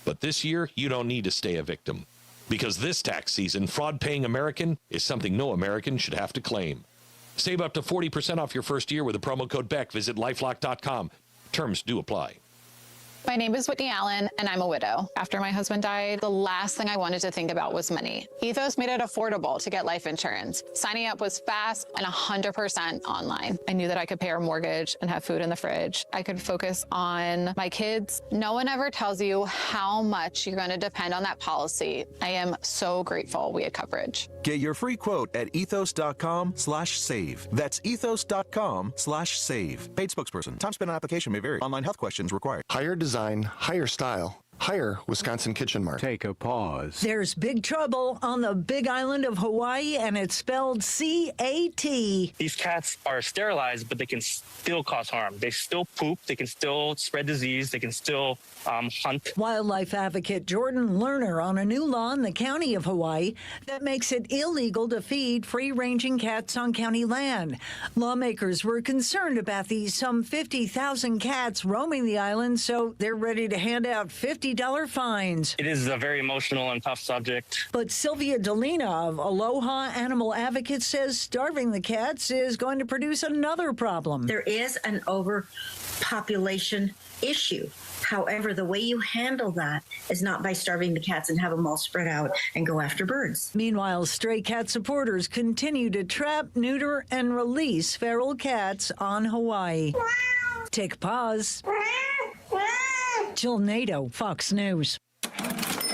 But this year, you don't need to stay a victim. Because this tax season, fraud-paying American is something no American should have to claim. Save up to 40% off your first year with the promo code BECK. Visit LifeLock.com. Terms do apply. My name is Whitney Allen, and I'm a widow. After my husband died, the last thing I wanted to think about was money. Ethos made it affordable to get life insurance. Signing up was fast and 100% online. I knew that I could pay our mortgage and have food in the fridge. I could focus on my kids. No one ever tells you how much you're going to depend on that policy. I am so grateful we had coverage. Get your free quote at ethos.com/save. That's ethos.com/save. Paid spokesperson. Time spent on application may vary. Online health questions required. Higher design, higher style. Higher Wisconsin Kitchen Mart. Take a pause. There's big trouble on the big island of Hawaii, and it's spelled C-A-T. These cats are sterilized, but they can still cause harm. They still poop. They can still spread disease. They can still hunt. Wildlife advocate Jordan Lerner on a new law in the county of Hawaii that makes it illegal to feed free-ranging cats on county land. Lawmakers were concerned about these some 50,000 cats roaming the island, so they're ready to hand out $50 fines. It is a very emotional and tough subject. But Sylvia Delina of Aloha Animal Advocates says starving the cats is going to produce another problem. There is an overpopulation issue. However, the way you handle that is not by starving the cats and have them all spread out and go after birds. Meanwhile, stray cat supporters continue to trap, neuter, and release feral cats on Hawaii. Take a pause. Jill Nato, Fox News.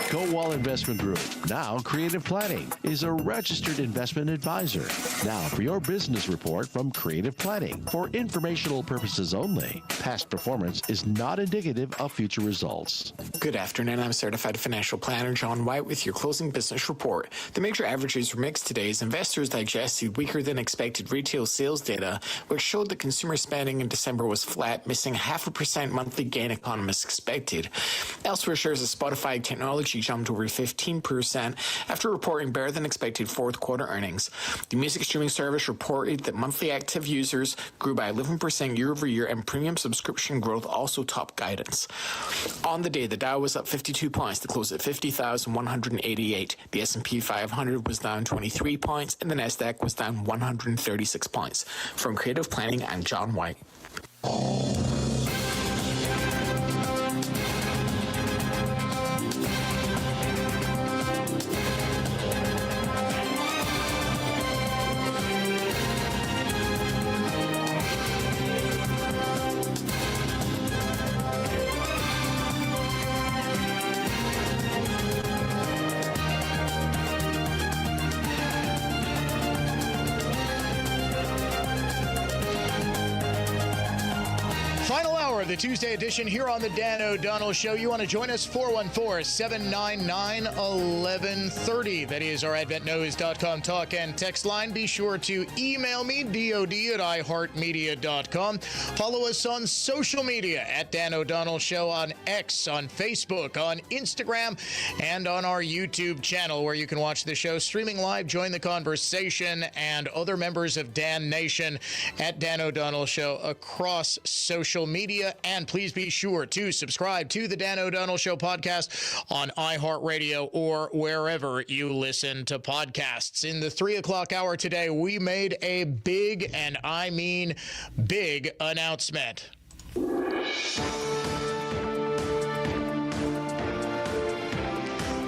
Goldwall Investment Group, now Creative Planning, is a registered investment advisor. Now for your business report from Creative Planning. For informational purposes only, past performance is not indicative of future results. Good afternoon. I'm certified financial planner John White with your closing business report. The major averages were mixed today as investors digested weaker than expected retail sales data, which showed that consumer spending in December was flat, missing 0.5% monthly gain economists expected. Elsewhere, shares of Spotify Technology jumped over 15% after reporting better than expected fourth quarter earnings. The music streaming service reported that monthly active users grew by 11% year over year, and premium subscription growth also topped guidance. On the day, the Dow was up 52 points to close at 50,188. The S&P 500 was down 23 points, and the Nasdaq was down 136 points. From Creative Planning, I'm John White. Final hour of the Tuesday edition here on the Dan O'Donnell Show. You want to join us? 414-799-1130. That is our AdventNews.com talk and text line. Be sure to email me, DOD@iHeartMedia.com. Follow us on social media at Dan O'Donnell Show on X, on Facebook, on Instagram, and on our YouTube channel where you can watch the show streaming live, join the conversation, and other members of Dan Nation at Dan O'Donnell Show across social media And please be sure to subscribe to the Dan O'Donnell Show podcast on iHeartRadio or wherever you listen to podcasts. In the 3 o'clock hour today, we made a big, and I mean big, announcement.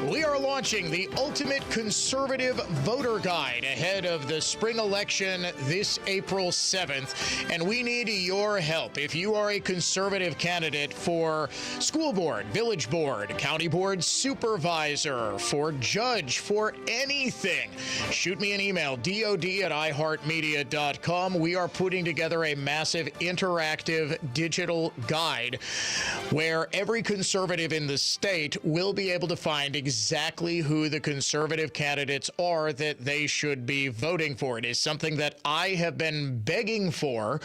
We are launching the Ultimate Conservative Voter Guide ahead of the spring election this April 7th, and we need your help. If you are a conservative candidate for school board, village board, county board supervisor, for judge, for anything, shoot me an email, dod@iheartmedia.com. We are putting together a massive interactive digital guide where every conservative in the state will be able to find exactly who the conservative candidates are that they should be voting for. It is something that I have been begging for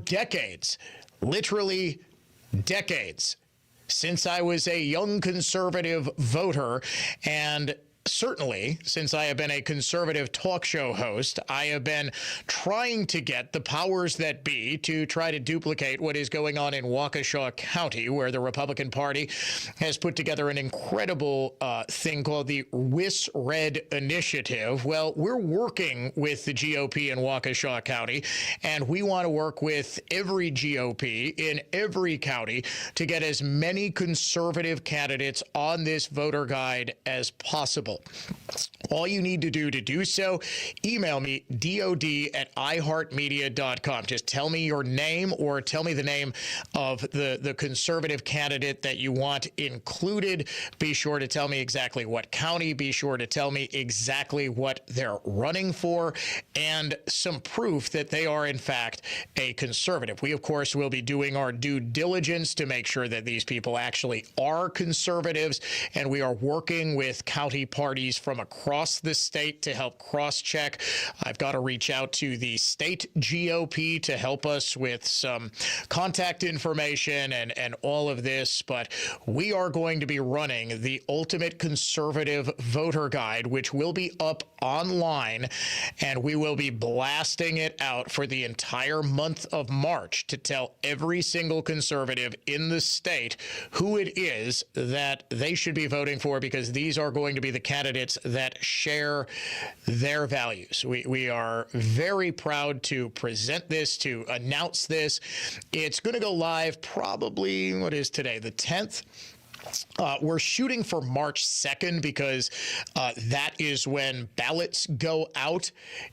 decades, literally decades, since I was a young conservative voter, and certainly, since I have been a conservative talk show host, I have been trying to get the powers that be to try to duplicate what is going on in Waukesha County, where the Republican Party has put together an incredible thing called the WIS-RED Initiative. Well, we're working with the GOP in Waukesha County, and we want to work with every GOP in every county to get as many conservative candidates on this voter guide as possible. All you need to do so, email me, dod@iheartmedia.com. Just tell me your name or tell me the name of the conservative candidate that you want included. Be sure to tell me exactly what county. Be sure to tell me exactly what they're running for and some proof that they are, in fact, a conservative. We, of course, will be doing our due diligence to make sure that these people actually are conservatives, and we are working with county parties from across the state to help cross-check. I've got to reach out to the state GOP to help us with some contact information and all of this, but we are going to be running the Ultimate Conservative Voter Guide, which will be up online, and we will be blasting it out for the entire month of March to tell every single conservative in the state who it is that they should be voting for, because these are going to be the candidates that share their values. We are very proud to present this, to announce this. It's going to go live probably, what is today, the 10th? We're shooting for March 2nd because that is when ballots go out,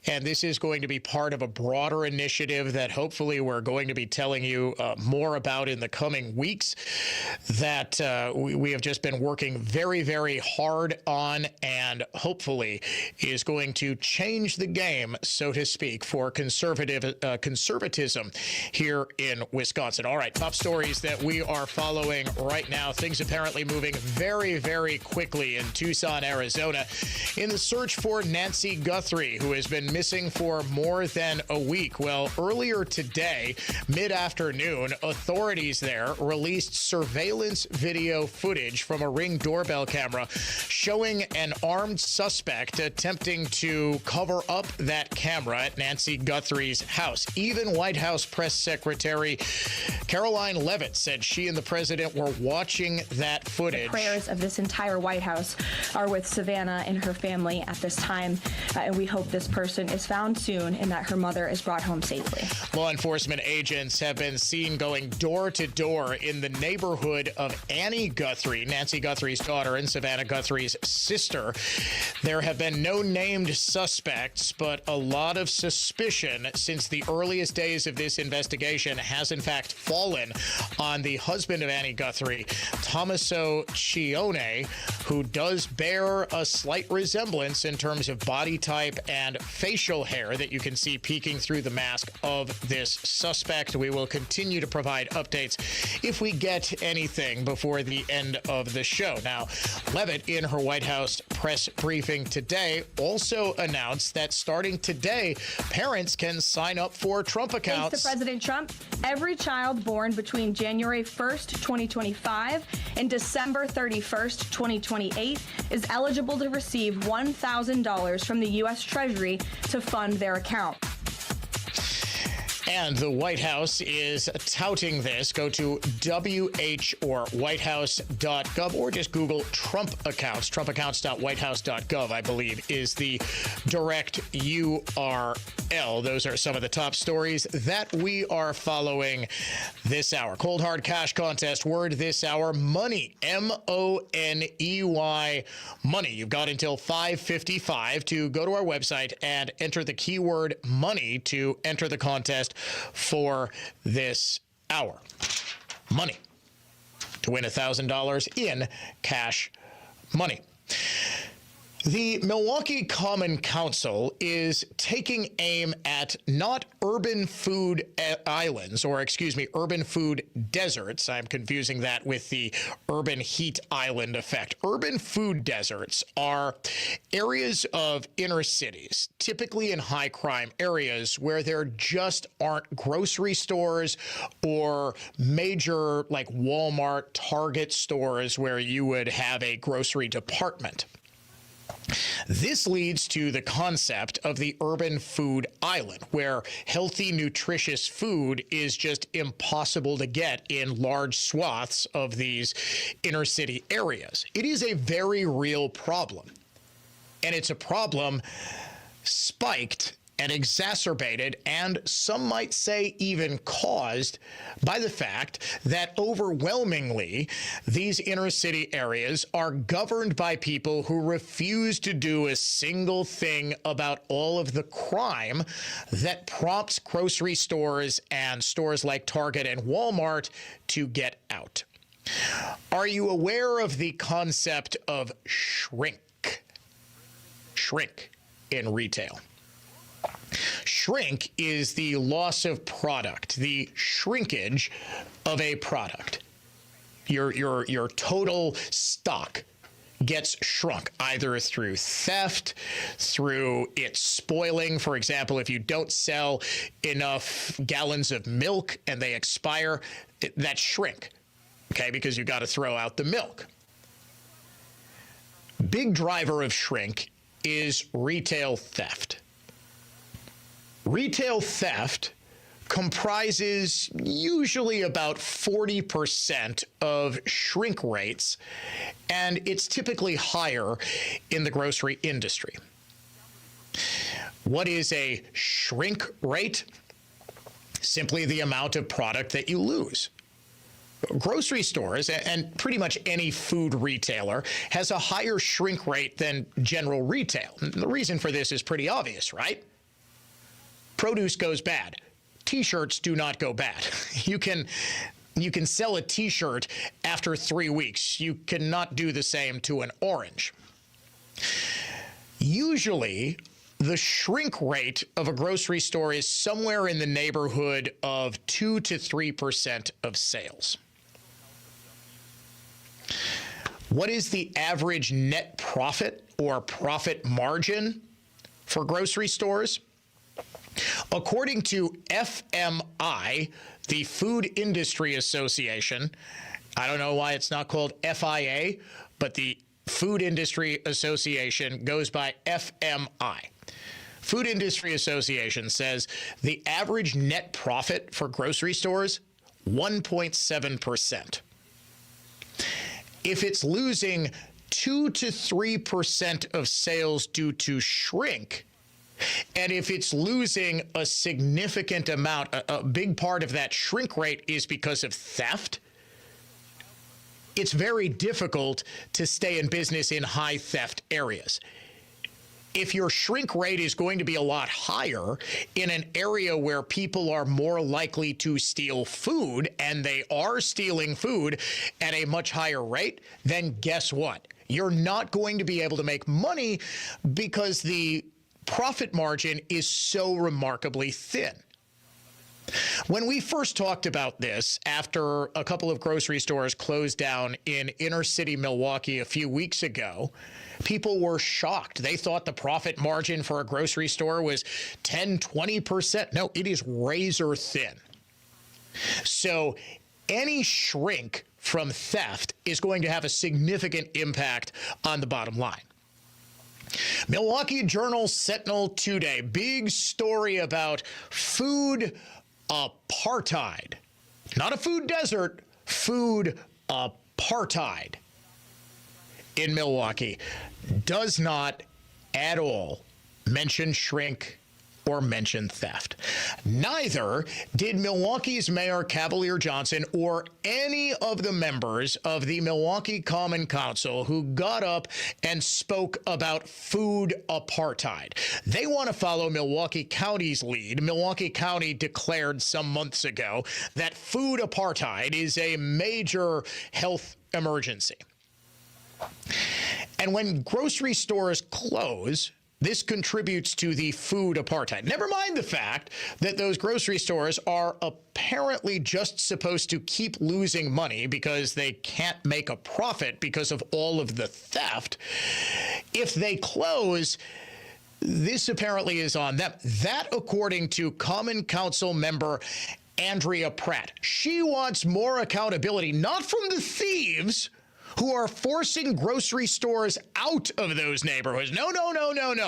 and this is going to be part of a broader initiative that hopefully we're going to be telling you more about in the coming weeks, that we have just been working very, very hard on, and hopefully is going to change the game, so to speak, for conservatism here in Wisconsin. All right, top stories that we are following right now. Things apparently moving very, very quickly in Tucson, Arizona, in the search for Nancy Guthrie, who has been missing for more than a week. Well, earlier today, mid-afternoon, authorities there released surveillance video footage from a Ring doorbell camera showing an armed suspect attempting to cover up that camera at Nancy Guthrie's house. Even White House Press Secretary Karoline Leavitt said she and the president were watching that footage. The prayers of this entire White House are with Savannah and her family at this time, and we hope this person is found soon and that her mother is brought home safely. Law enforcement agents have been seen going door to door in the neighborhood of Annie Guthrie, Nancy Guthrie's daughter and Savannah Guthrie's sister. There have been no named suspects, but a lot of suspicion since the earliest days of this investigation has in fact fallen on the husband of Annie Guthrie, Thomas Cione, who does bear a slight resemblance in terms of body type and facial hair that you can see peeking through the mask of this suspect. We will continue to provide updates if we get anything before the end of the show. Now, Leavitt, in her White House press briefing today, also announced that starting today, parents can sign up for Trump accounts. Thanks to President Trump, every child born between January 1st, 2025 and December 31st, 2028 is eligible to receive $1,000 from the U.S. Treasury to fund their account. And the White House is touting this. Go to WH or whitehouse.gov or just Google Trump accounts. Trumpaccounts.whitehouse.gov, I believe, is the direct URL. Those are some of the top stories that we are following this hour. Cold Hard Cash Contest word this hour, money, M-O-N-E-Y, money. You've got until 5:55 to go to our website and enter the keyword money to enter the contest for this hour. Money. To win $1,000 in cash money. The Milwaukee Common Council is taking aim at not urban food islands, or urban food deserts. I'm confusing that with the urban heat island effect. Urban food deserts are areas of inner cities, typically in high crime areas where there just aren't grocery stores or major like Walmart, Target stores where you would have a grocery department. This leads to the concept of the urban food island, where healthy, nutritious food is just impossible to get in large swaths of these inner city areas. It is a very real problem, and it's a problem spiked and exacerbated, and some might say even caused, by the fact that overwhelmingly these inner city areas are governed by people who refuse to do a single thing about all of the crime that prompts grocery stores and stores like Target and Walmart to get out. Are you aware of the concept of shrink? Shrink in retail. Shrink is the loss of product, the shrinkage of a product. Your total stock gets shrunk either through theft, through it spoiling. For example, if you don't sell enough gallons of milk and they expire, that's shrink, okay, because you got to throw out the milk. Big driver of shrink is retail theft. Retail theft comprises usually about 40% of shrink rates, and it's typically higher in the grocery industry. What is a shrink rate? Simply the amount of product that you lose. Grocery stores and pretty much any food retailer has a higher shrink rate than general retail. The reason for this is pretty obvious, right? Produce goes bad. T-shirts do not go bad. You can sell a T-shirt after 3 weeks. You cannot do the same to an orange. Usually, the shrink rate of a grocery store is somewhere in the neighborhood of 2 to 3% of sales. What is the average net profit or profit margin for grocery stores? According to FMI, the Food Industry Association, I don't know why it's not called FIA, but the Food Industry Association goes by FMI. Food Industry Association says the average net profit for grocery stores, 1.7%. If it's losing 2 to 3% of sales due to shrink, and if it's losing a significant amount, a big part of that shrink rate is because of theft, it's very difficult to stay in business in high theft areas. If your shrink rate is going to be a lot higher in an area where people are more likely to steal food, and they are stealing food at a much higher rate, then guess what? You're not going to be able to make money because the profit margin is so remarkably thin. When we first talked about this, after a couple of grocery stores closed down in inner city Milwaukee a few weeks ago, people were shocked. They thought the profit margin for a grocery store was 10, 20%. No, it is razor thin. So any shrink from theft is going to have a significant impact on the bottom line. Milwaukee Journal Sentinel today, big story about food apartheid. Not a food desert, food apartheid in Milwaukee does not at all mention shrink or mention theft. Neither did Milwaukee's Mayor Cavalier Johnson or any of the members of the Milwaukee Common Council who got up and spoke about food apartheid. They want to follow Milwaukee County's lead. Milwaukee County declared some months ago that food apartheid is a major health emergency. And when grocery stores close, this contributes to the food apartheid. Never mind the fact that those grocery stores are apparently just supposed to keep losing money because they can't make a profit because of all of the theft. If they close, this apparently is on them. That, according to Common Council member Andrea Pratt. She wants more accountability, not from the thieves who are forcing grocery stores out of those neighborhoods. No.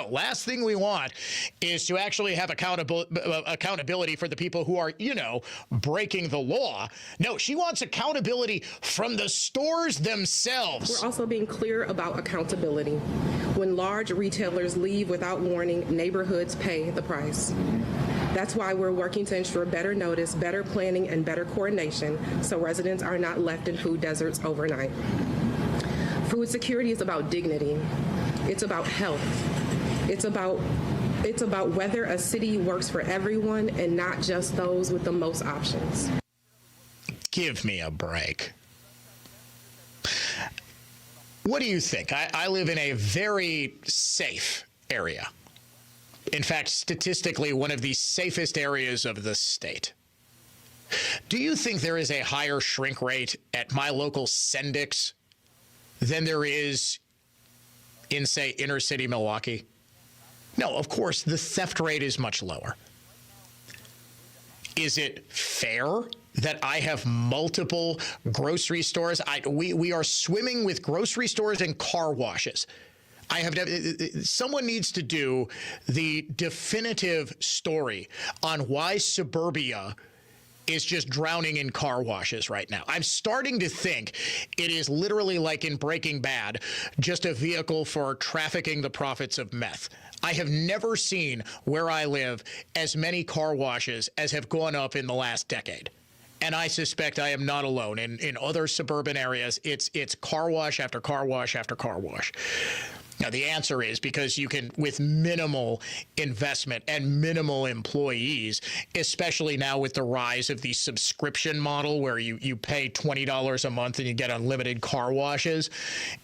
Last thing we want is to actually have accountability for the people who are, breaking the law. No, she wants accountability from the stores themselves. We're also being clear about accountability. When large retailers leave without warning, neighborhoods pay the price. That's why we're working to ensure better notice, better planning, and better coordination so residents are not left in food deserts overnight. Food security is about dignity. It's about health. It's about whether a city works for everyone and not just those with the most options. Give me a break. What do you think? I live in a very safe area. In fact, statistically, one of the safest areas of the state. Do you think there is a higher shrink rate at my local Sendik's than there is in, say, inner city Milwaukee? No, of course, the theft rate is much lower. Is it fair that I have multiple grocery stores? We are swimming with grocery stores and car washes. Someone needs to do the definitive story on why suburbia is just drowning in car washes right now. I'm starting to think it is literally like in Breaking Bad, just a vehicle for trafficking the profits of meth. I have never seen where I live as many car washes as have gone up in the last decade. And I suspect I am not alone. In other suburban areas, it's car wash after car wash after car wash. Now, the answer is because you can, with minimal investment and minimal employees, especially now with the rise of the subscription model where you pay $20 a month and you get unlimited car washes,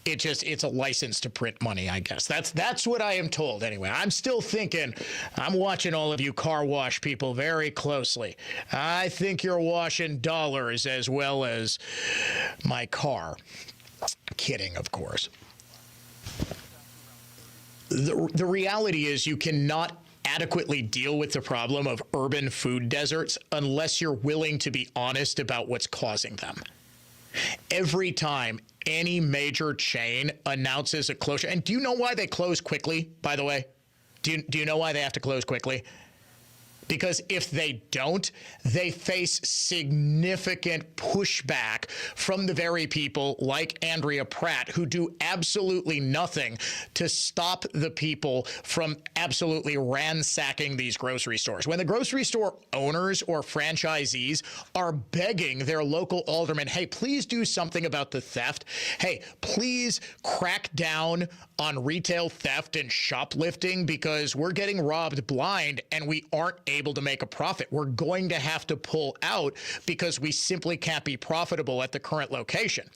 it's a license to print money, I guess. That's what I am told anyway. I'm still thinking, I'm watching all of you car wash people very closely. I think you're washing dollars as well as my car. Kidding, of course. The reality is you cannot adequately deal with the problem of urban food deserts unless you're willing to be honest about what's causing them. Every time any major chain announces a closure, and do you know why they close quickly, by the way? Do you know why they have to close quickly? Because if they don't, they face significant pushback from the very people like Andrea Pratt who do absolutely nothing to stop the people from absolutely ransacking these grocery stores. When the grocery store owners or franchisees are begging their local aldermen, hey, please do something about the theft. Hey, please crack down on retail theft and shoplifting because we're getting robbed blind and we aren't able to make a profit. We're going to have to pull out because we simply can't be profitable at the current location.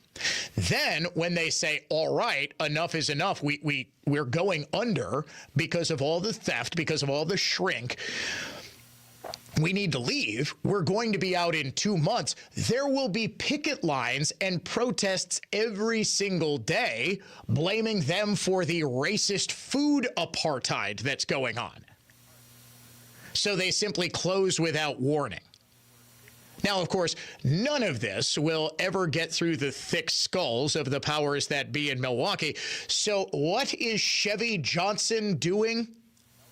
Then when they say, all right, enough is enough, we're going under because of all the theft, because of all the shrink, we need to leave. We're going to be out in 2 months. There will be picket lines and protests every single day blaming them for the racist food apartheid that's going on. So they simply close without warning. Now, of course, none of this will ever get through the thick skulls of the powers that be in Milwaukee. So what is Chevy Johnson doing?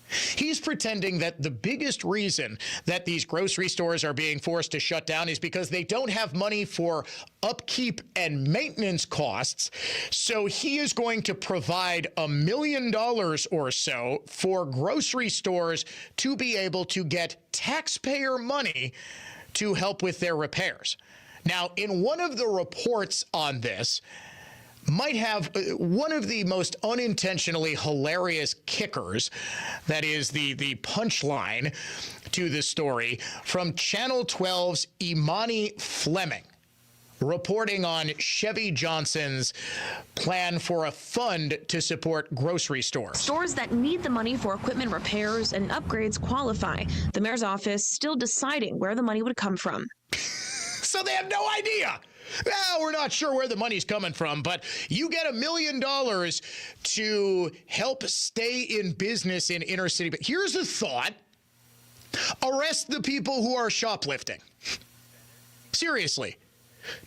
He's pretending that the biggest reason that these grocery stores are being forced to shut down is because they don't have money for upkeep and maintenance costs. So he is going to provide $1 million or so for grocery stores to be able to get taxpayer money to help with their repairs. Now, in one of the reports on this, might have one of the most unintentionally hilarious kickers, that is the punchline to the story, from Channel 12's Imani Fleming, reporting on Chevy Johnson's plan for a fund to support grocery stores. Stores that need the money for equipment repairs and upgrades qualify. The mayor's office still deciding where the money would come from. So they have no idea. Well, we're not sure where the money's coming from, but you get $1 million to help stay in business in inner city. But here's the thought. Arrest the people who are shoplifting. Seriously.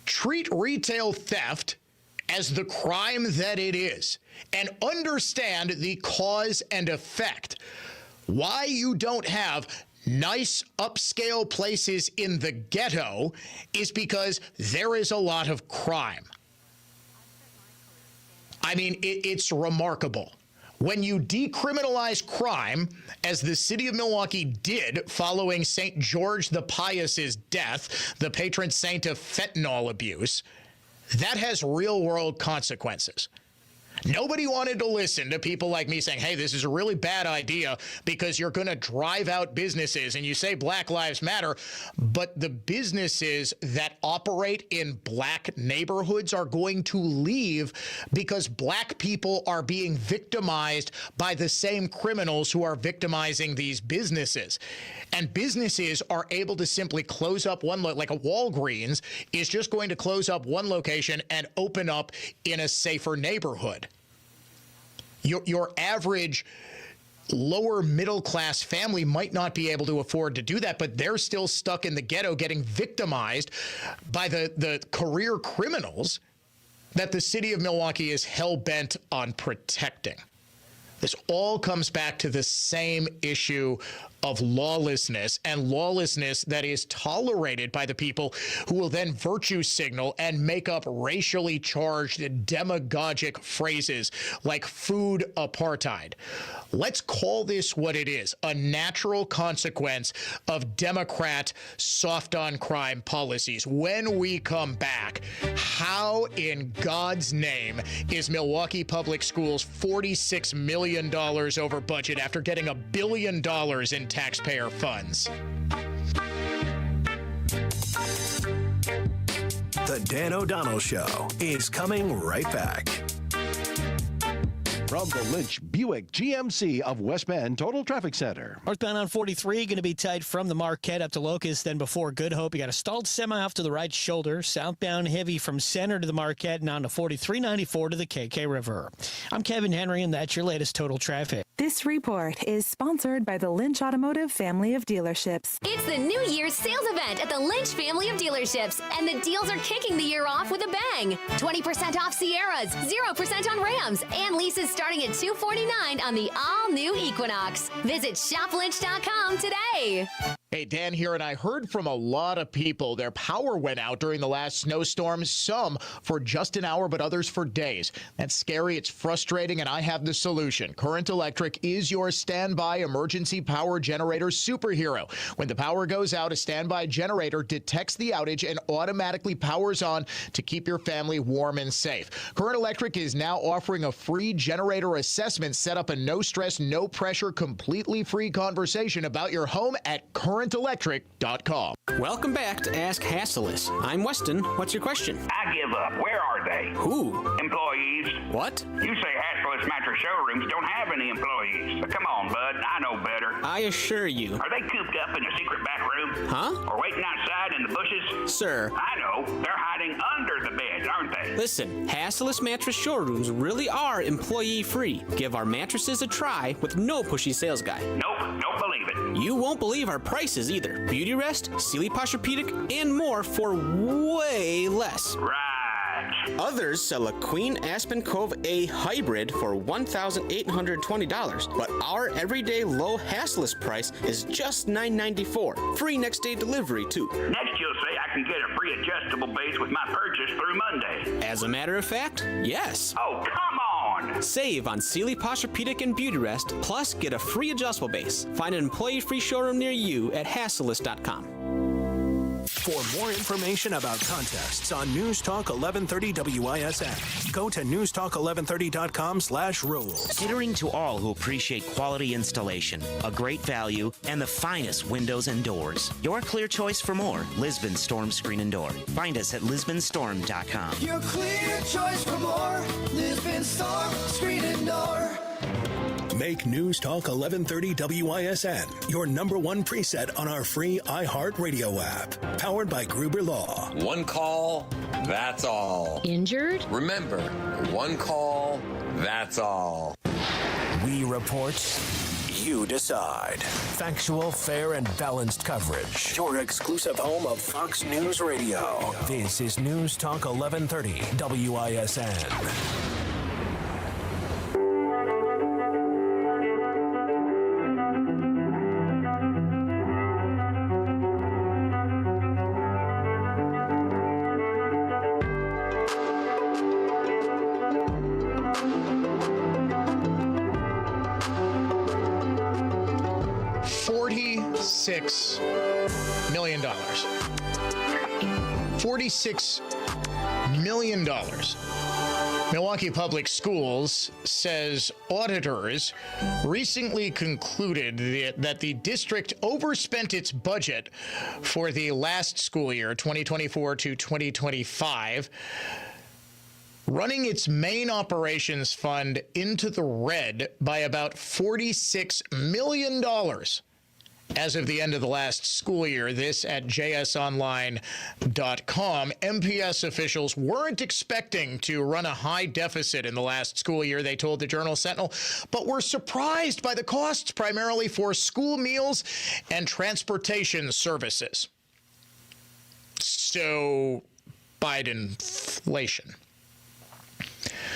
Treat retail theft as the crime that it is and understand the cause and effect. Why you don't have nice upscale places in the ghetto is because there is a lot of crime. I mean, it's remarkable. When you decriminalize crime, as the city of Milwaukee did following St. George the Pious's death, the patron saint of fentanyl abuse, that has real-world consequences. Nobody wanted to listen to people like me saying, hey, this is a really bad idea because you're going to drive out businesses, and you say Black Lives Matter, but the businesses that operate in black neighborhoods are going to leave because black people are being victimized by the same criminals who are victimizing these businesses. And businesses are able to simply close up one, like a Walgreens is just going to close up one location and open up in a safer neighborhood. Your average lower middle class family might not be able to afford to do that, but they're still stuck in the ghetto getting victimized by the career criminals that the city of Milwaukee is hell-bent on protecting. This all comes back to the same issue of lawlessness, and lawlessness that is tolerated by the people who will then virtue signal and make up racially charged demagogic phrases like food apartheid. Let's call this what it is, a natural consequence of Democrat soft on crime policies. When we come back, how in God's name is Milwaukee Public Schools $46 million over budget after getting $1 billion in taxpayer funds? The Dan O'Donnell Show is coming right back. From the Lynch Buick GMC of West Bend Total Traffic Center. Northbound on 43, going to be tight from the Marquette up to Locust, then before Good Hope. You got a stalled semi off to the right shoulder. Southbound heavy from Center to the Marquette and on to 4394 to the KK River. I'm Kevin Henry, and that's your latest Total Traffic. This report is sponsored by the Lynch Automotive family of dealerships. It's the New Year's sales event at the Lynch family of dealerships, and the deals are kicking the year off with a bang. 20% off Sierras, 0% on Rams, and leases starting at $249 on the all-new Equinox. Visit shoplynch.com today. Hey, Dan here, and I heard from a lot of people their power went out during the last snowstorm, some for just an hour, but others for days. That's scary, it's frustrating, and I have the solution. Current Electric is your standby emergency power generator superhero. When the power goes out, a standby generator detects the outage and automatically powers on to keep your family warm and safe. Current Electric is now offering a free generator assessment. Set up a no-stress, no-pressure, completely free conversation about your home at CurrentElectric.com. Welcome back to Ask Hassleus. I'm Weston. What's your question? I give up. Where are they? Who? Employees. What? You say Hassleus Mattress Showrooms don't have any employees. Come on, bud. I know better. I assure you. Are they cooped up in a secret back room? Huh? Or waiting outside in the bushes? Sir. I know. They're hiding under the beds, aren't they? Listen, Hassleus Mattress Showrooms really are employee-free. Give our mattresses a try with no pushy sales guy. Nope, don't believe it. You won't believe our prices either. Beauty Rest, Sealy Posturepedic, and more for way less. Right. Others sell a Queen Aspen Cove A hybrid for $1,820, but our everyday low hassless price is just $994. Free next day delivery, too. Next, you'll say I can get a free adjustable base with my purchase through Monday. As a matter of fact, yes. Oh, come on! Save on Sealy Posturepedic and Beauty Rest, plus get a free adjustable base. Find an employee-free showroom near you at Hasselist.com. For more information about contests on News Talk 1130 WISN, go to newstalk1130.com/rules. Catering to all who appreciate quality installation, a great value, and the finest windows and doors. Your clear choice for more, Lisbon Storm Screen and Door. Find us at lisbonstorm.com. Your clear choice for more, Lisbon Storm Screen and Door. Make News Talk 1130 WISN your #1 preset on our free iHeartRadio app. Powered by Gruber Law. One call, that's all. Injured? Remember, one call, that's all. We report, you decide. Factual, fair, and balanced coverage. Your exclusive home of Fox News Radio. This is News Talk 1130 WISN. $46 million. $46 million. Milwaukee Public Schools says auditors recently concluded that the district overspent its budget for the last school year, 2024 to 2025, running its main operations fund into the red by about $46 million as of the end of the last school year. This at jsonline.com. MPS officials weren't expecting to run a high deficit in the last school year, they told the Journal-Sentinel, but were surprised by the costs primarily for school meals and transportation services. So, Bidenflation.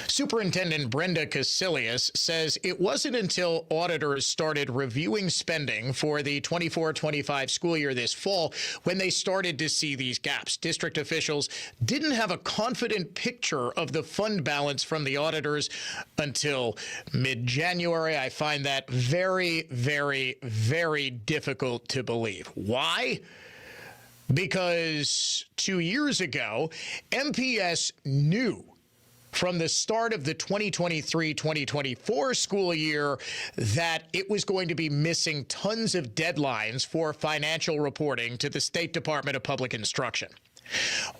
Superintendent Brenda Casilius says it wasn't until auditors started reviewing spending for the 24-25 school year this fall when they started to see these gaps. District officials didn't have a confident picture of the fund balance from the auditors until mid-January. I find that very, very, very difficult to believe. Why? Because 2 years ago, MPS knew from the start of the 2023-2024 school year that it was going to be missing tons of deadlines for financial reporting to the State Department of Public Instruction.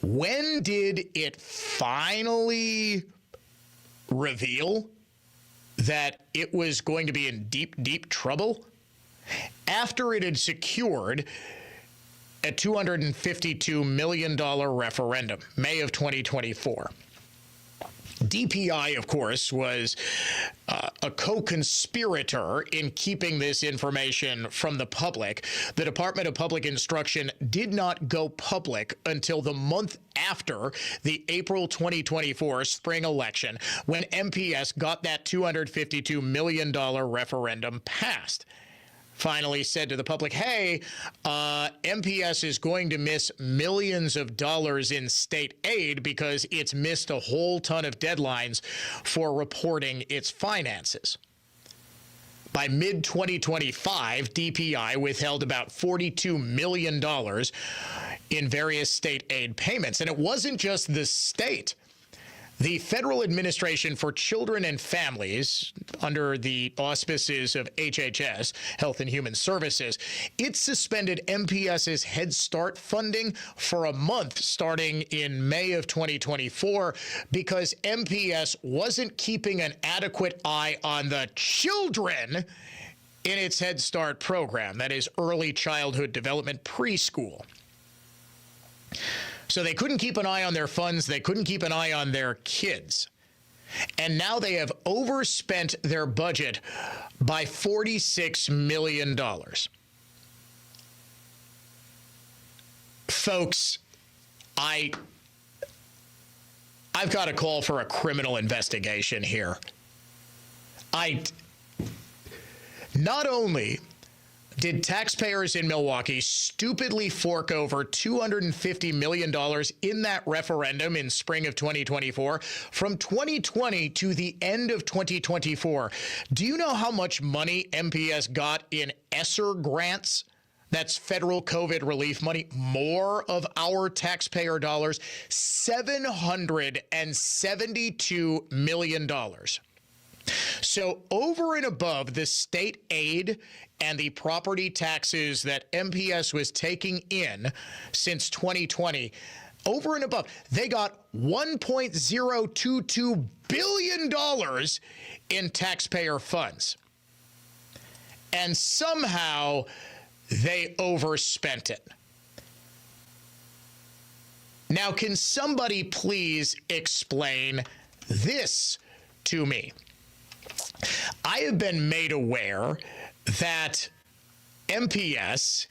When did it finally reveal that it was going to be in deep, deep trouble? After it had secured a $252 million referendum, May of 2024. DPI, of course, was a co-conspirator in keeping this information from the public. The Department of Public Instruction did not go public until the month after the April 2024 spring election, when MPS got that $252 million referendum passed. Finally said to the public, hey, MPS is going to miss millions of dollars in state aid because it's missed a whole ton of deadlines for reporting its finances. By mid-2025, DPI withheld about $42 million in various state aid payments. And it wasn't just the state. The Federal Administration for Children and Families, under the auspices of HHS, Health and Human Services, it suspended MPS's Head Start funding for a month starting in May of 2024 because MPS wasn't keeping an adequate eye on the children in its Head Start program, that is early childhood development preschool. So they couldn't keep an eye on their funds. They couldn't keep an eye on their kids. And now they have overspent their budget by $46 million. Folks, I've got a call for a criminal investigation here. Not only did taxpayers in Milwaukee stupidly fork over $250 million in that referendum in spring of 2024, from 2020 to the end of 2024, do you know how much money MPS got in ESSER grants? That's federal COVID relief money, more of our taxpayer dollars, $772 million. So over and above the state aid and the property taxes that MPS was taking in since 2020, over and above, they got $1.022 billion in taxpayer funds. And somehow they overspent it. Now, can somebody please explain this to me? I have been made aware that MPS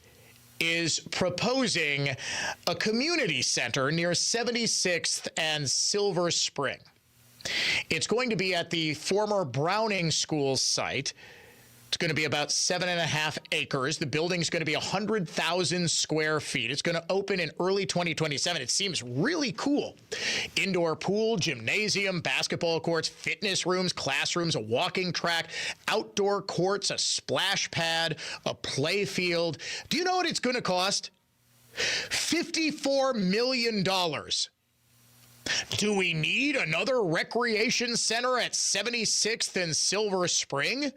is proposing a community center near 76th and Silver Spring. It's going to be at the former Browning School site. It's going to be about 7.5 acres. The building's going to be 100,000 square feet. It's going to open in early 2027. It seems really cool. Indoor pool, gymnasium, basketball courts, fitness rooms, classrooms, a walking track, outdoor courts, a splash pad, a play field. Do you know what it's going to cost? $54 million. Do we need another recreation center at 76th and Silver Spring?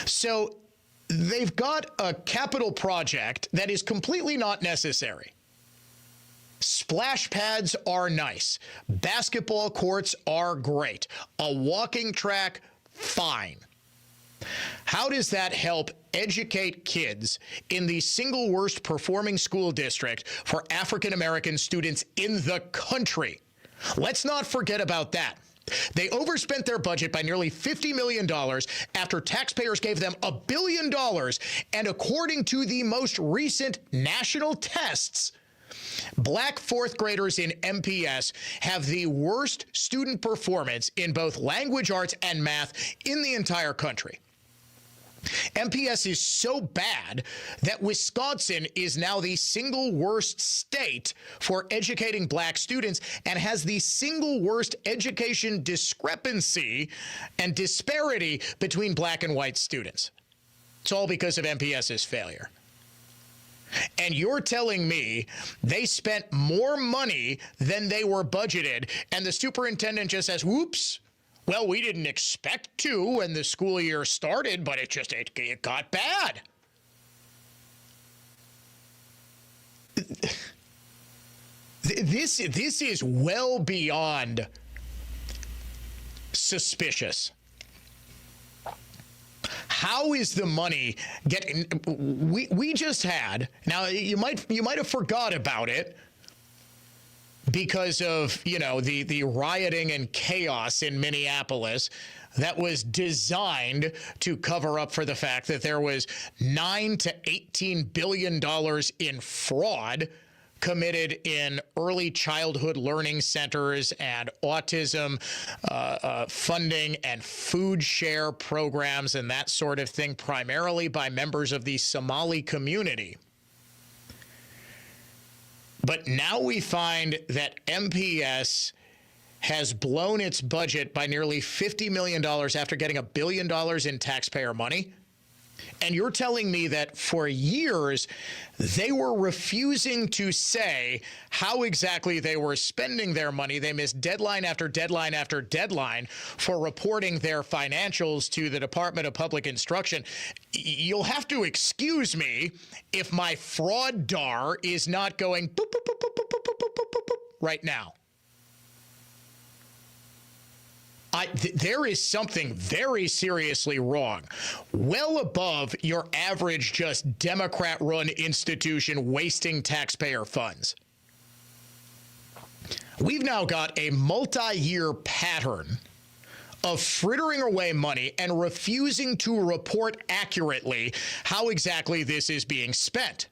So they've got a capital project that is completely not necessary. Splash pads are nice. Basketball courts are great. A walking track, fine. How does that help educate kids in the single worst performing school district for African American students in the country? Let's not forget about that. They overspent their budget by nearly $50 million after taxpayers gave them $1 billion. And according to the most recent national tests, Black fourth graders in MPS have the worst student performance in both language arts and math in the entire country. MPS is so bad that Wisconsin is now the single worst state for educating Black students and has the single worst education discrepancy and disparity between Black and white students. It's all because of MPS's failure. And you're telling me they spent more money than they were budgeted, and the superintendent just says, whoops. Well, we didn't expect to when the school year started, but it got bad. This is well beyond suspicious. How is the money getting? We just had. Now you might have forgot about it, because of, the rioting and chaos in Minneapolis that was designed to cover up for the fact that there was $9 to $18 billion in fraud committed in early childhood learning centers and autism funding and food share programs and that sort of thing, primarily by members of the Somali community. But now we find that MPS has blown its budget by nearly $50 million after getting $1 billion in taxpayer money. And you're telling me that for years, they were refusing to say how exactly they were spending their money. They missed deadline after deadline after deadline for reporting their financials to the Department of Public Instruction. You'll have to excuse me if my fraud DAR is not going boop, boop, boop, boop, boop, boop, boop, boop, boop, boop, right now. There is something very seriously wrong, well above your average just Democrat-run institution wasting taxpayer funds. We've now got a multi-year pattern of frittering away money and refusing to report accurately how exactly this is being spent.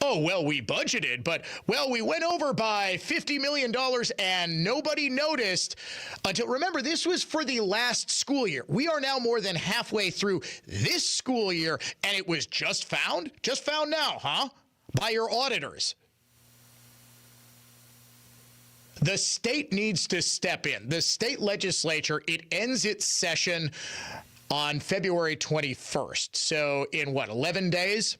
Oh, well, we budgeted, but, well, we went over by $50 million and nobody noticed until, remember, this was for the last school year. We are now more than halfway through this school year, and it was just found now, huh? By your auditors. The state needs to step in. The state legislature, it ends its session on February 21st. So in 11 days?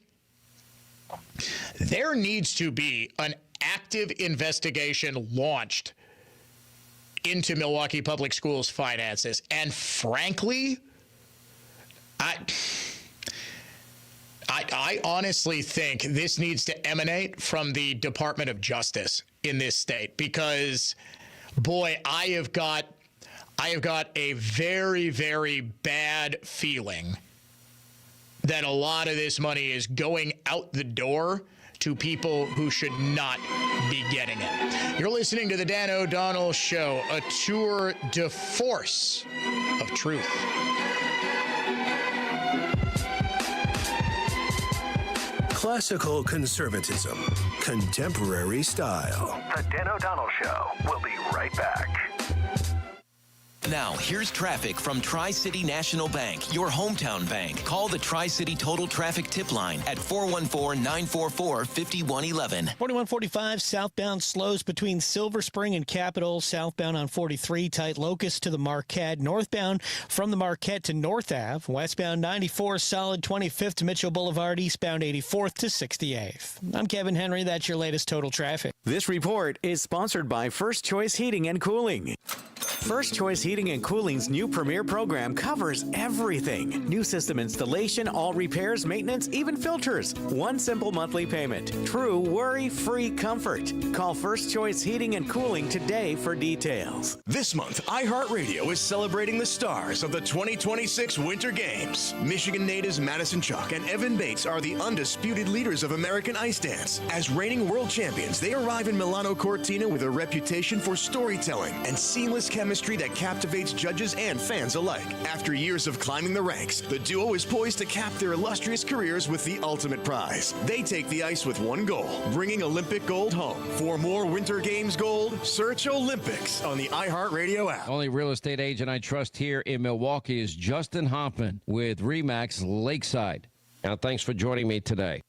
There needs to be an active investigation launched into Milwaukee Public Schools finances. And frankly, I honestly think this needs to emanate from the Department of Justice in this state, because, boy, I have got a very, very bad feeling that a lot of this money is going out the door to people who should not be getting it. You're listening to the Dan O'Donnell Show, a tour de force of truth. Classical conservatism, contemporary style. The Dan O'Donnell Show. We'll be right back. Now, here's traffic from Tri-City National Bank, your hometown bank. Call the Tri-City Total Traffic Tip Line at 414-944-5111. 4145 southbound slows between Silver Spring and Capitol. Southbound on 43, tight Locust to the Marquette. Northbound from the Marquette to North Ave. Westbound 94, solid 25th to Mitchell Boulevard. Eastbound 84th to 68th. I'm Kevin Henry. That's your latest total traffic. This report is sponsored by First Choice Heating and Cooling. First Choice Heating and Cooling's new Premier program covers everything. New system installation, all repairs, maintenance, even filters. One simple monthly payment. True worry-free comfort. Call First Choice Heating and Cooling today for details. This month, iHeartRadio is celebrating the stars of the 2026 Winter Games. Michigan natives Madison Chuck and Evan Bates are the undisputed leaders of American ice dance. As reigning world champions, they arrive in Milano Cortina with a reputation for storytelling and seamless chemistry that captivates judges and fans alike. After years of climbing the ranks, the duo is poised to cap their illustrious careers with the ultimate prize. They take the ice with one goal, bringing Olympic gold home. For more Winter Games gold, search Olympics on the iHeartRadio app. Only real estate agent I trust here in Milwaukee is Justin Hoffman with RE/MAX Lakeside. Now, thanks for joining me today.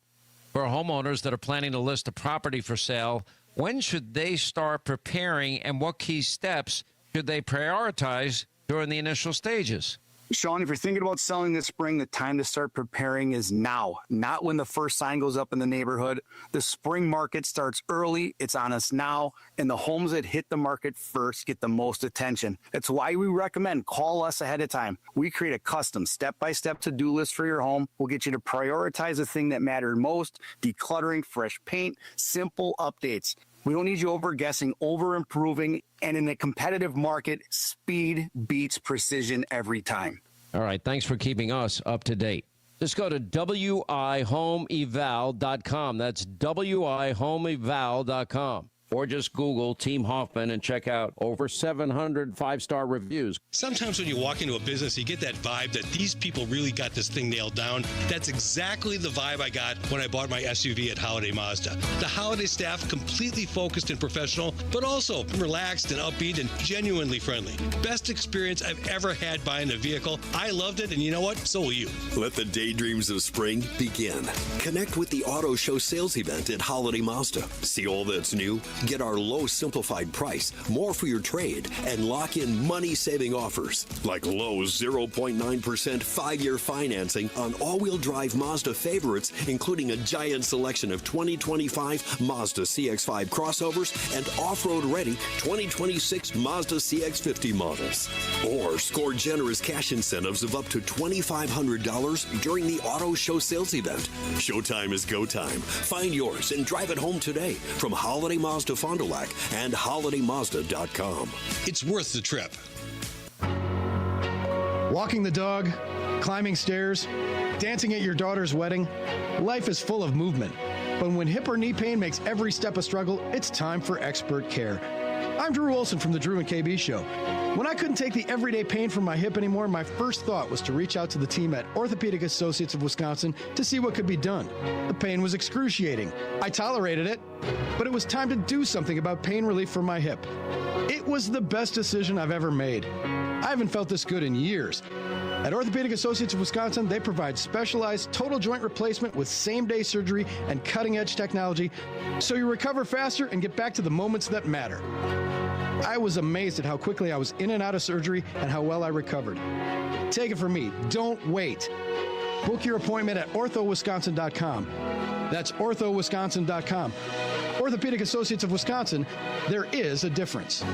For homeowners that are planning to list a property for sale, when should they start preparing, and what key steps should they prioritize during the initial stages? Sean, if you're thinking about selling this spring, the time to start preparing is now, not when the first sign goes up in the neighborhood. The spring market starts early. It's on us now, and the homes that hit the market first get the most attention. That's why we recommend call us ahead of time. We create a custom step-by-step to-do list for your home. We'll get you to prioritize the thing that mattered most: decluttering, fresh paint, simple updates. We don't need you over-guessing, over-improving, and in a competitive market, speed beats precision every time. All right, thanks for keeping us up to date. Just go to wihomeeval.com. That's wihomeeval.com. Or just Google Team Hoffman and check out over 700 five-star reviews. Sometimes when you walk into a business, you get that vibe that these people really got this thing nailed down. That's exactly the vibe I got when I bought my SUV at Holiday Mazda. The Holiday staff, completely focused and professional, but also relaxed and upbeat and genuinely friendly. Best experience I've ever had buying a vehicle. I loved it, and you know what? So will you. Let the daydreams of spring begin. Connect with the Auto Show sales event at Holiday Mazda. See all that's new? Get our low simplified price, more for your trade, and lock in money-saving offers like low 0.9% 5-year financing on all-wheel drive Mazda favorites, including a giant selection of 2025 Mazda CX-5 crossovers and off-road ready 2026 Mazda CX-50 models. Or score generous cash incentives of up to $2,500 during the Auto Show sales event. Showtime is go time. Find yours and drive it home today from Holiday Mazda Fond du Lac and holidaymazda.com. It's worth the trip. Walking the dog, climbing stairs, dancing at your daughter's wedding. Life is full of movement. But when hip or knee pain makes every step a struggle, it's time for expert care. I'm Drew Olson from the Drew and KB Show. When I couldn't take the everyday pain from my hip anymore, my first thought was to reach out to the team at Orthopedic Associates of Wisconsin to see what could be done. The pain was excruciating. I tolerated it, but it was time to do something about pain relief for my hip. It was the best decision I've ever made. I haven't felt this good in years. At Orthopedic Associates of Wisconsin, they provide specialized total joint replacement with same-day surgery and cutting-edge technology, so you recover faster and get back to the moments that matter. I was amazed at how quickly I was in and out of surgery and how well I recovered. Take it from me, don't wait. Book your appointment at orthowisconsin.com. That's orthowisconsin.com. Orthopedic Associates of Wisconsin, there is a difference.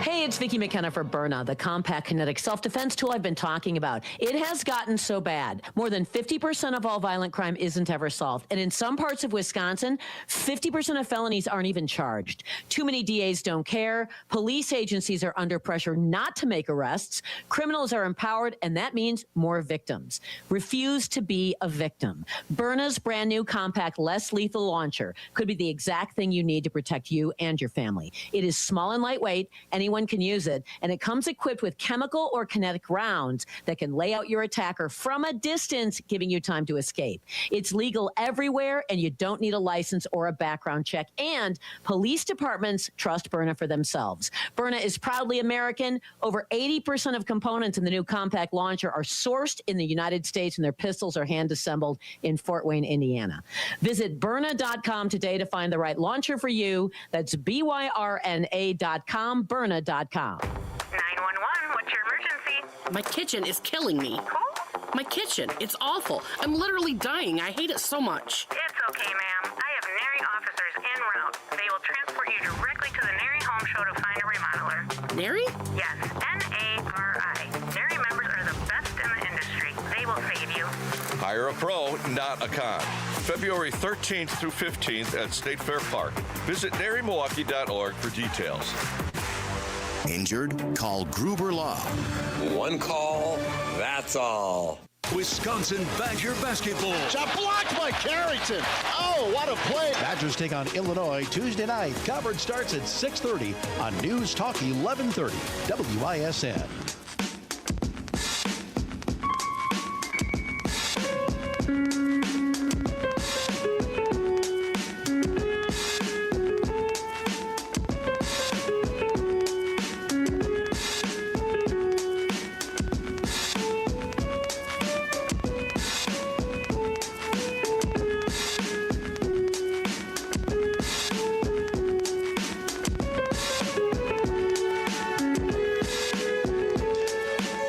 Hey, it's Vicki McKenna for Byrna, the compact kinetic self-defense tool I've been talking about. It has gotten so bad. More than 50% of all violent crime isn't ever solved. And in some parts of Wisconsin, 50% of felonies aren't even charged. Too many DAs don't care. Police agencies are under pressure not to make arrests. Criminals are empowered, and that means more victims. Refuse to be a victim. Byrna's brand new compact, less lethal launcher could be the exact thing you need to protect you and your family. It is small and lightweight. Anyone can use it, and it comes equipped with chemical or kinetic rounds that can lay out your attacker from a distance, giving you time to escape. It's legal everywhere, and you don't need a license or a background check, and police departments trust Byrna for themselves. Byrna is proudly American. Over 80% of components in the new compact launcher are sourced in the United States, and their pistols are hand-assembled in Fort Wayne, Indiana. Visit Byrna.com today to find the right launcher for you. That's BYRNA.com, Byrna.com. 911, what's your emergency? My kitchen is killing me. Who? My kitchen. It's awful. I'm literally dying. I hate it so much. It's okay, ma'am. I have NARI officers en route. They will transport you directly to the NARI Home Show to find a remodeler. NARI? Yes, N-A-R-I. NARI members are the best in the industry. They will save you. Hire a pro, not a con. February 13th through 15th at State Fair Park. Visit NARIMilwaukee.org for details. Injured? Call Gruber Law. One call, that's all. Wisconsin Badger basketball. Shot blocked by Carrington. Oh, what a play. Badgers take on Illinois Tuesday night. Coverage starts at 6:30 on News Talk 1130 WISN.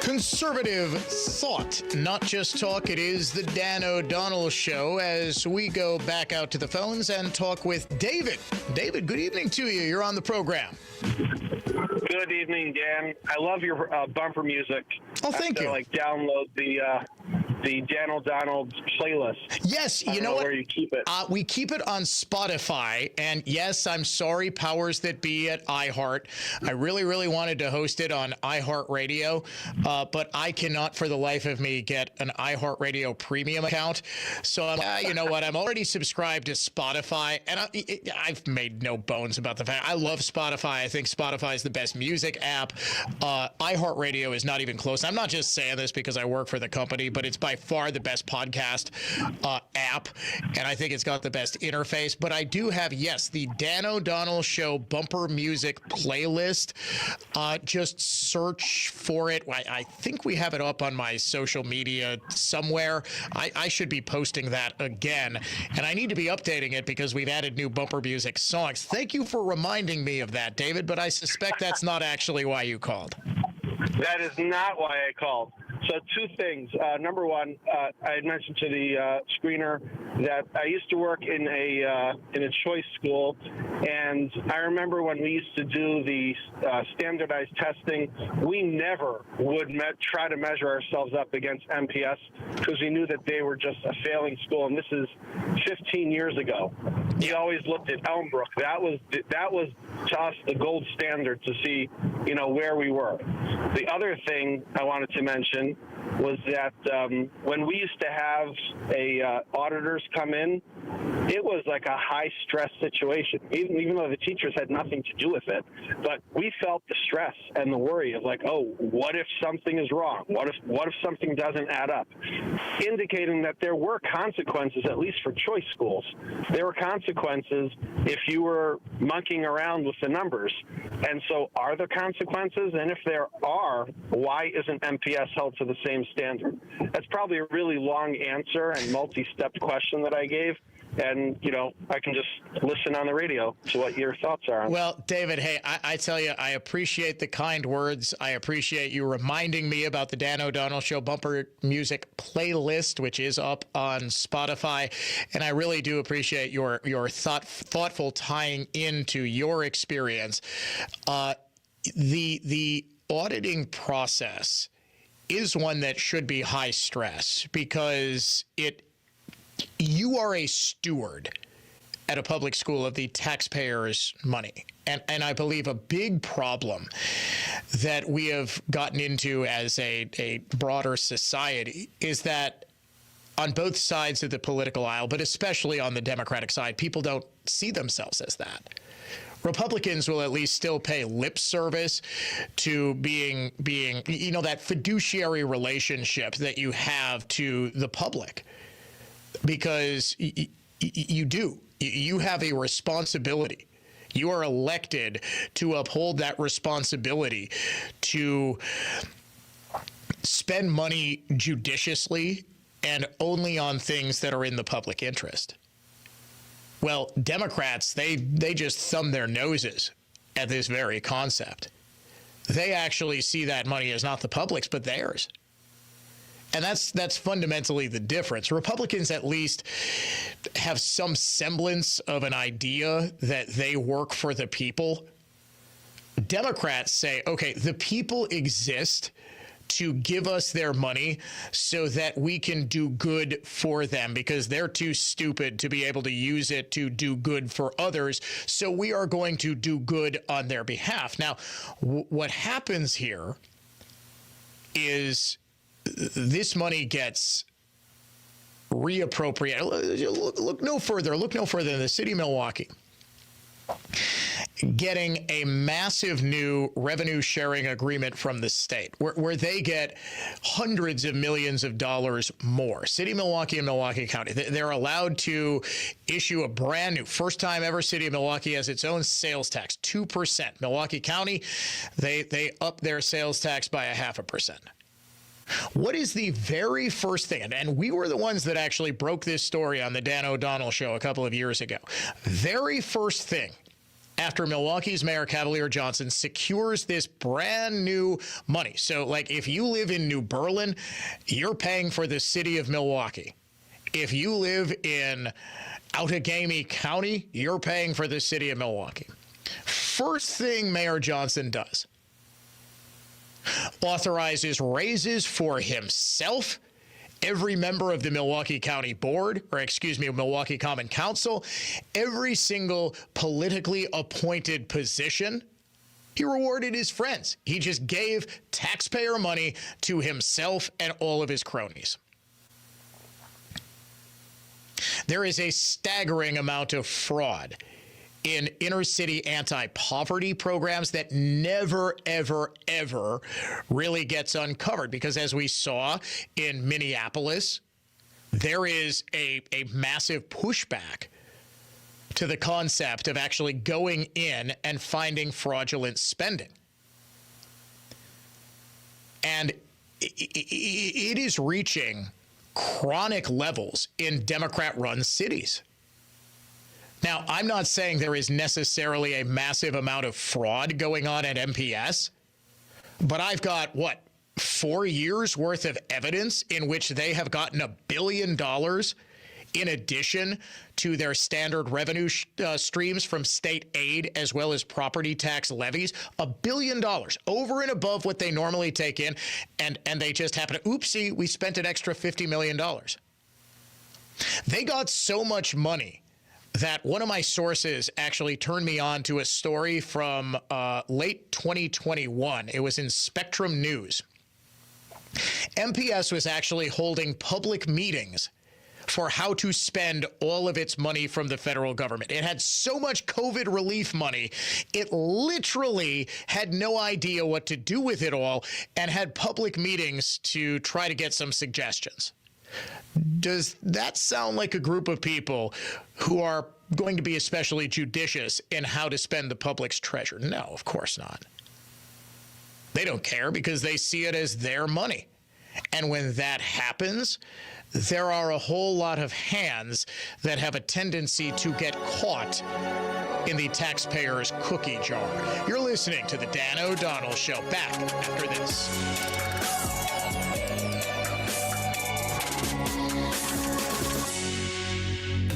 Conservative thought, not just talk. It is the Dan O'Donnell Show as we go back out to the phones and talk with David. David, good evening to you. You're on the program. Good evening, Dan. I love your bumper music. Oh, thank you. Download the Dan O'Donnell playlist. Yes, you know what? Where you keep it? We keep it on Spotify, and yes, I'm sorry, powers that be at iHeart. I really, really wanted to host it on iHeartRadio, but I cannot, for the life of me, get an iHeartRadio premium account. So you know what? I'm already subscribed to Spotify, and I've made no bones about the fact I love Spotify. I think Spotify is the best music app. iHeartRadio is not even close. I'm not just saying this because I work for the company, but it's by far the best podcast app, and I think it's got the best interface. But I do have, yes, the Dan O'Donnell Show bumper music playlist. Just search for it. I think we have it up on my social media somewhere. I should be posting that again, and I need to be updating it because we've added new bumper music songs. Thank you for reminding me of that, David, but I suspect that's not actually why you called. That is not why I called. So two things. Number one, I had mentioned to the screener that I used to work in a choice school, and I remember when we used to do the standardized testing, we never would try to measure ourselves up against MPS because we knew that they were just a failing school, and this is 15 years ago. We always looked at Elmbrook. That was to us the gold standard to see, where we were. The other thing I wanted to mention was that when we used to have auditors come in, it was like a high-stress situation, even though the teachers had nothing to do with it. But we felt the stress and the worry of like, oh, what if something is wrong? What if something doesn't add up? Indicating that there were consequences, at least for choice schools. There were consequences if you were monkeying around with the numbers. And so are there consequences? And if there are, why isn't MPS held to the same standard? That's probably a really long answer and multi-step question that I gave. And, I can just listen on the radio to what your thoughts are. Well, David, hey, I tell you, I appreciate the kind words. I appreciate you reminding me about the Dan O'Donnell Show bumper music playlist, which is up on Spotify. And I really do appreciate your thoughtful tying into your experience. The auditing process is one that should be high stress because you are a steward at a public school of the taxpayers' money. And I believe a big problem that we have gotten into as a broader society is that on both sides of the political aisle, but especially on the Democratic side, people don't see themselves as that. Republicans will at least still pay lip service to being that fiduciary relationship that you have to the public. Because you do. You have a responsibility. You are elected to uphold that responsibility to spend money judiciously and only on things that are in the public interest. Well, Democrats, they just thumb their noses at this very concept. They actually see that money as not the public's, but theirs. And that's fundamentally the difference. Republicans at least have some semblance of an idea that they work for the people. Democrats say, okay, the people exist to give us their money so that we can do good for them because they're too stupid to be able to use it to do good for others. So we are going to do good on their behalf. Now, what happens here is this money gets reappropriated. Look no further than the city of Milwaukee getting a massive new revenue sharing agreement from the state where they get hundreds of millions of dollars more. City of Milwaukee and Milwaukee County, they're allowed to issue a brand new, first time ever, City of Milwaukee has its own sales tax, 2%. Milwaukee County, they up their sales tax by 0.5%. What is the very first thing? And we were the ones that actually broke this story on the Dan O'Donnell Show a couple of years ago. Very first thing after Milwaukee's Mayor Cavalier Johnson secures this brand new money. So like if you live in New Berlin, you're paying for the city of Milwaukee. If you live in Outagamie County, you're paying for the city of Milwaukee. First thing Mayor Johnson does, authorizes raises for himself, every member of the Milwaukee County Board, Milwaukee Common Council, every single politically appointed position. He rewarded his friends. He just gave taxpayer money to himself and all of his cronies. There is a staggering amount of fraud in inner city anti-poverty programs that never, ever, ever really gets uncovered. Because as we saw in Minneapolis, there is a massive pushback to the concept of actually going in and finding fraudulent spending. And it is reaching chronic levels in Democrat-run cities. Now, I'm not saying there is necessarily a massive amount of fraud going on at MPS, but I've got, 4 years worth of evidence in which they have gotten $1 billion in addition to their standard revenue streams from state aid as well as property tax levies. $1 billion over and above what they normally take in, and they just happen to, oopsie, we spent an extra $50 million. They got so much money that one of my sources actually turned me on to a story from late 2021. It was in Spectrum News. MPS was actually holding public meetings for how to spend all of its money from the federal government. It had so much COVID relief money, it literally had no idea what to do with it all and had public meetings to try to get some suggestions. Does that sound like a group of people who are going to be especially judicious in how to spend the public's treasure? No, of course not. They don't care because they see it as their money. And when that happens, there are a whole lot of hands that have a tendency to get caught in the taxpayer's cookie jar. You're listening to the Dan O'Donnell Show. Back after this.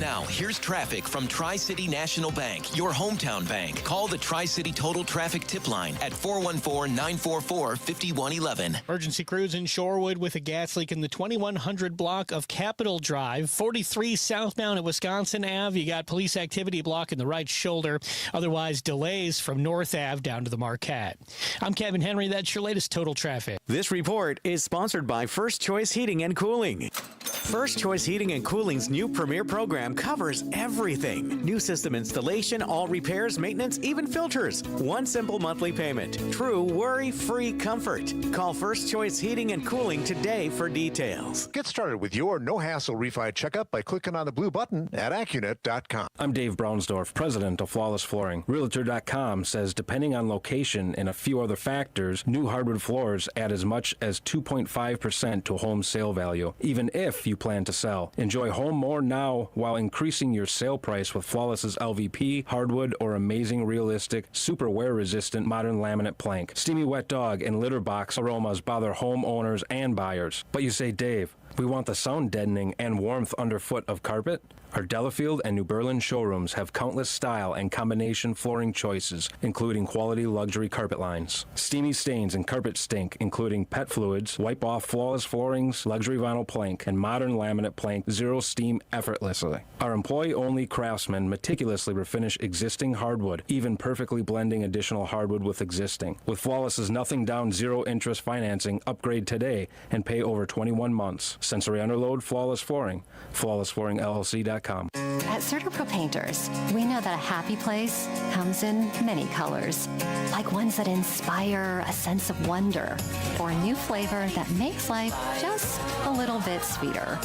Now, here's traffic from Tri-City National Bank, your hometown bank. Call the Tri-City Total Traffic Tip Line at 414-944-5111. Emergency crews in Shorewood with a gas leak in the 2100 block of Capitol Drive. 43 southbound at Wisconsin Ave. You got police activity blocking the right shoulder. Otherwise, delays from North Ave down to the Marquette. I'm Kevin Henry. That's your latest total traffic. This report is sponsored by First Choice Heating and Cooling. First Choice Heating and Cooling's new premier program covers everything. New system installation, all repairs, maintenance, even filters. One simple monthly payment. True worry-free comfort. Call First Choice Heating and Cooling today for details. Get started with your no-hassle refi checkup by clicking on the blue button at Accunet.com. I'm Dave Brownsdorf, president of Flawless Flooring. Realtor.com says depending on location and a few other factors, new hardwood floors add as much as 2.5% to home sale value, even if you plan to sell. Enjoy home more now while increasing your sale price with Flawless's LVP, hardwood, or amazing realistic, super wear-resistant modern laminate plank. Steamy wet dog and litter box aromas bother homeowners and buyers. But you say, Dave, we want the sound deadening and warmth underfoot of carpet? Our Delafield and New Berlin showrooms have countless style and combination flooring choices, including quality luxury carpet lines. Steamy stains and carpet stink, including pet fluids, wipe off flawless floorings, luxury vinyl plank, and modern laminate plank, zero steam effortlessly. Our employee-only craftsmen meticulously refinish existing hardwood, even perfectly blending additional hardwood with existing. With Flawless's nothing down, zero interest financing, upgrade today and pay over 21 months. Sensory underload, Flawless Flooring. FlawlessFlooringLLC.com. At CertaPro Painters, we know that a happy place comes in many colors, like ones that inspire a sense of wonder, or a new flavor that makes life just a little bit sweeter,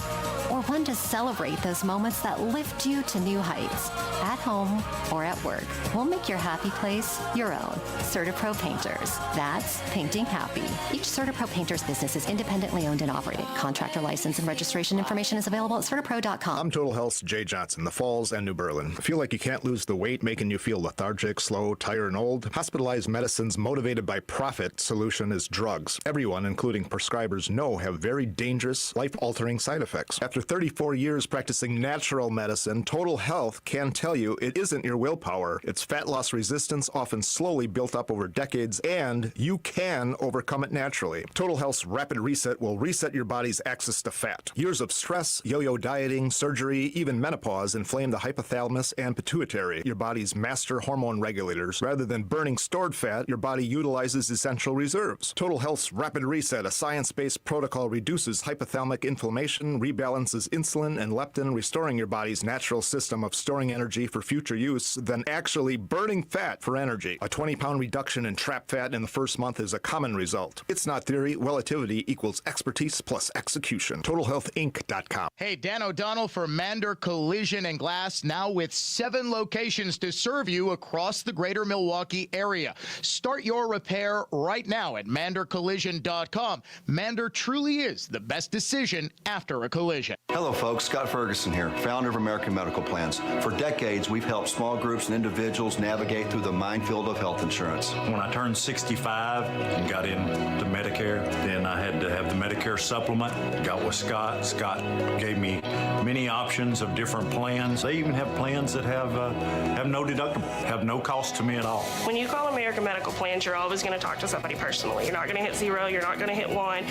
or one to celebrate those moments that lift you to new heights, at home or at work. We'll make your happy place your own. CertaPro Painters. That's painting happy. Each CertaPro Painters business is independently owned and operated. Contractor license and registration information is available at CertaPro.com. I'm Total Health's Jay Johnson, the Falls and New Berlin. Feel like you can't lose the weight making you feel lethargic, slow, tired, and old? Hospitalized Medicine's motivated by profit solution is drugs. Everyone, including prescribers, know have very dangerous, life-altering side effects. After 34 years practicing natural medicine, Total Health can tell you it isn't your willpower. It's fat loss resistance, often slowly built up over decades, and you can overcome it naturally. Total Health's Rapid Reset will reset your body's access to fat. Years of stress, yo-yo dieting, surgery, even menopause inflame the hypothalamus and pituitary, your body's master hormone regulators. Rather than burning stored fat, your body utilizes essential reserves. Total Health's Rapid Reset, a science-based protocol, reduces hypothalamic inflammation, rebalances insulin and leptin, restoring your body's natural system of storing energy for future use, then actually burning fat for energy. A 20-pound reduction in trapped fat in the first month is a common result. It's not theory. Relativity equals expertise plus execution. TotalHealthInc.com. Hey, Dan O'Donnell for Mander Collision and Glass, now with 7 locations to serve you across the greater Milwaukee area. Start your repair right now at mandercollision.com. Mander truly is the best decision after a collision. Hello, folks. Scott Ferguson here, founder of American Medical Plans. For decades, we've helped small groups and individuals navigate through the minefield of health insurance. When I turned 65 and got into Medicare, then I had to have the Medicare supplement. Got with Scott. Scott gave me many options of different plans. They even have plans that have no deductible, have no cost to me at all. When you call American Medical Plans, you're always going to talk to somebody personally. You're not going to hit 0. You're not going to hit 1.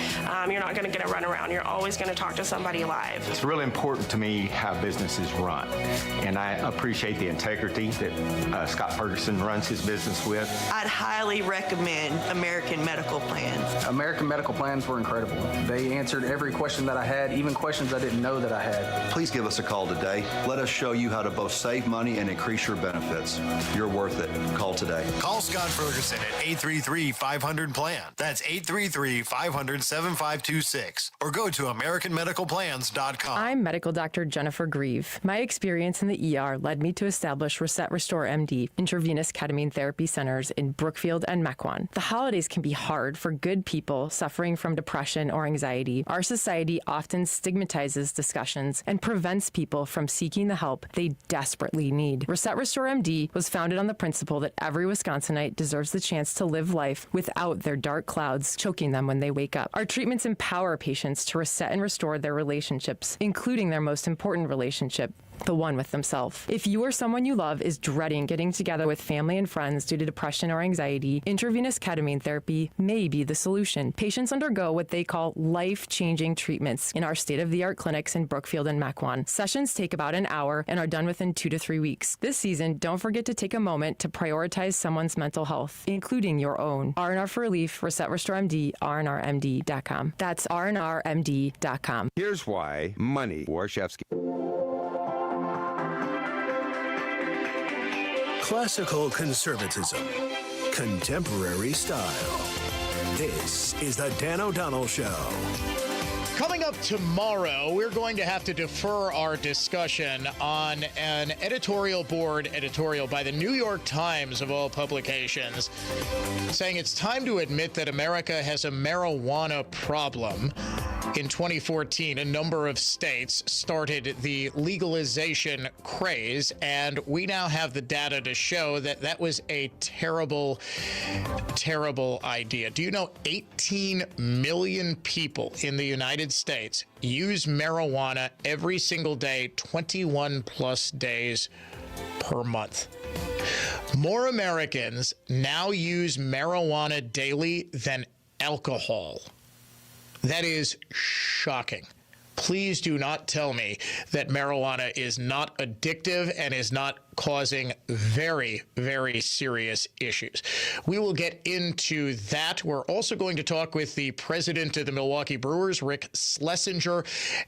You're not going to get a runaround. You're always going to talk to somebody live. It's really important to me how businesses run, and I appreciate the integrity that Scott Ferguson runs his business with. I'd highly recommend American Medical Plans. American Medical Plans were incredible. They answered every question question that I had, even questions I didn't know that I had. Please give us a call today. Let us show you how to both save money and increase your benefits. You're worth it. Call today. Call Scott Ferguson at 833-500-PLAN. That's 833-500-7526. Or go to AmericanMedicalPlans.com. I'm medical doctor Jennifer Grieve. My experience in the ER led me to establish Reset Restore MD intravenous ketamine therapy centers in Brookfield and Mequon. The holidays can be hard for good people suffering from depression or anxiety. Our society often stigmatizes discussions and prevents people from seeking the help they desperately need. Reset Restore MD was founded on the principle that every Wisconsinite deserves the chance to live life without their dark clouds choking them when they wake up. Our treatments empower patients to reset and restore their relationships, including their most important relationship, the one with themselves. If you or someone you love is dreading getting together with family and friends due to depression or anxiety, intravenous ketamine therapy may be the solution. Patients undergo what they call life-changing treatments in our state-of-the-art clinics in Brookfield and Mequon. Sessions take about an hour and are done within 2 to 3 weeks. This season, don't forget to take a moment to prioritize someone's mental health, including your own. R&R for Relief, Reset Restore MD, rnrmd.com. That's rnrmd.com. Here's why money, Warshevsky. Classical conservatism, contemporary style. This is the Dan O'Donnell Show. Coming up tomorrow, we're going to have to defer our discussion on an editorial by the New York Times, of all publications, saying it's time to admit that America has a marijuana problem. In 2014, a number of states started the legalization craze, and we now have the data to show that that was a terrible, terrible idea. Do you know 18 million people in the United States use marijuana every single day, 21 plus days per month? More Americans now use marijuana daily than alcohol. That is shocking. Please do not tell me that marijuana is not addictive and is not causing very, very serious issues. We will get into that. We're also going to talk with the president of the Milwaukee Brewers, Rick Schlesinger,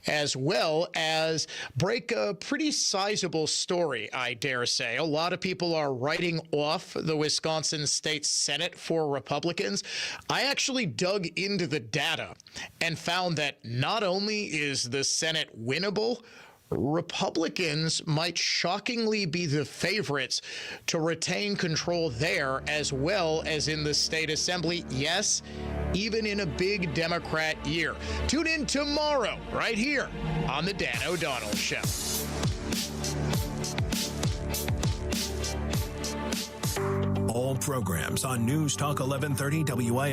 as well as break a pretty sizable story, I dare say. A lot of people are writing off the Wisconsin State Senate for Republicans. I actually dug into the data and found that not only is the Senate winnable, Republicans might shockingly be the favorites to retain control there as well as in the state assembly. Yes, even in a big Democrat year. Tune in tomorrow right here on the Dan O'Donnell Show. All programs on News Talk 1130 WIS.